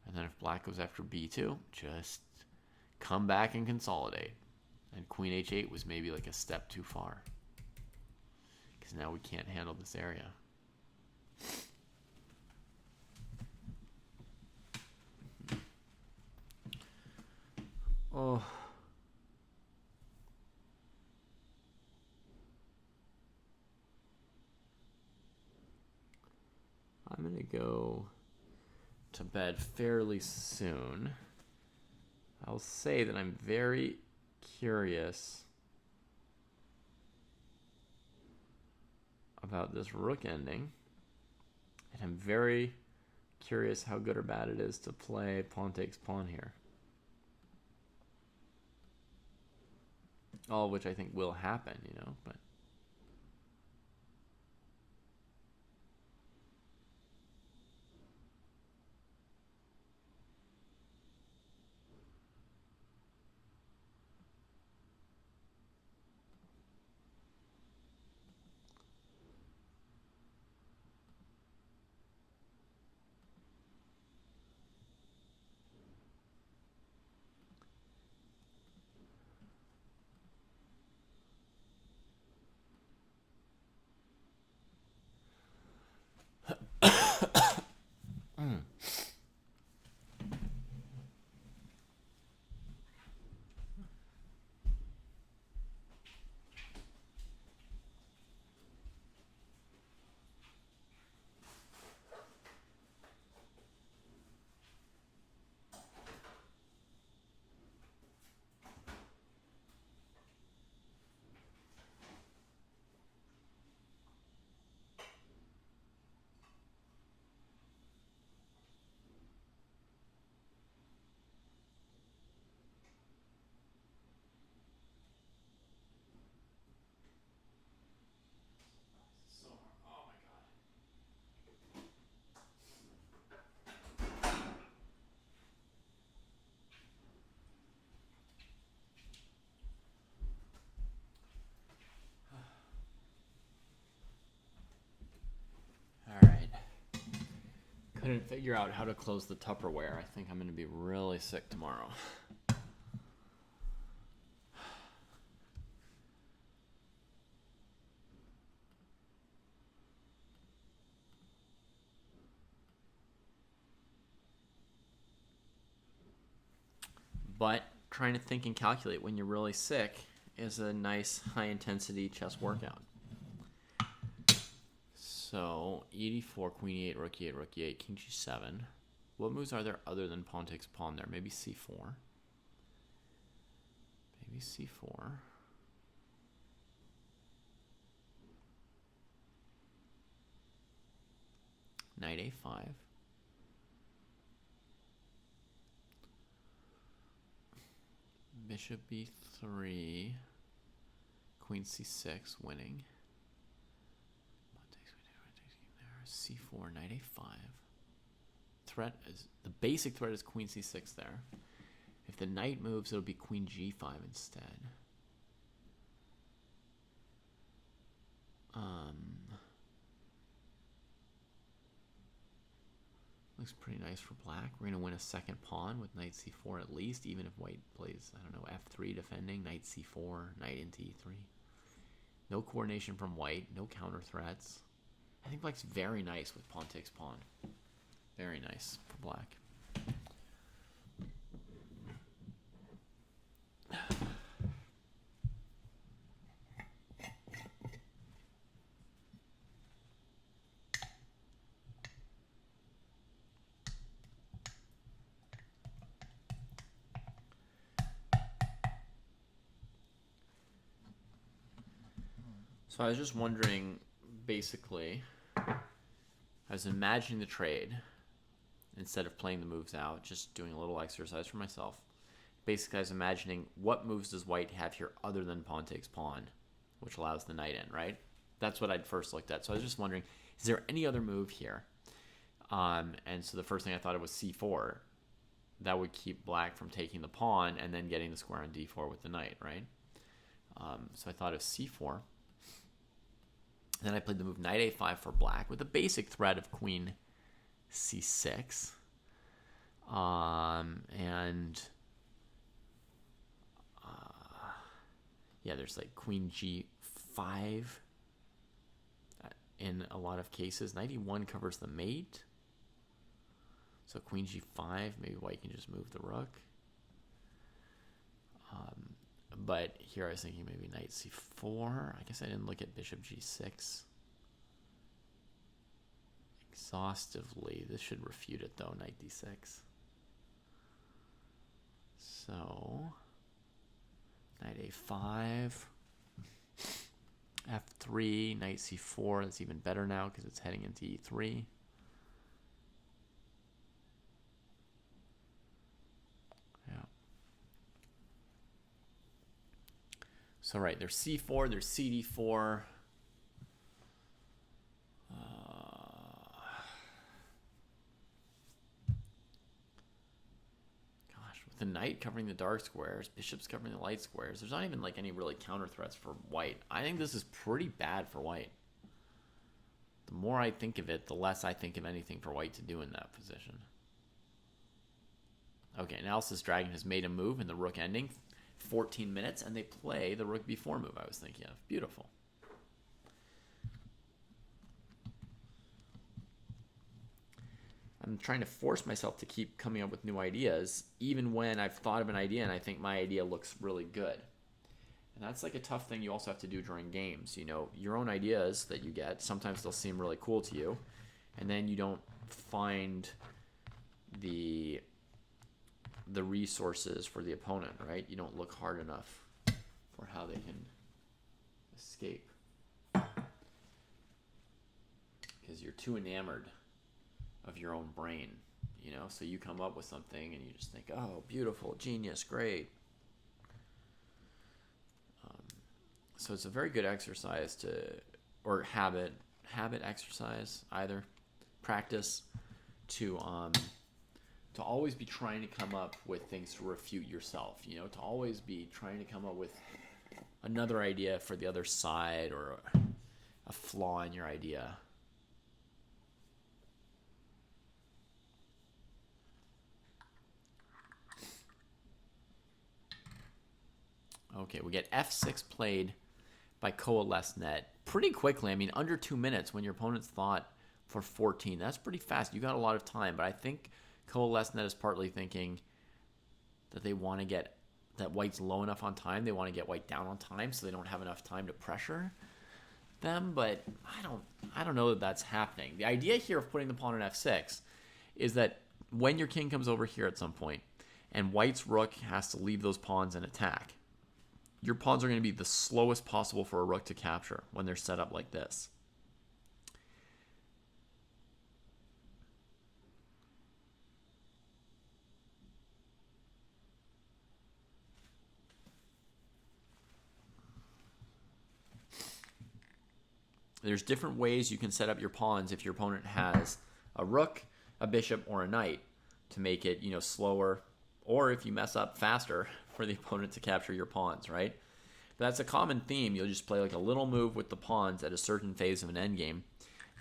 And then if black goes after b2, just come back and consolidate. And queen h8 was maybe like a step too far. Because now we can't handle this area. Oh. I'm going to to go to bed fairly soon. I'll say that I'm very curious about this rook ending. And I'm very curious how good or bad it is to play pawn takes pawn here. All of which I think will happen, you know, but couldn't figure out how to close the Tupperware. I think I'm going to be really sick tomorrow. But trying to think and calculate when you're really sick is a nice high-intensity chess workout. So, e4, queen e8, rook e8, rook e8, king g7. What moves are there other than pawn takes pawn there? Maybe c4. Maybe c4. Knight a5. Bishop b3. Queen c6, winning. c4, knight a5. Threat is the basic threat is queen c6 there. If the knight moves, it'll be queen g5 instead. Looks pretty nice for black. We're gonna win a second pawn with knight c4 at least, even if white plays, I don't know, f3 defending, knight c4, knight into e3. No coordination from white, no counter threats. I think black's very nice with pawn takes pawn. Very nice for black. So I was just wondering, basically, I was imagining the trade instead of playing the moves out, just doing a little exercise for myself. Basically, I was imagining what moves does white have here other than pawn takes pawn, which allows the knight in, right? That's what I'd first looked at. So I was just wondering, is there any other move here? And so the first thing I thought of was c4. That would keep black from taking the pawn and then getting the square on d4 with the knight, right? So I thought of c4. Then I played the move knight a5 for black with a basic threat of queen c6. Yeah, there's like queen g5 in a lot of cases. Knight e1 covers the mate. So queen g5, maybe white can just move the rook. But here I was thinking maybe knight c4. I guess I didn't look at bishop g6. exhaustively. This should refute it, though, knight d6. So, knight a5, f3, knight c4. That's even better now because it's heading into e3. Yeah. So, right, there's c4, there's cd4. The knight covering the dark squares, bishops covering the light squares. There's not even like any really counter threats for white. I think this is pretty bad for white. The more I think of it, the less I think of anything for white to do in that position. Okay, Analysis Dragon has made a move in the rook ending. 14 minutes, and they play the rook b4 move I was thinking of. Beautiful. I'm trying to force myself to keep coming up with new ideas, even when I've thought of an idea and I think my idea looks really good. And that's like a tough thing you also have to do during games. You know, your own ideas that you get, sometimes they'll seem really cool to you, and then you don't find the resources for the opponent, right? You don't look hard enough for how they can escape. Because you're too enamored of your own brain, you know? So you come up with something and you just think, oh, beautiful, genius, great. So it's a very good exercise or habit exercise, either practice to always be trying to come up with things to refute yourself, you know, to always be trying to come up with another idea for the other side or a flaw in your idea. Okay, we get f6 played by CoalesceNet pretty quickly. I mean, under 2 minutes when your opponent's thought for 14. That's pretty fast. You got a lot of time, but I think CoalesceNet is partly thinking that they want to get that white's low enough on time. They want to get white down on time so they don't have enough time to pressure them, but I don't know that that's happening. The idea here of putting the pawn on f6 is that when your king comes over here at some point and white's rook has to leave those pawns and attack, your pawns are going to be the slowest possible for a rook to capture when they're set up like this. There's different ways you can set up your pawns if your opponent has a rook, a bishop, or a knight to make it, you know, slower, or if you mess up faster for the opponent to capture your pawns, right? But that's a common theme. You'll just play like a little move with the pawns at a certain phase of an endgame,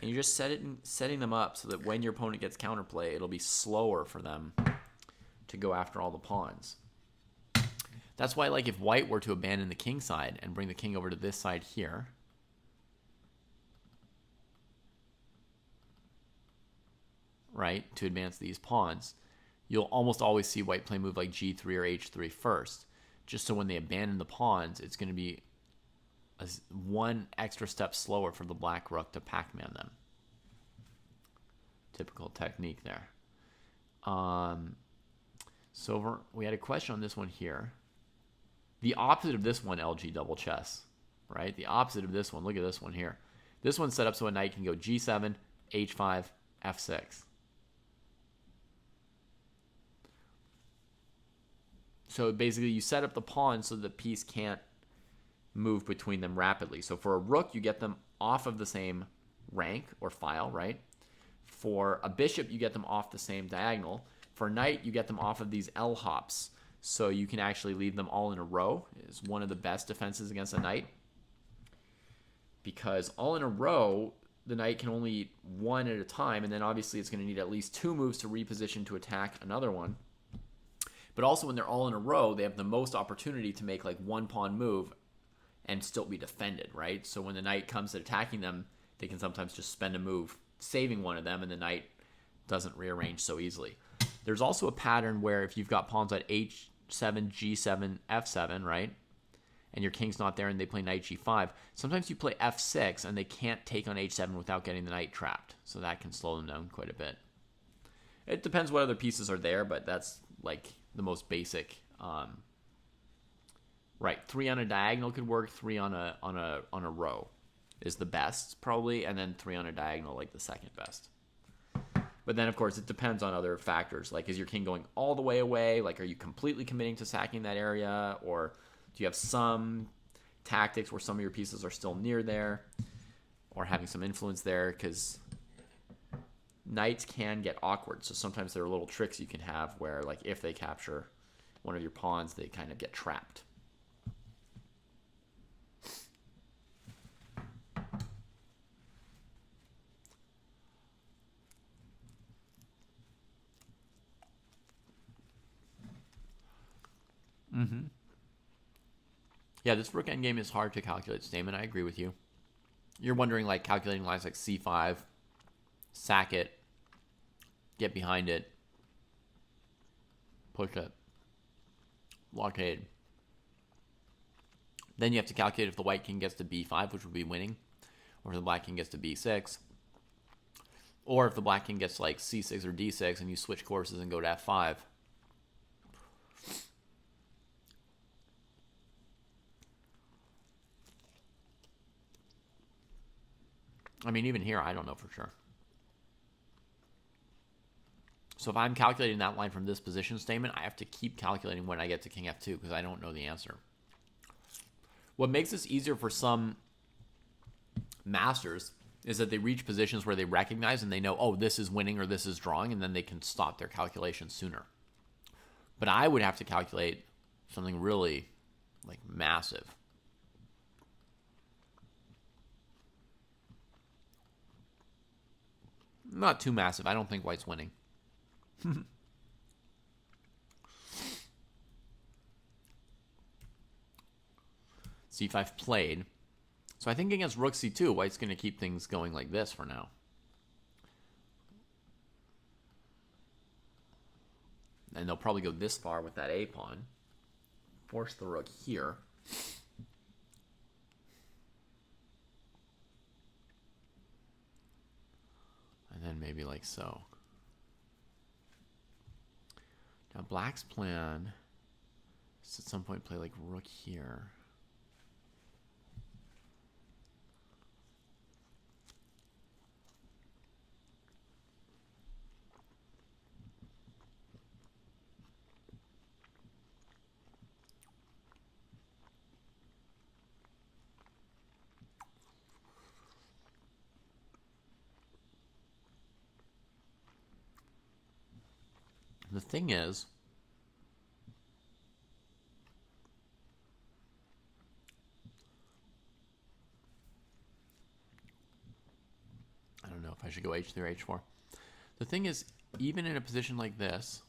and you're just setting them up so that when your opponent gets counterplay, it'll be slower for them to go after all the pawns. That's why, like, if white were to abandon the king side and bring the king over to this side here, right, to advance these pawns, you'll almost always see white play a move like g3 or h3 first, just so when they abandon the pawns, it's going to be one extra step slower for the black rook to Pac-Man them. Typical technique there. So we had a question on this one here. The opposite of this one, LG double chess, right? The opposite of this one. Look at this one here. This one's set up so a knight can go g7, h5, f6. So basically you set up the pawn so the piece can't move between them rapidly. So for a rook, you get them off of the same rank or file, right? For a bishop, you get them off the same diagonal. For a knight, you get them off of these L hops. So you can actually leave them all in a row. It's one of the best defenses against a knight. Because all in a row, the knight can only eat one at a time, and then obviously it's going to need at least 2 moves to reposition to attack another one. But also when they're all in a row, they have the most opportunity to make like one pawn move and still be defended, right? So when the knight comes to attacking them, they can sometimes just spend a move saving one of them, and the knight doesn't rearrange so easily. There's also a pattern where if you've got pawns at h7, g7, f7, right? and your king's not there and they play knight g5, sometimes you play f6 and they can't take on h7 without getting the knight trapped. So that can slow them down quite a bit. It depends what other pieces are there, but that's like the most basic. Right, 3 on a diagonal could work. 3 on a row is the best probably, and then 3 on a diagonal like the second best. But then of course it depends on other factors. Like, is your king going all the way away? Like, are you completely committing to sacking that area, or do you have some tactics where some of your pieces are still near there, or having some influence there? Because knights can get awkward, so sometimes there are little tricks you can have where, like, if they capture one of your pawns, they kind of get trapped. Yeah, this rook endgame is hard to calculate, Stamen. I agree with you. You're wondering, like, calculating lines like c5, sack it, get behind it, push it, blockade. Then you have to calculate if the white king gets to b5, which would be winning, or if the black king gets to b6, or if the black king gets like c6 or d6 and you switch courses and go to f5. I mean, even here, I don't know for sure. So if I'm calculating that line from this position statement, I have to keep calculating when I get to king f2 because I don't know the answer. What makes this easier for some masters is that they reach positions where they recognize and they know, oh, this is winning or this is drawing, and then they can stop their calculation sooner. But I would have to calculate something really, like, massive. Not too massive. I don't think white's winning. c5 played. So I think against rook c2, white's going to keep things going like this for now. And they'll probably go this far with that a pawn. Force the rook here. And then maybe like so. Now black's plan is at some point play like rook here. The thing is, I don't know if I should go h3 or h4. The thing is, even in a position like this,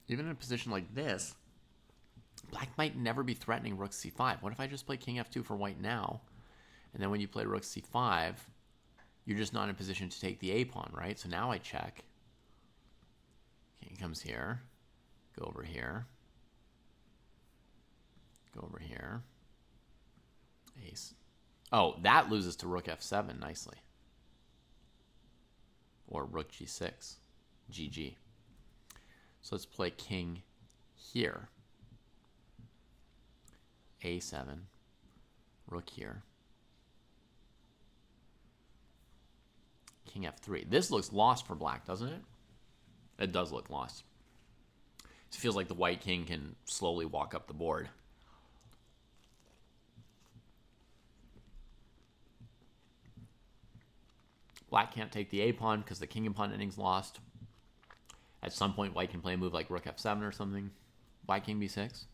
even in a position like this, black might never be threatening rook c5. What if I just play king f2 for white now, and then when you play rook c5, you're just not in a position to take the a pawn, right? So now I check. King comes here, go over here, go over here. Ace. Oh, that loses to rook f7 nicely. Or rook g6. GG. So let's play king here. a7. Rook here. King f3. This looks lost for black, doesn't it? It does look lost. It feels like the white king can slowly walk up the board. Black can't take the a pawn because the king and pawn ending's lost. At some point, white can play a move like rook f7 or something. White king b6.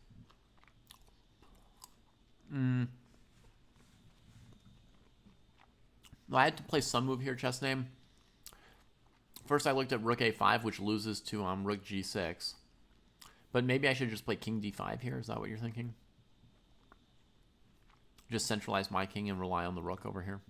I had to play some move here, chess name. First, I looked at rook a5, which loses to rook g6. But maybe I should just play king d5 here. Is that what you're thinking? Just centralize my king and rely on the rook over here.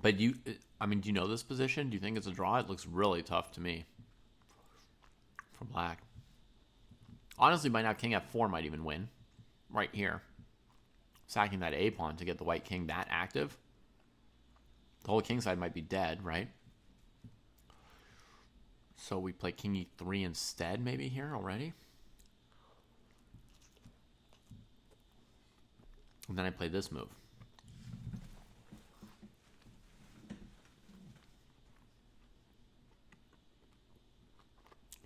But I mean, do you know this position? Do you think it's a draw? It looks really tough to me for black. Honestly, by now, king f4 might even win right here. Sacking that a pawn to get the white king that active. The whole king side might be dead, right? So we play king e3 instead maybe here already. And then I play this move.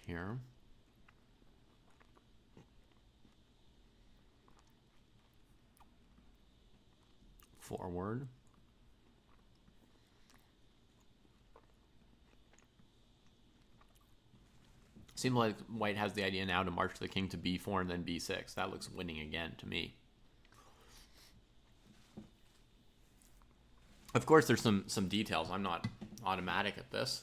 Here. Forward. Seems like white has the idea now to march the king to b4 and then b6. That looks winning again to me. Of course, there's some details. I'm not automatic at this.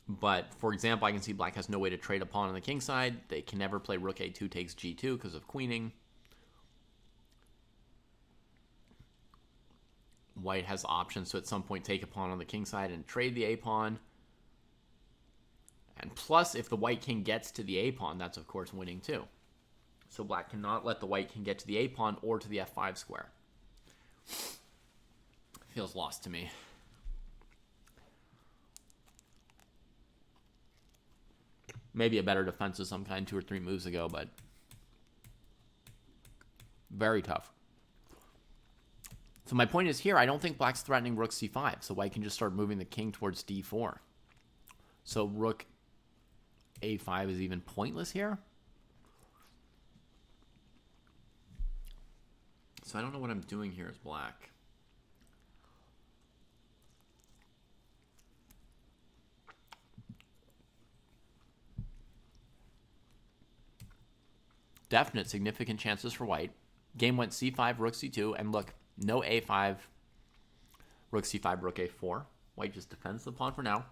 But, for example, I can see black has no way to trade a pawn on the king side. They can never play rook a2 takes g2 because of queening. White has options to at some point take a pawn on the king side and trade the a pawn. And plus, if the white king gets to the a pawn, that's of course winning too. So black cannot let the white king get to the a pawn or to the f5 square. Feels lost to me. Maybe a better defense of some kind 2 or 3 moves ago, but very tough. So my point is here, I don't think black's threatening rook c5, so white can just start moving the king towards d4. So rook a5 is even pointless here. So I don't know what I'm doing here as black. Definite significant chances for white. Game went c5, rook c2, and look, no a5, rook c5, rook a4. White just defends the pawn for now.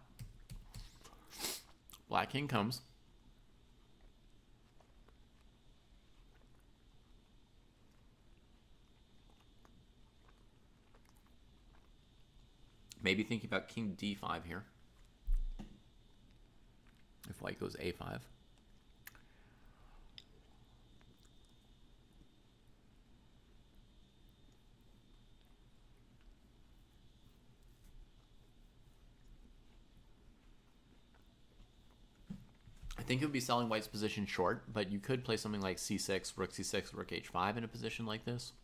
Black king comes. Maybe thinking about king d5 here. If white goes a5. I think it would be selling white's position short, but you could play something like c6, rook h5 in a position like this.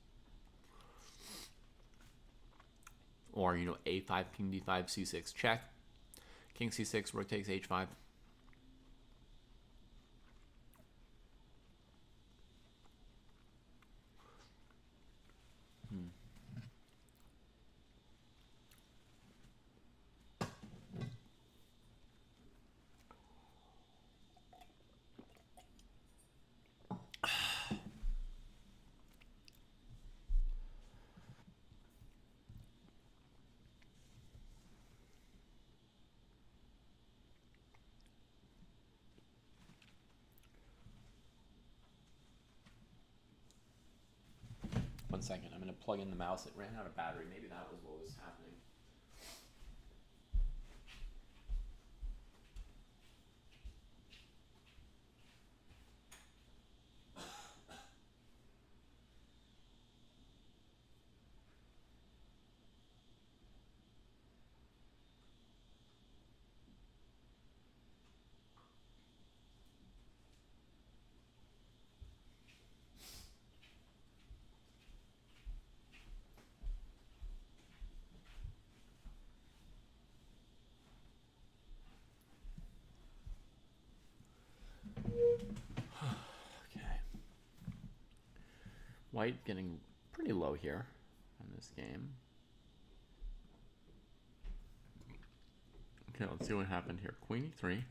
Or, you know, a5, king d5, c6, check. King c6, rook takes h5. One second, I'm going to plug in the mouse. It ran out of battery. Maybe that was what was happening. Okay. White getting pretty low here in this game. Okay, let's see what happened here. Queen e3.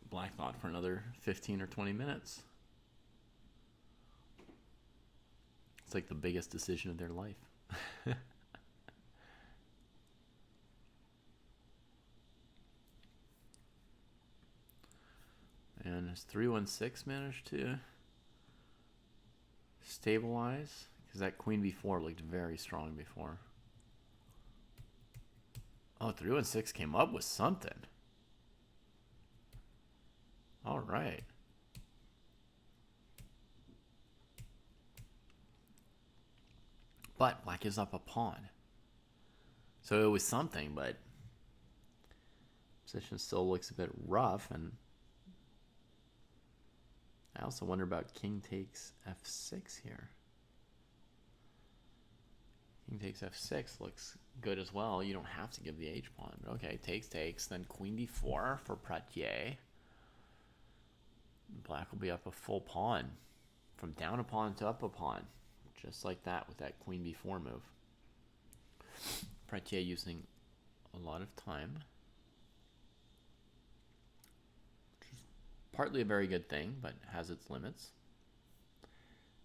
Black thought for another 15 or 20 minutes. It's like the biggest decision of their life. And his 316 managed to stabilize. Because that queen b4 looked very strong before. Oh, 3-1-6 came up with something. All right. But black is up a pawn. So it was something, but position still looks a bit rough. And I also wonder about king takes f6 here. King takes f6 looks good as well. You don't have to give the h-pawn. But okay, takes. Then queen d4 for Pratier. Black will be up a full pawn. From down a pawn to up a pawn. Just like that with that queen b4 move. Pratier using a lot of time. Which is partly a very good thing, but has its limits.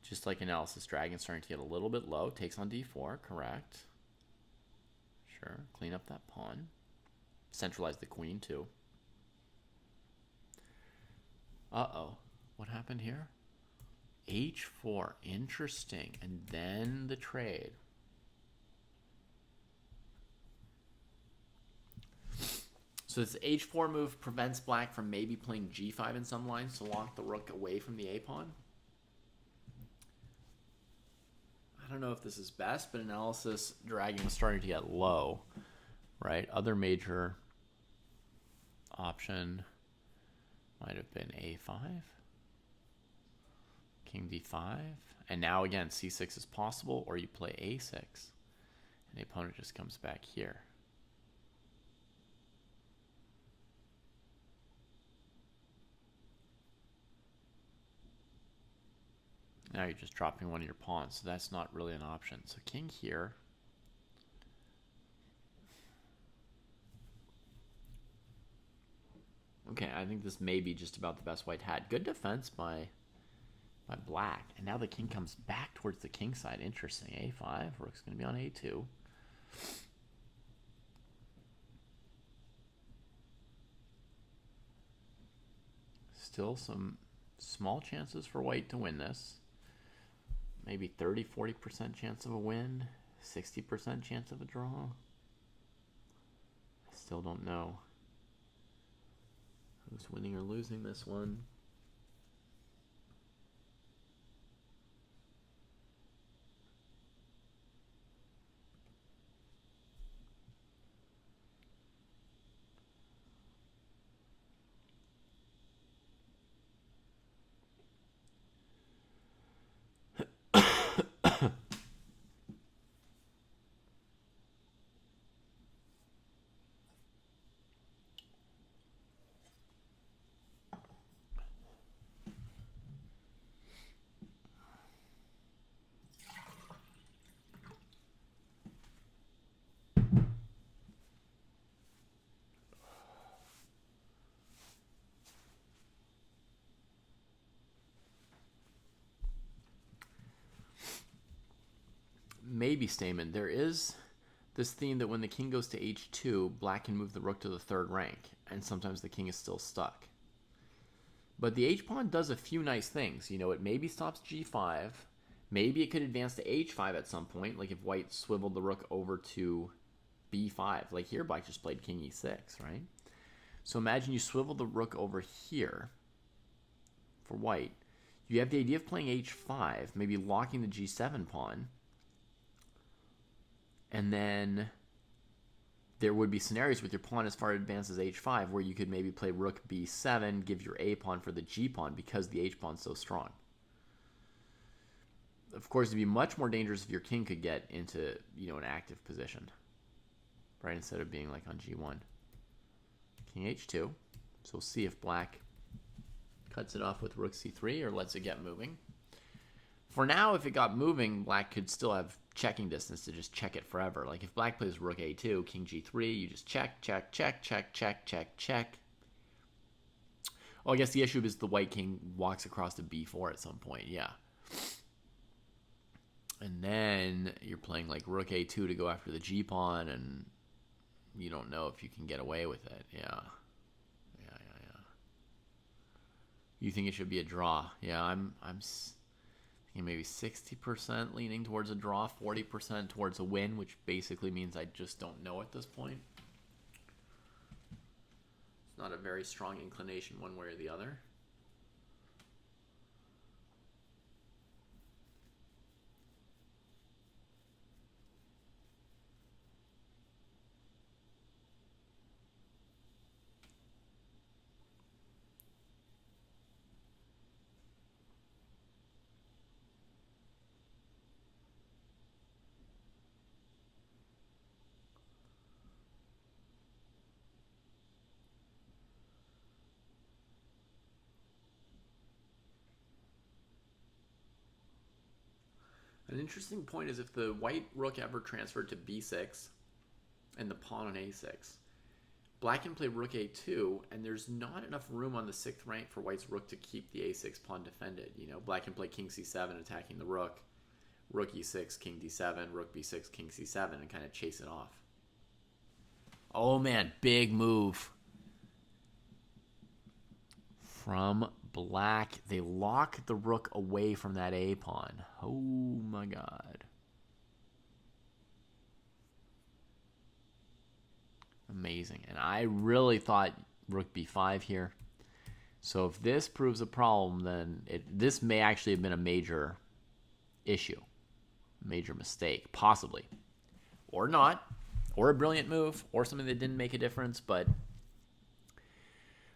Just like analysis, dragon starting to get a little bit low. Takes on d4, correct. Sure, clean up that pawn. Centralize the queen too. Uh-oh, what happened here? h4, interesting. And then the trade. So this h4 move prevents black from maybe playing g5 in some lines to lock the rook away from the a-pawn. I don't know if this is best, but analysis dragging is starting to get low, right? Other major option might have been a5, king d5, and now again c6 is possible, or you play a6, and the opponent just comes back here. Now you're just dropping one of your pawns, so that's not really an option. So king here. Okay, I think this may be just about the best white had. Good defense by black. And now the king comes back towards the king side. Interesting. a5. Rook's going to be on a2. Still some small chances for white to win this. Maybe 30-40% chance of a win, 60% chance of a draw. I still don't know who's winning or losing this one. Maybe Stamen. There is this theme that when the king goes to h2, black can move the rook to the third rank, and sometimes the king is still stuck. But the h-pawn does a few nice things. You know, it maybe stops g5. Maybe it could advance to h5 at some point, like if white swiveled the rook over to b5. Like here, black just played king e6, right? So imagine you swivel the rook over here for white. You have the idea of playing h5, maybe locking the g7 pawn. And then there would be scenarios with your pawn as far advanced as h5 where you could maybe play rook b7, give your a-pawn for the g-pawn because the h-pawn's so strong. Of course, it'd be much more dangerous if your king could get into, you know, an active position, right? Instead of being like on g1. King h2. So we'll see if black cuts it off with rook c3 or lets it get moving. For now, if it got moving, black could still have checking distance to just check it forever. Like if black plays rook a2, king g3, you just check. Oh, I guess the issue is the white king walks across to b4 at some point, yeah. And then you're playing like rook a2 to go after the g-pawn, and you don't know if you can get away with it, yeah. You think it should be a draw? Yeah, I'm Maybe 60% leaning towards a draw, 40% towards a win, which basically means I just don't know at this point. It's not a very strong inclination one way or the other. An interesting point is if the white rook ever transferred to b6 and the pawn on a6, black can play rook a2, and there's not enough room on the 6th rank for white's rook to keep the a6 pawn defended. You know, black can play king c7 attacking the rook e6, king d7, rook b6, king c7, and kind of chase it off. Oh man, big move from black. They lock the rook away from that a pawn. Oh my god. Amazing. And I really thought rook b5 here. So if this proves a problem, then this may actually have been a major issue. Major mistake, possibly. Or not. Or a brilliant move. Or something that didn't make a difference. But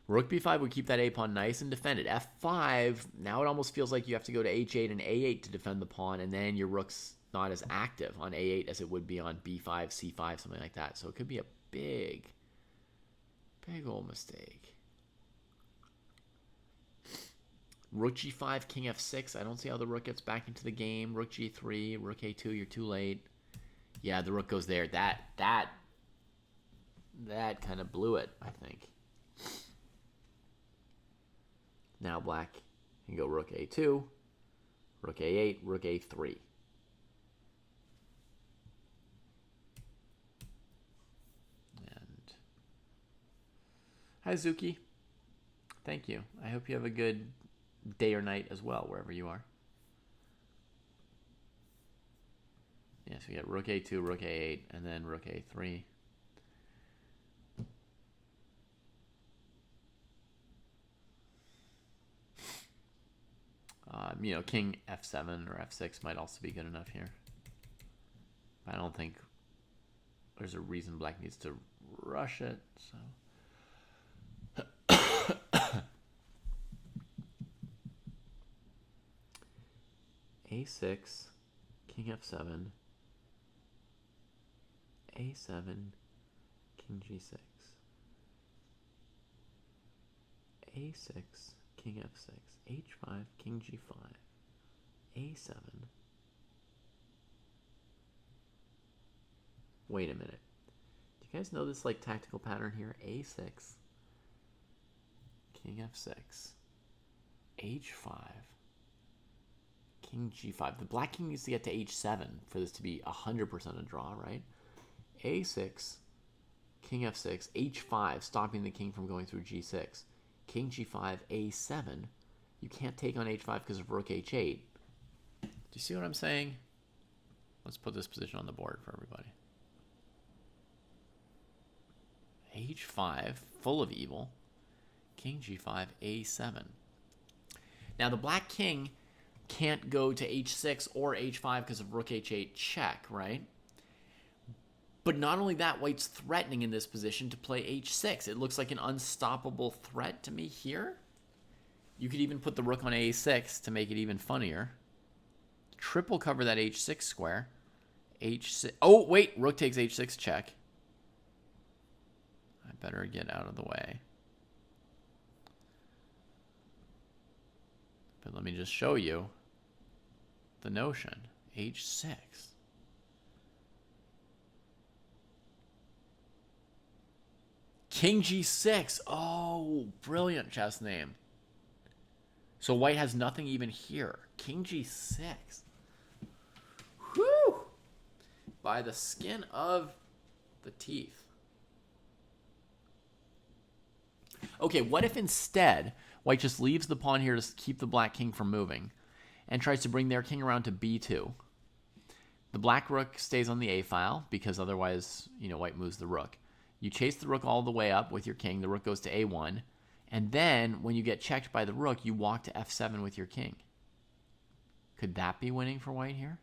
rook b5 would keep that a pawn nice and defended. f5, now it almost feels like you have to go to h8 and a8 to defend the pawn, and then your rook's not as active on a8 as it would be on b5, c5, something like that. So it could be a big old mistake. Rook g5, king f6. I don't see how the rook gets back into the game. Rook g3, rook a2, you're too late. Yeah, the rook goes there. That kind of blew it, I think. Now black can go rook a2, rook a8, rook a3. And hi, Zuki. Thank you. I hope you have a good day or night as well, wherever you are. Yeah, so we got rook a2, rook a8, and then rook a3. You know, king f7 or f6 might also be good enough here. I don't think there's a reason black needs to rush it. So a6, king f7, a7, king g6, a6, king f6, h5, king g5, a7. Wait a minute. Do you guys know this like tactical pattern here? a6, king f6, h5, king g5. The black king needs to get to h7 for this to be 100% a draw, right? a6, king f6, h5, stopping the king from going through g6. King g5, a7. You can't take on h5 because of rook h8. Do you see what I'm saying? Let's put this position on the board for everybody. h5, full of evil. King g5, a7. Now the black king can't go to h6 or h5 because of rook h8 check, right? But not only that, white's threatening in this position to play h6. It looks like an unstoppable threat to me here. You could even put the rook on a6 to make it even funnier. Triple cover that h6 square. h6. Oh, wait. Rook takes h6 check. I better get out of the way. But let me just show you the notion. h6. King g6. Oh, brilliant chess name. So white has nothing even here. King g6. Whew. By the skin of the teeth. Okay, what if instead white just leaves the pawn here to keep the black king from moving, and tries to bring their king around to b2. The black rook stays on the a file because otherwise, white moves the rook. You chase the rook all the way up with your king. The rook goes to a1. And then when you get checked by the rook, you walk to f7 with your king. Could that be winning for white here?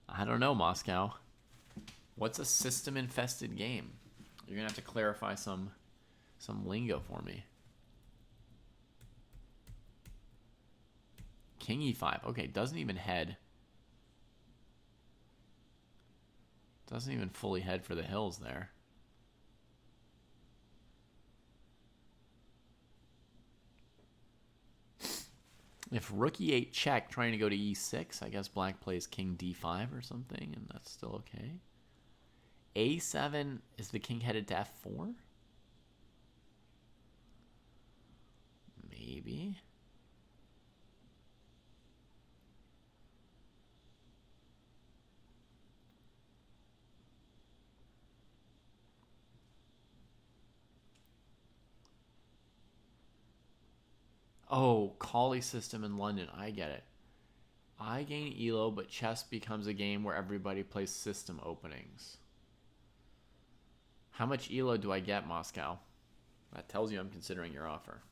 I don't know, Moscow. What's a system-infested game? You're going to have to clarify some lingo for me. King e5. Okay, doesn't even head. Doesn't even fully head for the hills there. If rook e8 check, trying to go to e6, I guess black plays king d5 or something, and that's still okay. a7, is the king headed to f4? Maybe. Oh, Kali system in London. I get it. I gain ELO, but chess becomes a game where everybody plays system openings. How much ELO do I get, Moscow? That tells you I'm considering your offer.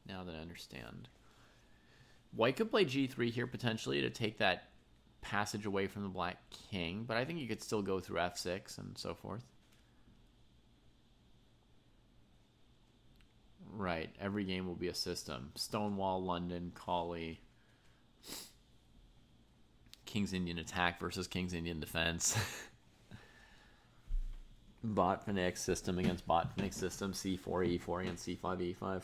Now that I understand. White could play g3 here potentially to take that passage away from the black king, but I think you could still go through f6 and so forth. Right, every game will be a system. Stonewall, London, Kali, King's Indian attack versus King's Indian defense. Botvinnik system against Botvinnik system, c4, e4 against c5, e5.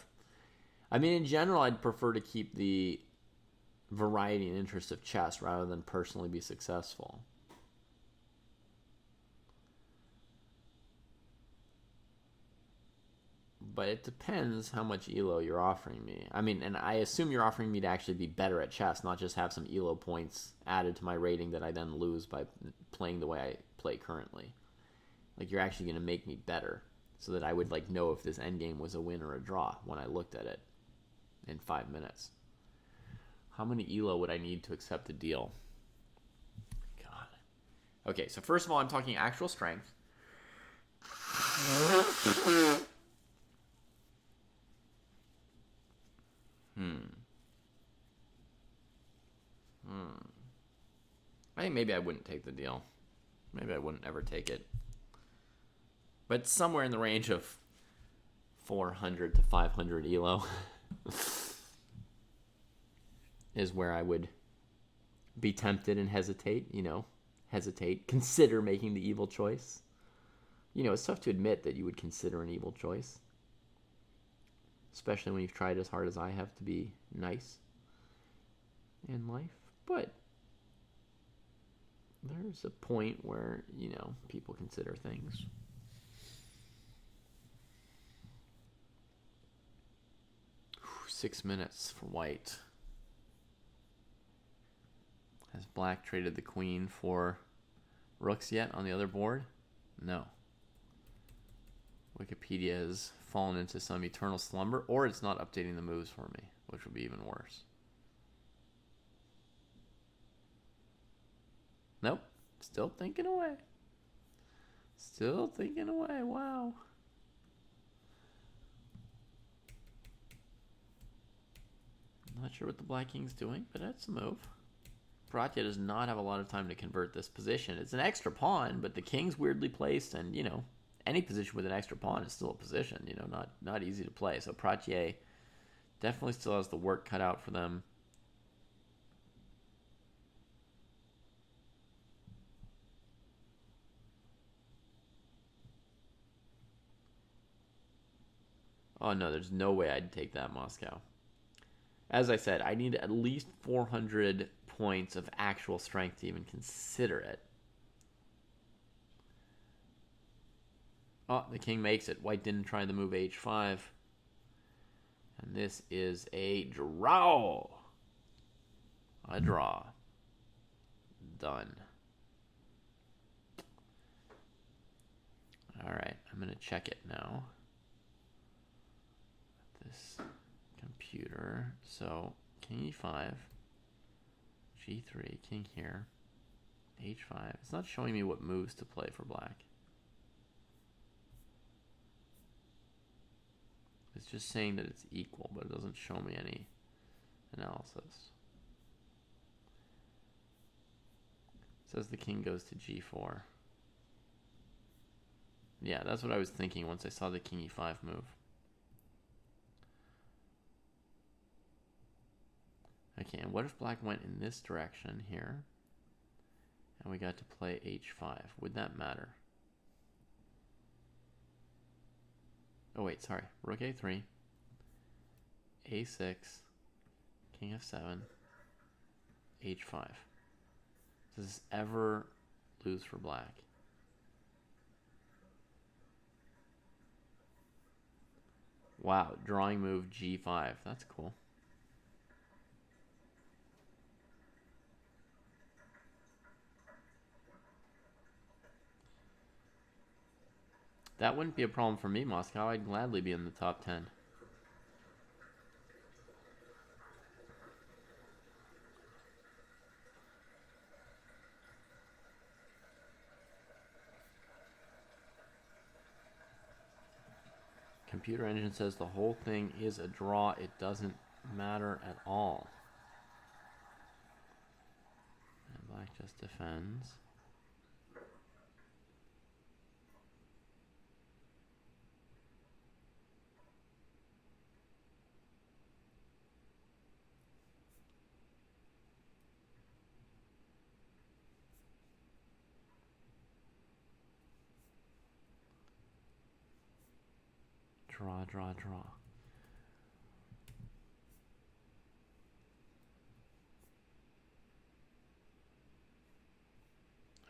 I mean, in general, I'd prefer to keep the variety and interest of chess rather than personally be successful. But it depends how much ELO you're offering me. I mean, and I assume you're offering me to actually be better at chess, not just have some ELO points added to my rating that I then lose by playing the way I play currently. Like, you're actually going to make me better so that I would, know if this endgame was a win or a draw when I looked at it in 5 minutes. How many ELO would I need to accept the deal? God. Okay, so first of all, I'm talking actual strength. I think maybe I wouldn't take the deal. Maybe I wouldn't ever take it. But somewhere in the range of 400 to 500 ELO is where I would be tempted and hesitate, consider making the evil choice. It's tough to admit that you would consider an evil choice, especially when you've tried as hard as I have to be nice in life. But there's a point where, people consider things. Whew, 6 minutes for white. Has black traded the queen for rooks yet on the other board? No. Wikipedia has fallen into some eternal slumber, or it's not updating the moves for me, which would be even worse. Nope. Still thinking away. Still thinking away. Wow. I'm not sure what the black king's doing, but that's a move. Pruess does not have a lot of time to convert this position. It's an extra pawn, but the king's weirdly placed, and, any position with an extra pawn is still a position, not easy to play. So Pruess definitely still has the work cut out for them. Oh, no, there's no way I'd take that, Moscow. As I said, I need at least 400 points of actual strength to even consider it. Oh, the king makes it. White didn't try the move h5. And this is a draw. A draw. done. All right, I'm going to check it now. This computer. So, king e5, g3, king here, h5. It's not showing me what moves to play for black. It's just saying that it's equal, but it doesn't show me any analysis. It says the king goes to g4. Yeah, that's what I was thinking once I saw the king e5 move. Okay, and what if black went in this direction here, and we got to play h5? Would that matter? Oh wait, sorry. Rook a3, a6, king f7, h5. Does this ever lose for black? Wow, drawing move g5. That's cool. That wouldn't be a problem for me, Moscow. I'd gladly be in the top 10. Computer Engine says the whole thing is a draw. It doesn't matter at all. And black just defends. Draw, draw, draw.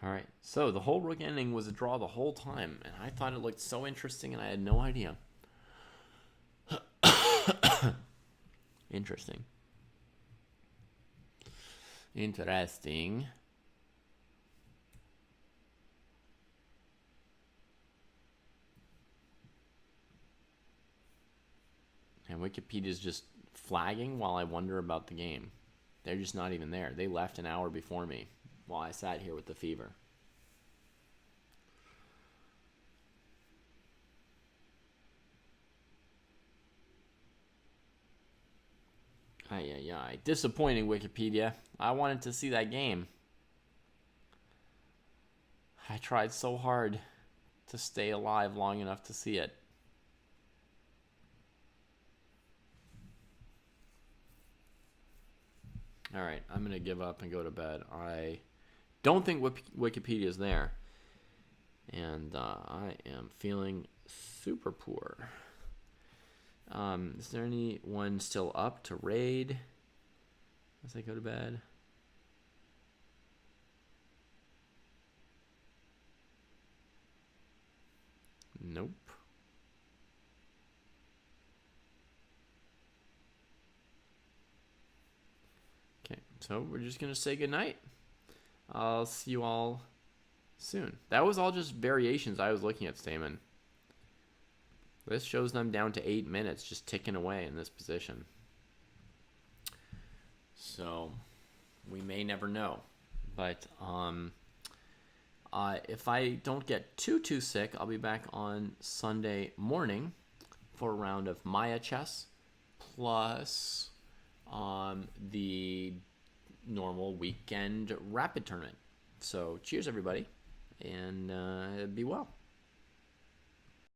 All right, so the whole rook ending was a draw the whole time, and I thought it looked so interesting, and I had no idea. Interesting. Interesting. And Wikipedia's just flagging while I wonder about the game. They're just not even there. They left an hour before me while I sat here with the fever. Ay. Disappointing, Wikipedia. I wanted to see that game. I tried so hard to stay alive long enough to see it. All right, I'm going to give up and go to bed. I don't think Wikipedia is there. And I am feeling super poor. Is there anyone still up to raid as I go to bed? Nope. Okay, so we're just going to say goodnight. I'll see you all soon. That was all just variations I was looking at, Stamen. This shows them down to 8 minutes, just ticking away in this position. So, we may never know. But if I don't get too sick, I'll be back on Sunday morning for a round of Maya chess, plus the normal weekend rapid tournament. So, cheers, everybody, and be well.